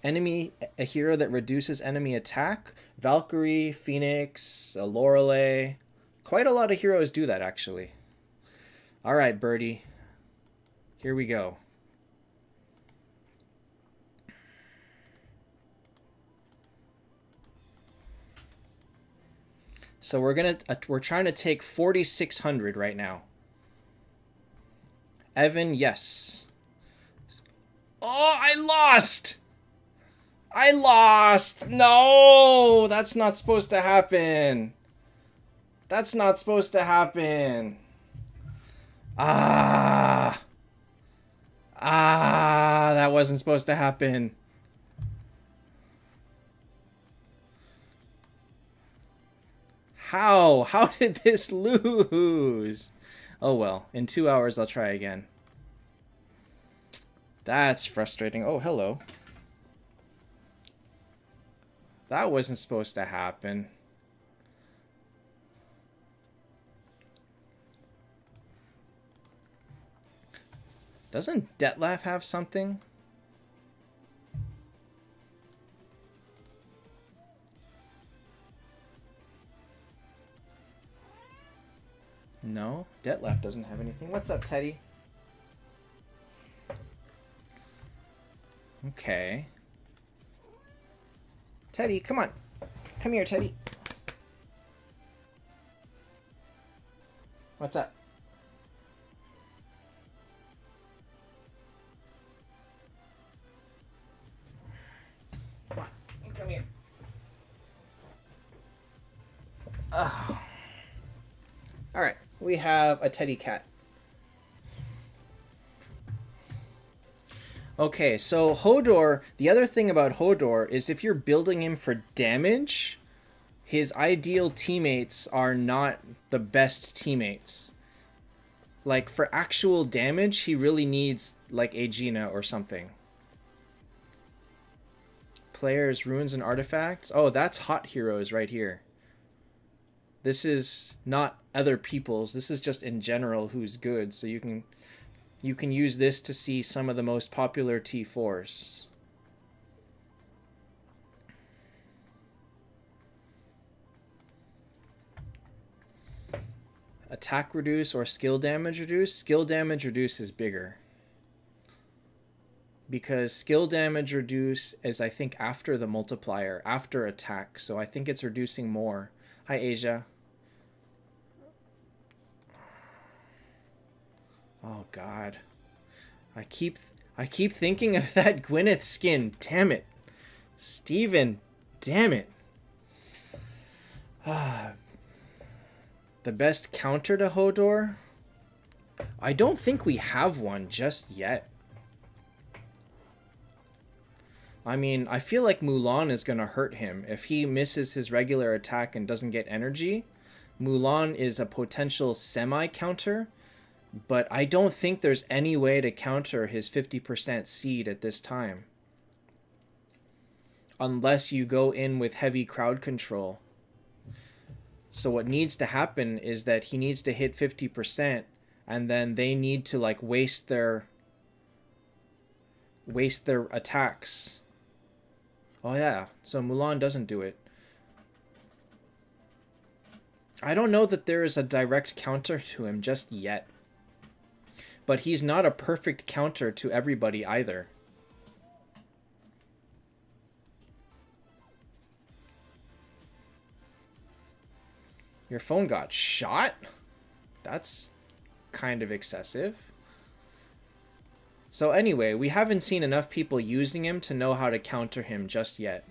Enemy, a hero that reduces enemy attack. Valkyrie, Phoenix, Lorelei. Quite a lot of heroes do that, actually. Alright, Birdie. Here we go. So we're trying to take 4,600 right now. Evan, yes. Oh, I lost! I lost! No! That's not supposed to happen. That's not supposed to happen. Ah, that wasn't supposed to happen. How? How did this lose? Oh well, in 2 hours I'll try again. That's frustrating. Oh, hello. That wasn't supposed to happen. Doesn't Detlef have something? No, Detlef doesn't have anything. What's up, Teddy? Okay. Teddy, come on. Come here, Teddy. What's up? Come on. Come here. Oh. All right. We have a teddy cat. Okay, so Hodor, the other thing about Hodor is if you're building him for damage, his ideal teammates are not the best teammates. Like, for actual damage, he really needs, like, Aegina or something. Players, runes, and artifacts. Oh, that's hot heroes right here. This is not other people's. This is just in general who's good. So you can use this to see some of the most popular T4s. Attack reduce or skill damage reduce. Skill damage reduce is bigger. Because skill damage reduce is, I think, after the multiplier, after attack. So I think it's reducing more. Hi, Asia. Oh, God. I keep thinking of that Gwyneth skin. Damn it. Steven, damn it. The best counter to Hodor? I don't think we have one just yet. I mean, I feel like Mulan is going to hurt him. If he misses his regular attack and doesn't get energy, Mulan is a potential semi-counter, but I don't think there's any way to counter his 50% seed at this time. Unless you go in with heavy crowd control. So what needs to happen is that he needs to hit 50%, and then they need to like waste their attacks. Oh yeah, so Mulan doesn't do it. I don't know that there is a direct counter to him just yet. But he's not a perfect counter to everybody either. Your phone got shot? That's kind of excessive. So anyway, we haven't seen enough people using him to know how to counter him just yet.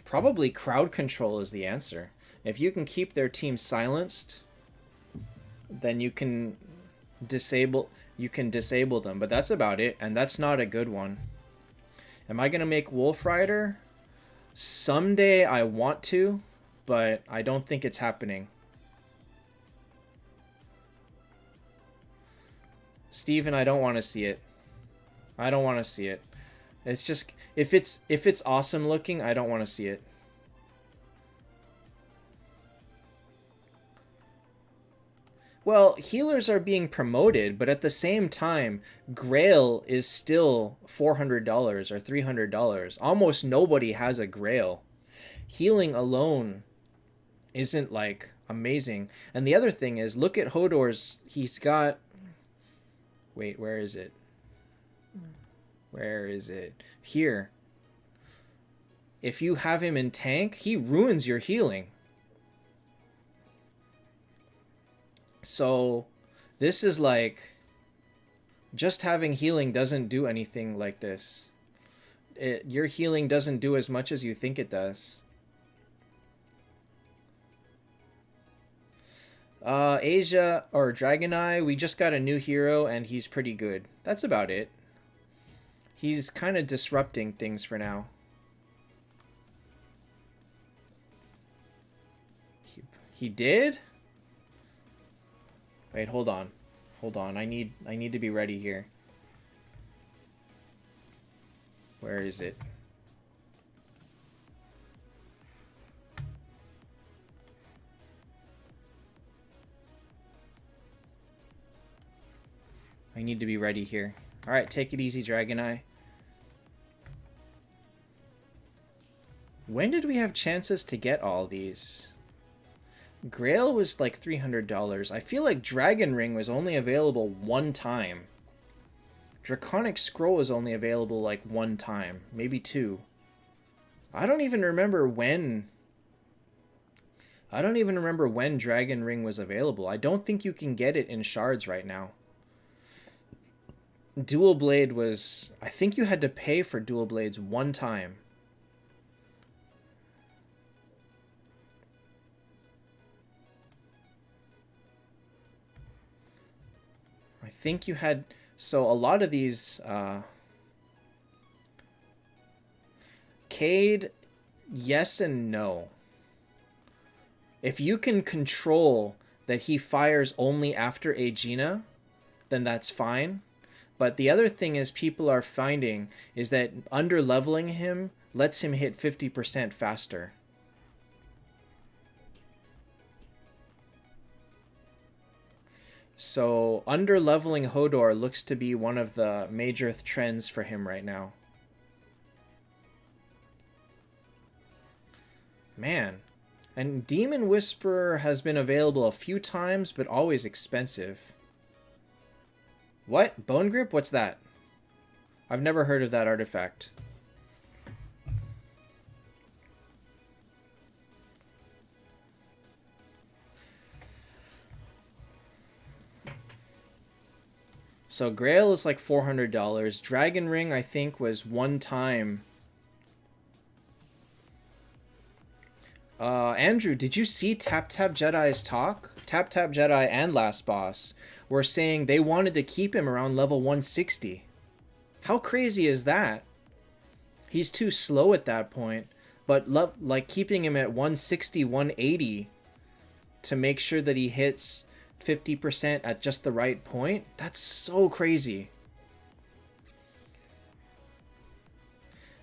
Probably crowd control is the answer. If you can keep their team silenced, then you can disable them, but that's about it, and that's not a good one. Am I gonna make Wolf Rider? Someday I want to, but I don't think it's happening. Steven, I don't want to see it. I don't want to see it. It's just, if it's awesome looking, I don't want to see it. Well, healers are being promoted, but at the same time, Grail is still $400 or $300. Almost nobody has a Grail. Healing alone isn't, like, amazing. And the other thing is, look at Hodor's, he's got... Wait, where is it? Where is it? Here. If you have him in tank, he ruins your healing. So, this is like, just having healing doesn't do anything like this. Your healing doesn't do as much as you think it does. Asia, or Dragon Eye, we just got a new hero and he's pretty good. That's about it. He's kind of disrupting things for now. He did? Wait, hold on. Hold on. I need to be ready here. Where is it? I need to be ready here. Alright, take it easy, Dragon Eye. When did we have chances to get all these? Grail was like $300. I feel like Dragon Ring was only available one time. Draconic Scroll was only available like one time. Maybe two. I don't even remember when... Dragon Ring was available. I don't think you can get it in shards right now. Dual Blade was... I think you had to pay for Dual Blades one time. I think you had... So a lot of these... Cade, yes and no. If you can control that he fires only after Aegina, then that's fine. But the other thing is people are finding is that under leveling him lets him hit 50% faster. So under leveling Hodor looks to be one of the major trends for him right now. Man. And Demon Whisperer has been available a few times, but always expensive. What? Bone Grip? What's that? I've never heard of that artifact. So Grail is like $400. Dragon Ring, I think, was one time. Andrew, did you see Taptap Jedi's talk? Taptap Jedi and Last Boss were saying they wanted to keep him around level 160. How crazy is that? He's too slow at that point. But like keeping him at 160, 180 to make sure that he hits 50% at just the right point? That's so crazy.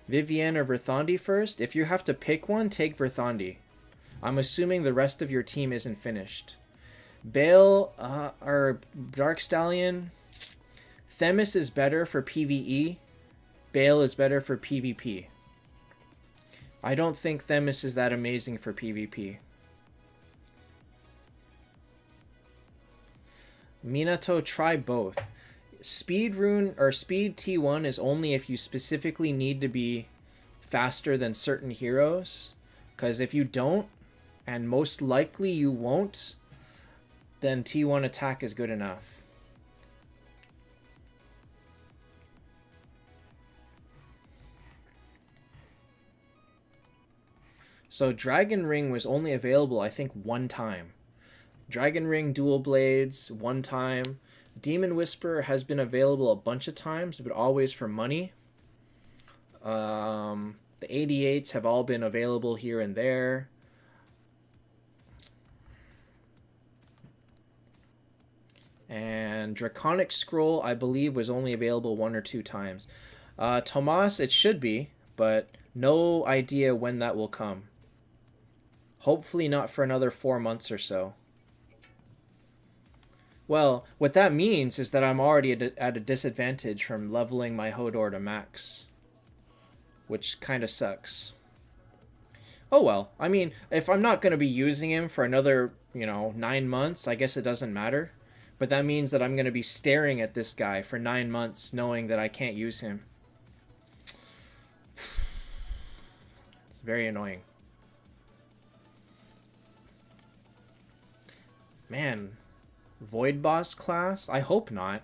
Vivienne or Verthandi first? If you have to pick one, take Verthandi. I'm assuming the rest of your team isn't finished. Bale or Dark Stallion. Themis is better for PvE. Bale is better for PvP. I don't think Themis is that amazing for PvP. Minato, try both. Speed Rune or Speed T1 is only if you specifically need to be faster than certain heroes. Because if you don't, and most likely you won't, then T1 attack is good enough. So Dragon Ring was only available, I think, one time. Dragon Ring Dual Blades, one time. Demon Whisperer has been available a bunch of times, but always for money. The 88s have all been available here and there. And Draconic Scroll, I believe, was only available one or two times. Tomas, it should be, but no idea when that will come. Hopefully not for another 4 months or so. Well, what that means is that I'm already at a disadvantage from leveling my Hodor to max. Which kind of sucks. Oh well, I mean, if I'm not going to be using him for another, 9 months, I guess it doesn't matter. But that means that I'm going to be staring at this guy for 9 months knowing that I can't use him. It's very annoying. Man, Void Boss class? I hope not.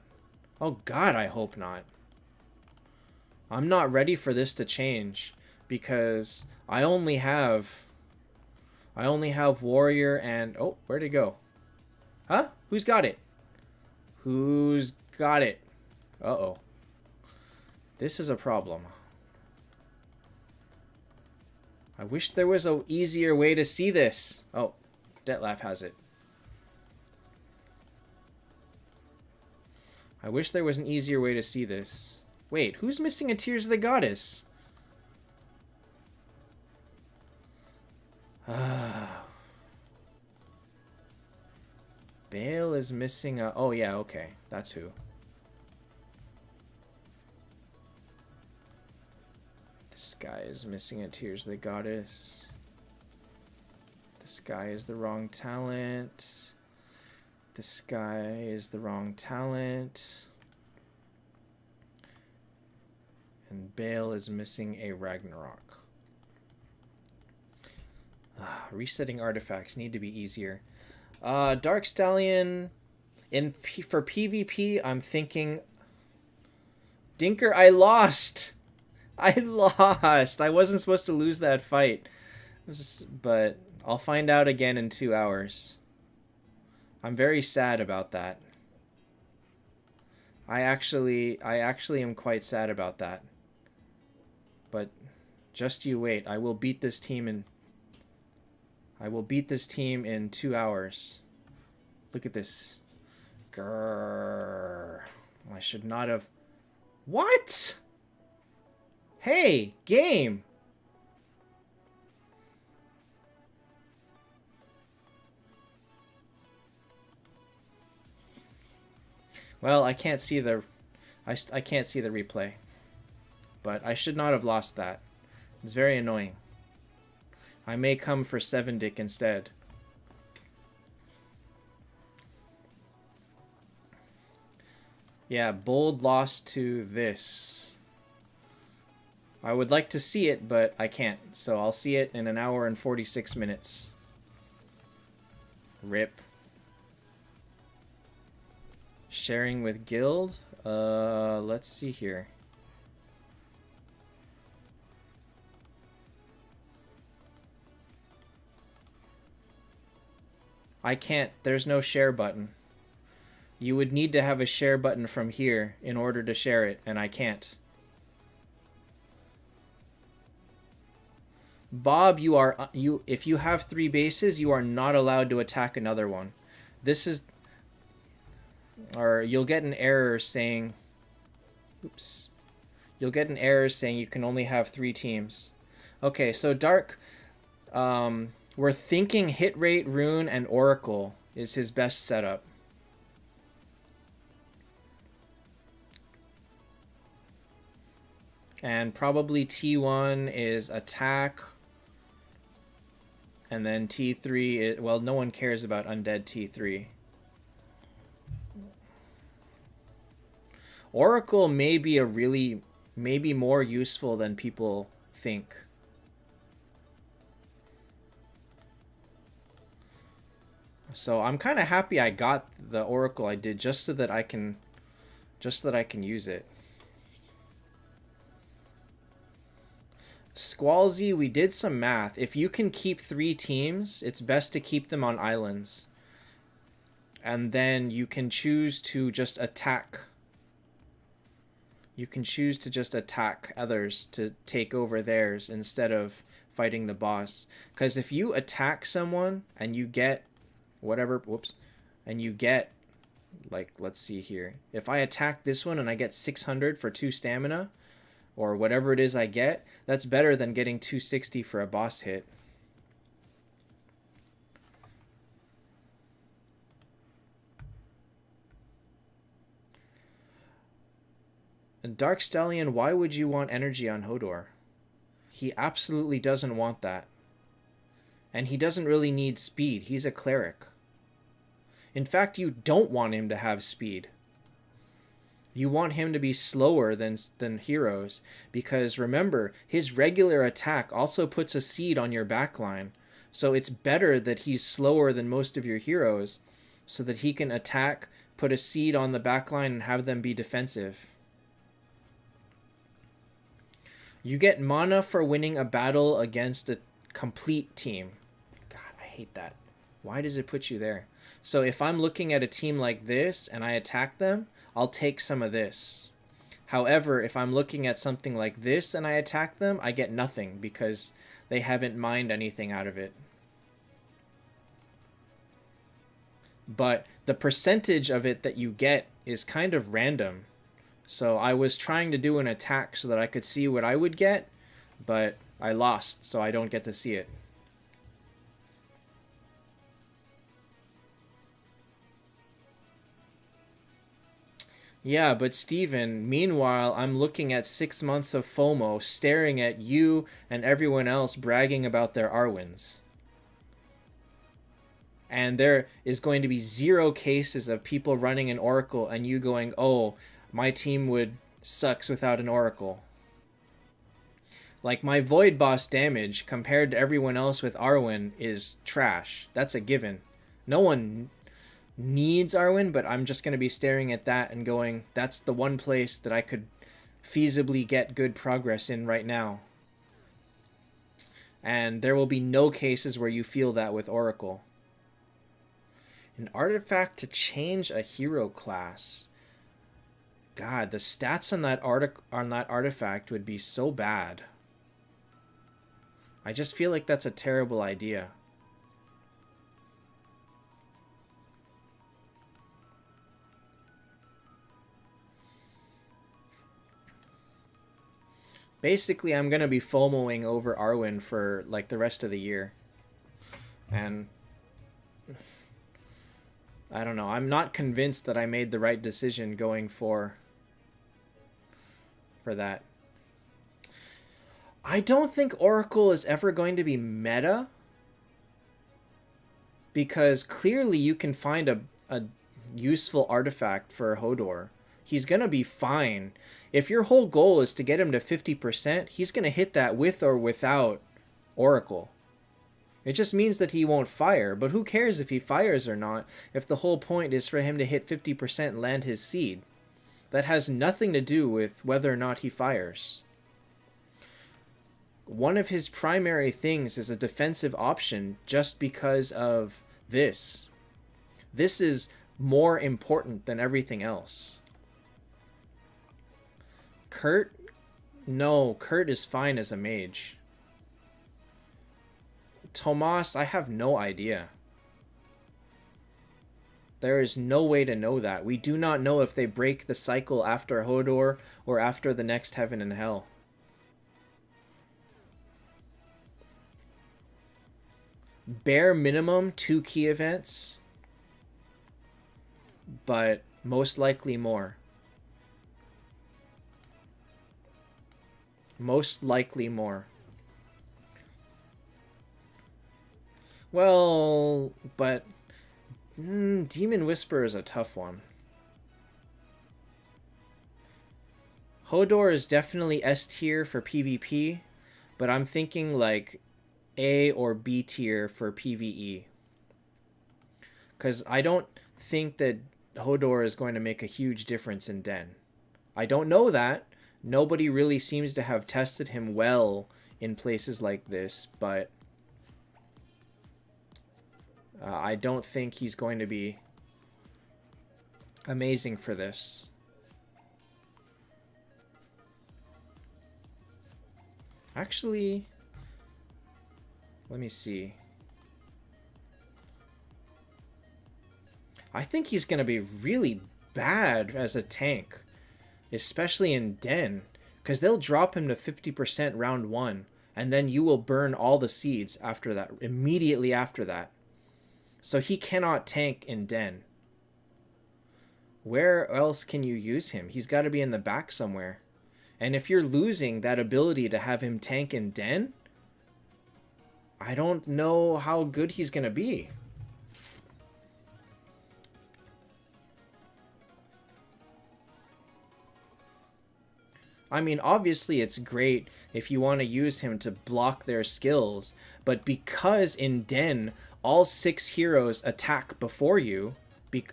Oh god, I hope not. I'm not ready for this to change because I only have Warrior and... Oh, where'd it go? Huh? Who's got it? Who's got it? Uh-oh. This is a problem. I wish there was an easier way to see this. Oh, Detlef has it. I wish there was an easier way to see this. Wait, who's missing a Tears of the Goddess? Bale is missing a... Oh, yeah, okay. That's who. This guy is missing a Tears of the Goddess. This guy is the wrong talent. This guy is the wrong talent. And Bale is missing a Ragnarok. Resetting artifacts need to be easier. Dark Stallion, for PvP, I'm thinking... Dinker, I lost! I lost! I wasn't supposed to lose that fight. But I'll find out again in 2 hours. I'm very sad about that. I actually am quite sad about that. But just you wait. I will beat this team in 2 hours. Look at this. Grrr. I should not have... What? Hey, game! Well, I can't see the... I can't see the replay. But I should not have lost that. It's very annoying. I may come for 7-Dick instead. Yeah, bold lost to this. I would like to see it, but I can't. So I'll see it in 1 hour and 46 minutes. Rip. Sharing with guild? Let's see here. I can't. There's no share button. You would need to have a share button from here in order to share it, and I can't. Bob, if you have 3 bases, you are not allowed to attack another one. This is... Or you'll get an error saying... Oops. You'll get an error saying you can only have 3 teams. Okay, so Dark... we're thinking hit rate, rune, and oracle is his best setup. And probably T1 is attack. And then T3 is... Well, no one cares about undead T3. Oracle may be a really... Maybe more useful than people think. So I'm kind of happy I got the Oracle I did just so that I can use it. Squalzy, we did some math. If you can keep 3 teams, it's best to keep them on islands. And then you can choose to just attack. You can choose to just attack others to take over theirs instead of fighting the boss. Because if you attack someone and you get whatever, whoops, and you get, like, let's see here. If I attack this one and I get 600 for 2 stamina, or whatever it is I get, that's better than getting 260 for a boss hit. And Dark Stallion, why would you want energy on Hodor? He absolutely doesn't want that. And he doesn't really need speed. He's a cleric. In fact, you don't want him to have speed. You want him to be slower than heroes, because remember, his regular attack also puts a seed on your backline. So it's better that he's slower than most of your heroes, so that he can attack, put a seed on the backline, and have them be defensive. You get mana for winning a battle against a complete team. God, I hate that. Why does it put you there? So if I'm looking at a team like this and I attack them, I'll take some of this. However, if I'm looking at something like this and I attack them, I get nothing because they haven't mined anything out of it. But the percentage of it that you get is kind of random. So I was trying to do an attack so that I could see what I would get, but I lost, so I don't get to see it. Yeah, but Steven, meanwhile, I'm looking at 6 months of FOMO, staring at you and everyone else bragging about their Arwins. And there is going to be 0 cases of people running an Oracle and you going, oh, my team would sucks without an Oracle. Like, my Void Boss damage compared to everyone else with Arwen is trash. That's a given. No one needs Arwen, but I'm just going to be staring at that and going, that's the one place that I could feasibly get good progress in right now. And there will be no cases where you feel that with Oracle. An artifact to change a hero class. God, the stats on that artifact would be so bad. I just feel like that's a terrible idea. Basically, I'm gonna be FOMOing over Arwen for like the rest of the year, and I don't know. I'm not convinced that I made the right decision going for that. I don't think Oracle is ever going to be meta, because clearly you can find a useful artifact for Hodor. He's going to be fine. If your whole goal is to get him to 50%, he's going to hit that with or without Oracle. It just means that he won't fire, but who cares if he fires or not if the whole point is for him to hit 50% and land his seed? That has nothing to do with whether or not he fires. One of his primary things is a defensive option just because of this. This is more important than everything else. Kurt? No, Kurt is fine as a mage. Tomas, I have no idea. There is no way to know that. We do not know if they break the cycle after Hodor or after the next Heaven and Hell. Bare minimum 2 key events, but most likely more. Most likely more. Well, but Demon Whisper is a tough one. Hodor is definitely S tier for PvP, but I'm thinking like A or B tier for PvE. Because I don't think that Hodor is going to make a huge difference in Den. I don't know that. Nobody really seems to have tested him well in places like this, but I don't think he's going to be amazing for this. Actually, let me see. I think he's going to be really bad as a tank, especially in Den, because they'll drop him to 50% round 1, and then you will burn all the seeds after that, immediately after that. So he cannot tank in Den. Where else can you use him? He's got to be in the back somewhere. And if you're losing that ability to have him tank in Den, I don't know how good he's going to be. I mean, obviously it's great if you want to use him to block their skills, but because in Den, all 6 heroes attack before you,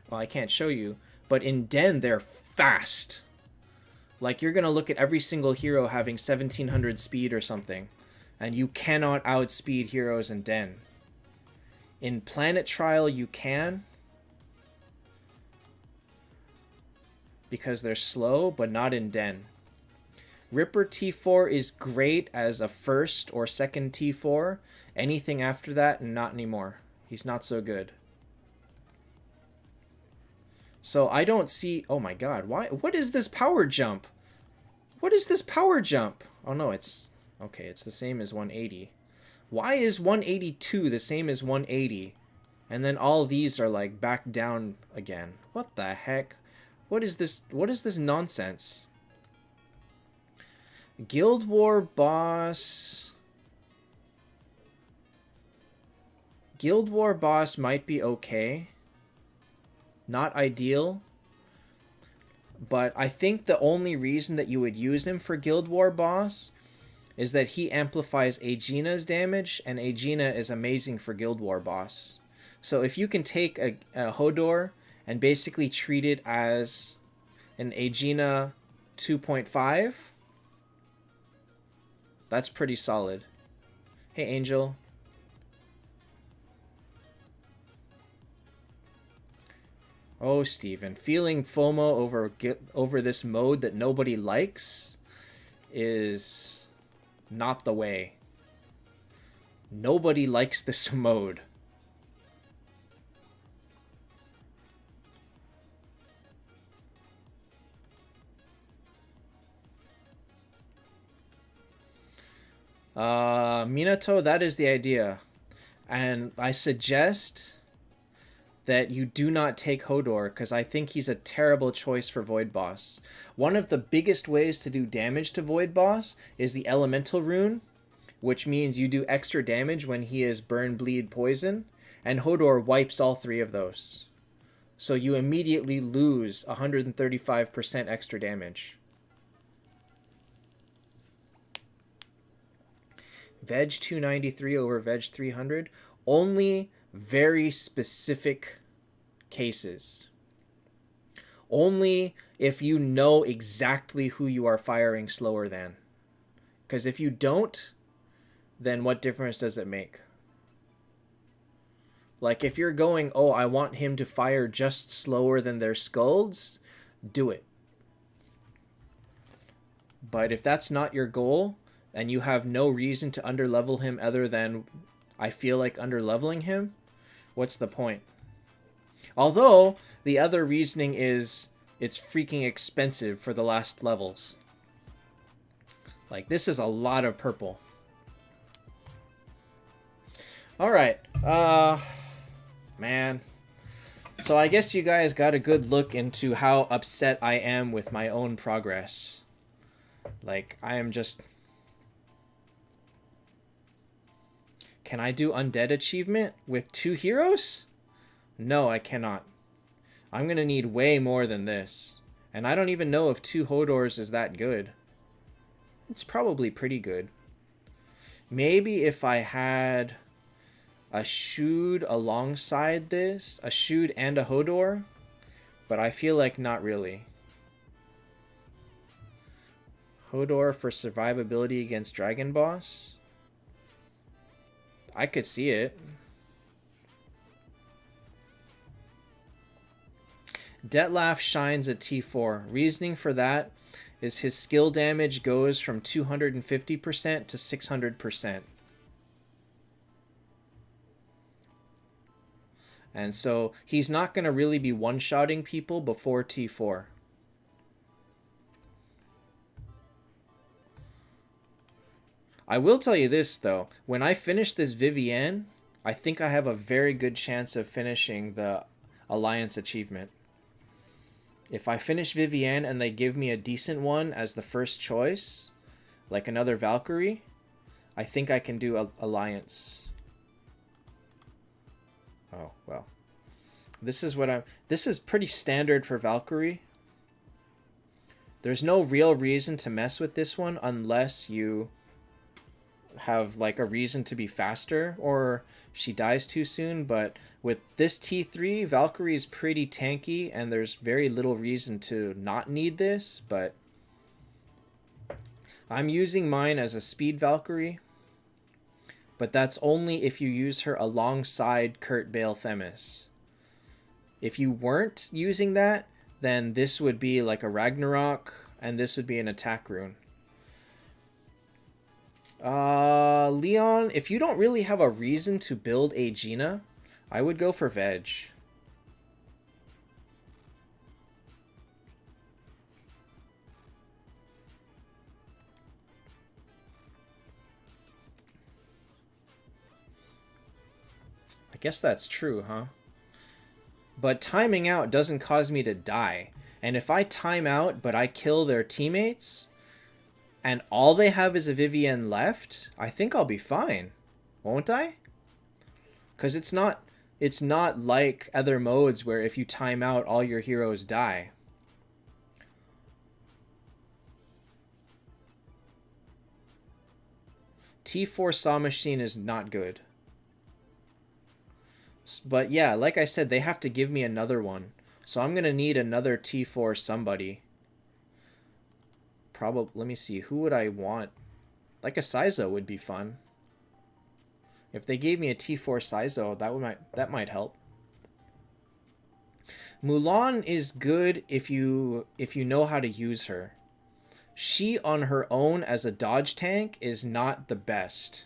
well, I can't show you, but in Den, they're fast. Like, you're going to look at every single hero having 1700 speed or something, and you cannot outspeed heroes in Den. In Planet Trial, you can, because they're slow, but not in Den. Ripper T4 is great as a first or second T4. Anything after that, not anymore. He's not so good. So I don't see... Oh my god, why? What is this power jump? What is this power jump? Oh no, it's... Okay, it's the same as 180. Why is 182 the same as 180? And then all these are like back down again. What the heck? What is this? What is this nonsense? Guild War boss... Guild War boss might be okay. Not ideal. But I think the only reason that you would use him for Guild War boss is that he amplifies Aegina's damage, and Aegina is amazing for Guild War boss. So if you can take a Hodor and basically treat it as an Aegina 2.5, that's pretty solid. Hey, Angel. Oh, Steven. Feeling FOMO over this mode that nobody likes is not the way. Nobody likes this mode. Minato, that is the idea. And I suggest that you do not take Hodor, because I think he's a terrible choice for Void Boss. One of the biggest ways to do damage to Void Boss is the Elemental Rune, which means you do extra damage when he is Burn, Bleed, Poison, and Hodor wipes all three of those. So you immediately lose 135% extra damage. Veg 293 over Veg 300. Only very specific cases. Only if you know exactly who you are firing slower than. Because if you don't, then what difference does it make? Like if you're going, oh, I want him to fire just slower than their skulls, do it. But if that's not your goal, and you have no reason to underlevel him other than I feel like underleveling him, what's the point? Although, the other reasoning is it's freaking expensive for the last levels. Like, this is a lot of purple. Alright, man. So I guess you guys got a good look into how upset I am with my own progress. Like, I am just... Can I do Undead achievement with 2 heroes? No, I cannot. I'm gonna need way more than this. And I don't even know if 2 Hodors is that good. It's probably pretty good. Maybe if I had a Shood alongside this, a Shood and a Hodor, but I feel like not really. Hodor for survivability against Dragon Boss? I could see it. Detlef shines at T4. Reasoning for that is his skill damage goes from 250% to 600%. And so he's not going to really be one-shotting people before T4. I will tell you this, though. When I finish this Vivienne, I think I have a very good chance of finishing the Alliance achievement. If I finish Vivienne and they give me a decent one as the first choice, like another Valkyrie, I think I can do Alliance. Oh, well. This is pretty standard for Valkyrie. There's no real reason to mess with this one unless you have like a reason to be faster or she dies too soon, but with this T3, Valkyrie is pretty tanky and there's very little reason to not need this, but I'm using mine as a speed Valkyrie, but that's only if you use her alongside Kurt Bale Themis. If you weren't using that, then this would be like a Ragnarok and this would be an attack rune. Leon, if you don't really have a reason to build a Gina, I would go for Veg. I guess that's true, huh? But timing out doesn't cause me to die. And if I time out but I kill their teammates and all they have is a Vivienne left, I think I'll be fine. Won't I? Because it's not like other modes where if you time out, all your heroes die. T4 Saw Machine is not good. But yeah, like I said, they have to give me another one. So I'm going to need another T4 somebody. Probably, let me see, who would I want? Like a Saizo would be fun. If they gave me a T4 Saizo, that might help. Mulan is good if you know how to use her. She on her own as a dodge tank is not the best.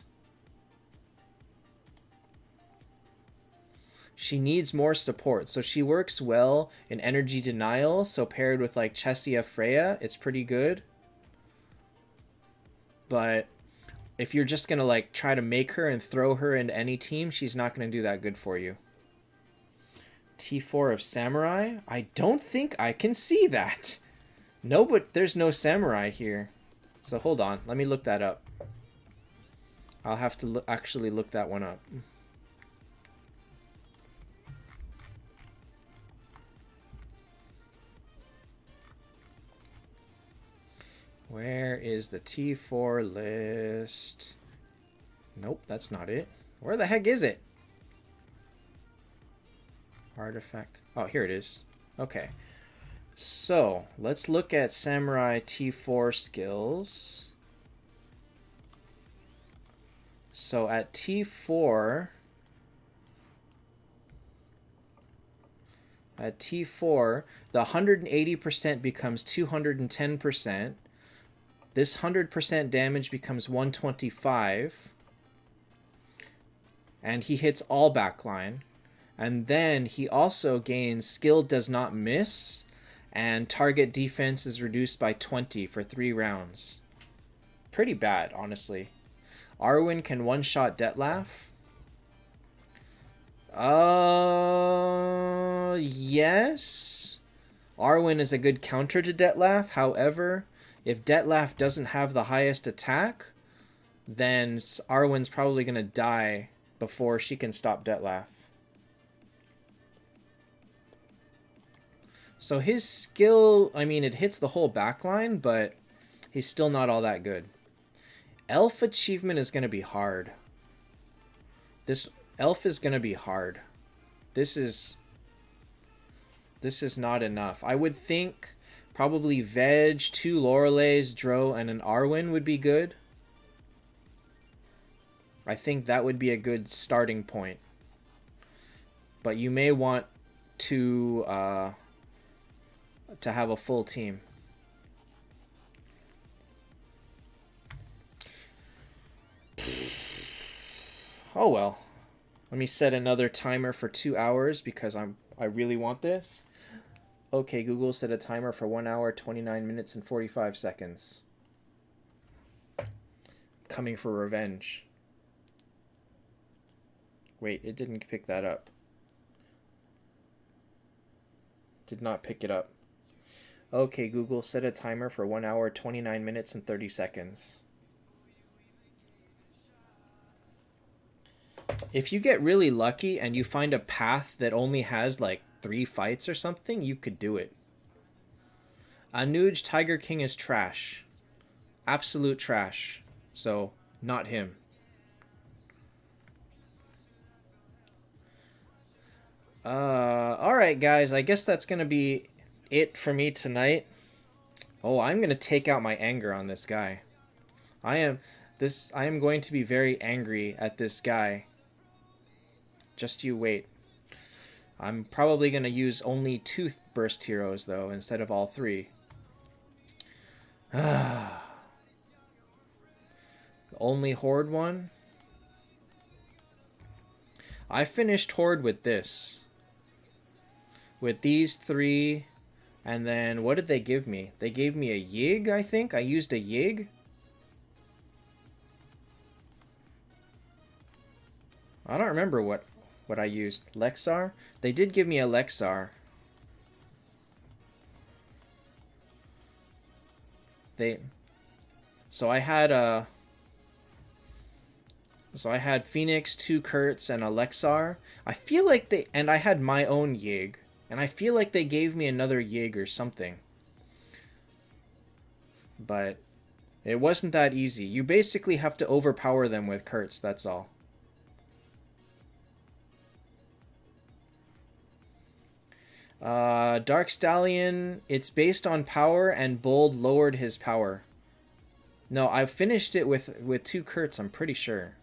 She needs more support, so she works well in energy denial, so paired with like Chessia Freya, it's pretty good. But if you're just gonna like try to make her and throw her into any team, she's not gonna do that good for you. T4 of Samurai? I don't think I can see that. No, but there's no Samurai here. So hold on, let me look that up. I'll have to actually look that one up. Where is the T4 list? Nope, that's not it. Where the heck is it? Artifact. Oh, here it is. Okay. So, let's look at Samurai T4 skills. So, at T4... At T4, the 180% becomes 210%. This 100% damage becomes 125. And he hits all backline. And then he also gains skill does not miss. And target defense is reduced by 20 for 3 rounds. Pretty bad, honestly. Arwen can one-shot Detlaf. Yes. Arwen is a good counter to Detlaf. However, if Detlaf doesn't have the highest attack, then Arwen's probably going to die before she can stop Detlaf. So his skill, I mean, it hits the whole backline, but he's still not all that good. Elf achievement is going to be hard. This elf is going to be hard. This is not enough. I would think probably Veg, 2 Loreleis, Dro, and an Arwen would be good. I think that would be a good starting point. But you may want to have a full team. Oh well. Let me set another timer for 2 hours because I really want this. Okay, Google, set a timer for 1 hour, 29 minutes, and 45 seconds. Coming for revenge. Wait, it didn't pick that up. Did not pick it up. Okay, Google, set a timer for 1 hour, 29 minutes, and 30 seconds. If you get really lucky and you find a path that only has like 3 fights or something, you could do it. Anuj Tiger King is trash. Absolute trash. So, not him. Alright guys, I guess that's gonna be it for me tonight. Oh, I'm gonna take out my anger on this guy. I am going to be very angry at this guy. Just you wait. I'm probably gonna use only 2 burst heroes though, instead of all 3. Only Horde one? I finished Horde with this. With these 3, and then what did they give me? They gave me a Yig, I think? I used a Yig? I don't remember what I used. Lexar? They did give me a Lexar. So I had Phoenix, 2 Kurtz, and a Lexar. I feel like and I had my own Yig. And I feel like they gave me another Yig or something. But it wasn't that easy. You basically have to overpower them with Kurtz, that's all. Dark Stallion, it's based on power, and Bold lowered his power. No, I finished it with 2 Kurtz, I'm pretty sure.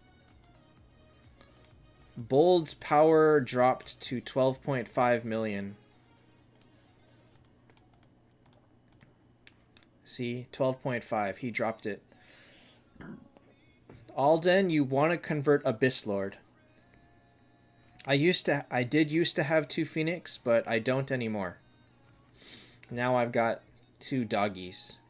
Bold's power dropped to 12.5 million. See, 12.5. He dropped it. Alden, you want to convert Abyss Lord. I did used to have 2 Phoenix, but I don't anymore. Now I've got 2 doggies.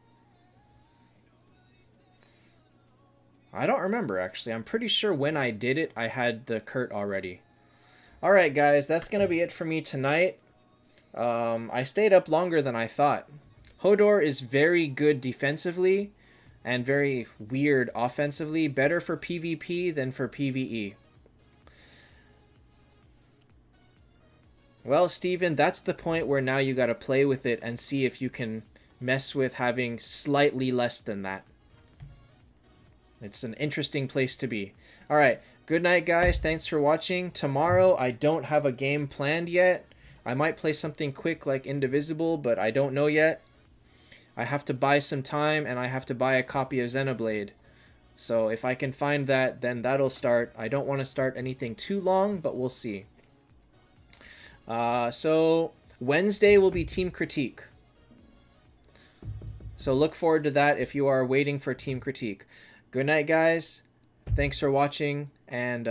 I don't remember, actually. I'm pretty sure when I did it, I had the Kurt already. Alright, guys, that's going to be it for me tonight. I stayed up longer than I thought. Hodor is very good defensively and very weird offensively. Better for PvP than for PvE. Well, Steven, that's the point where now you got to play with it and see if you can mess with having slightly less than that. It's an interesting place to be. Alright, good night, guys. Thanks for watching. Tomorrow, I don't have a game planned yet. I might play something quick like Indivisible, but I don't know yet. I have to buy some time, and I have to buy a copy of Xenoblade. So if I can find that, then that'll start. I don't want to start anything too long, but we'll see. So Wednesday will be Team Critique. So look forward to that if you are waiting for Team Critique. Good night, guys. Thanks for watching, and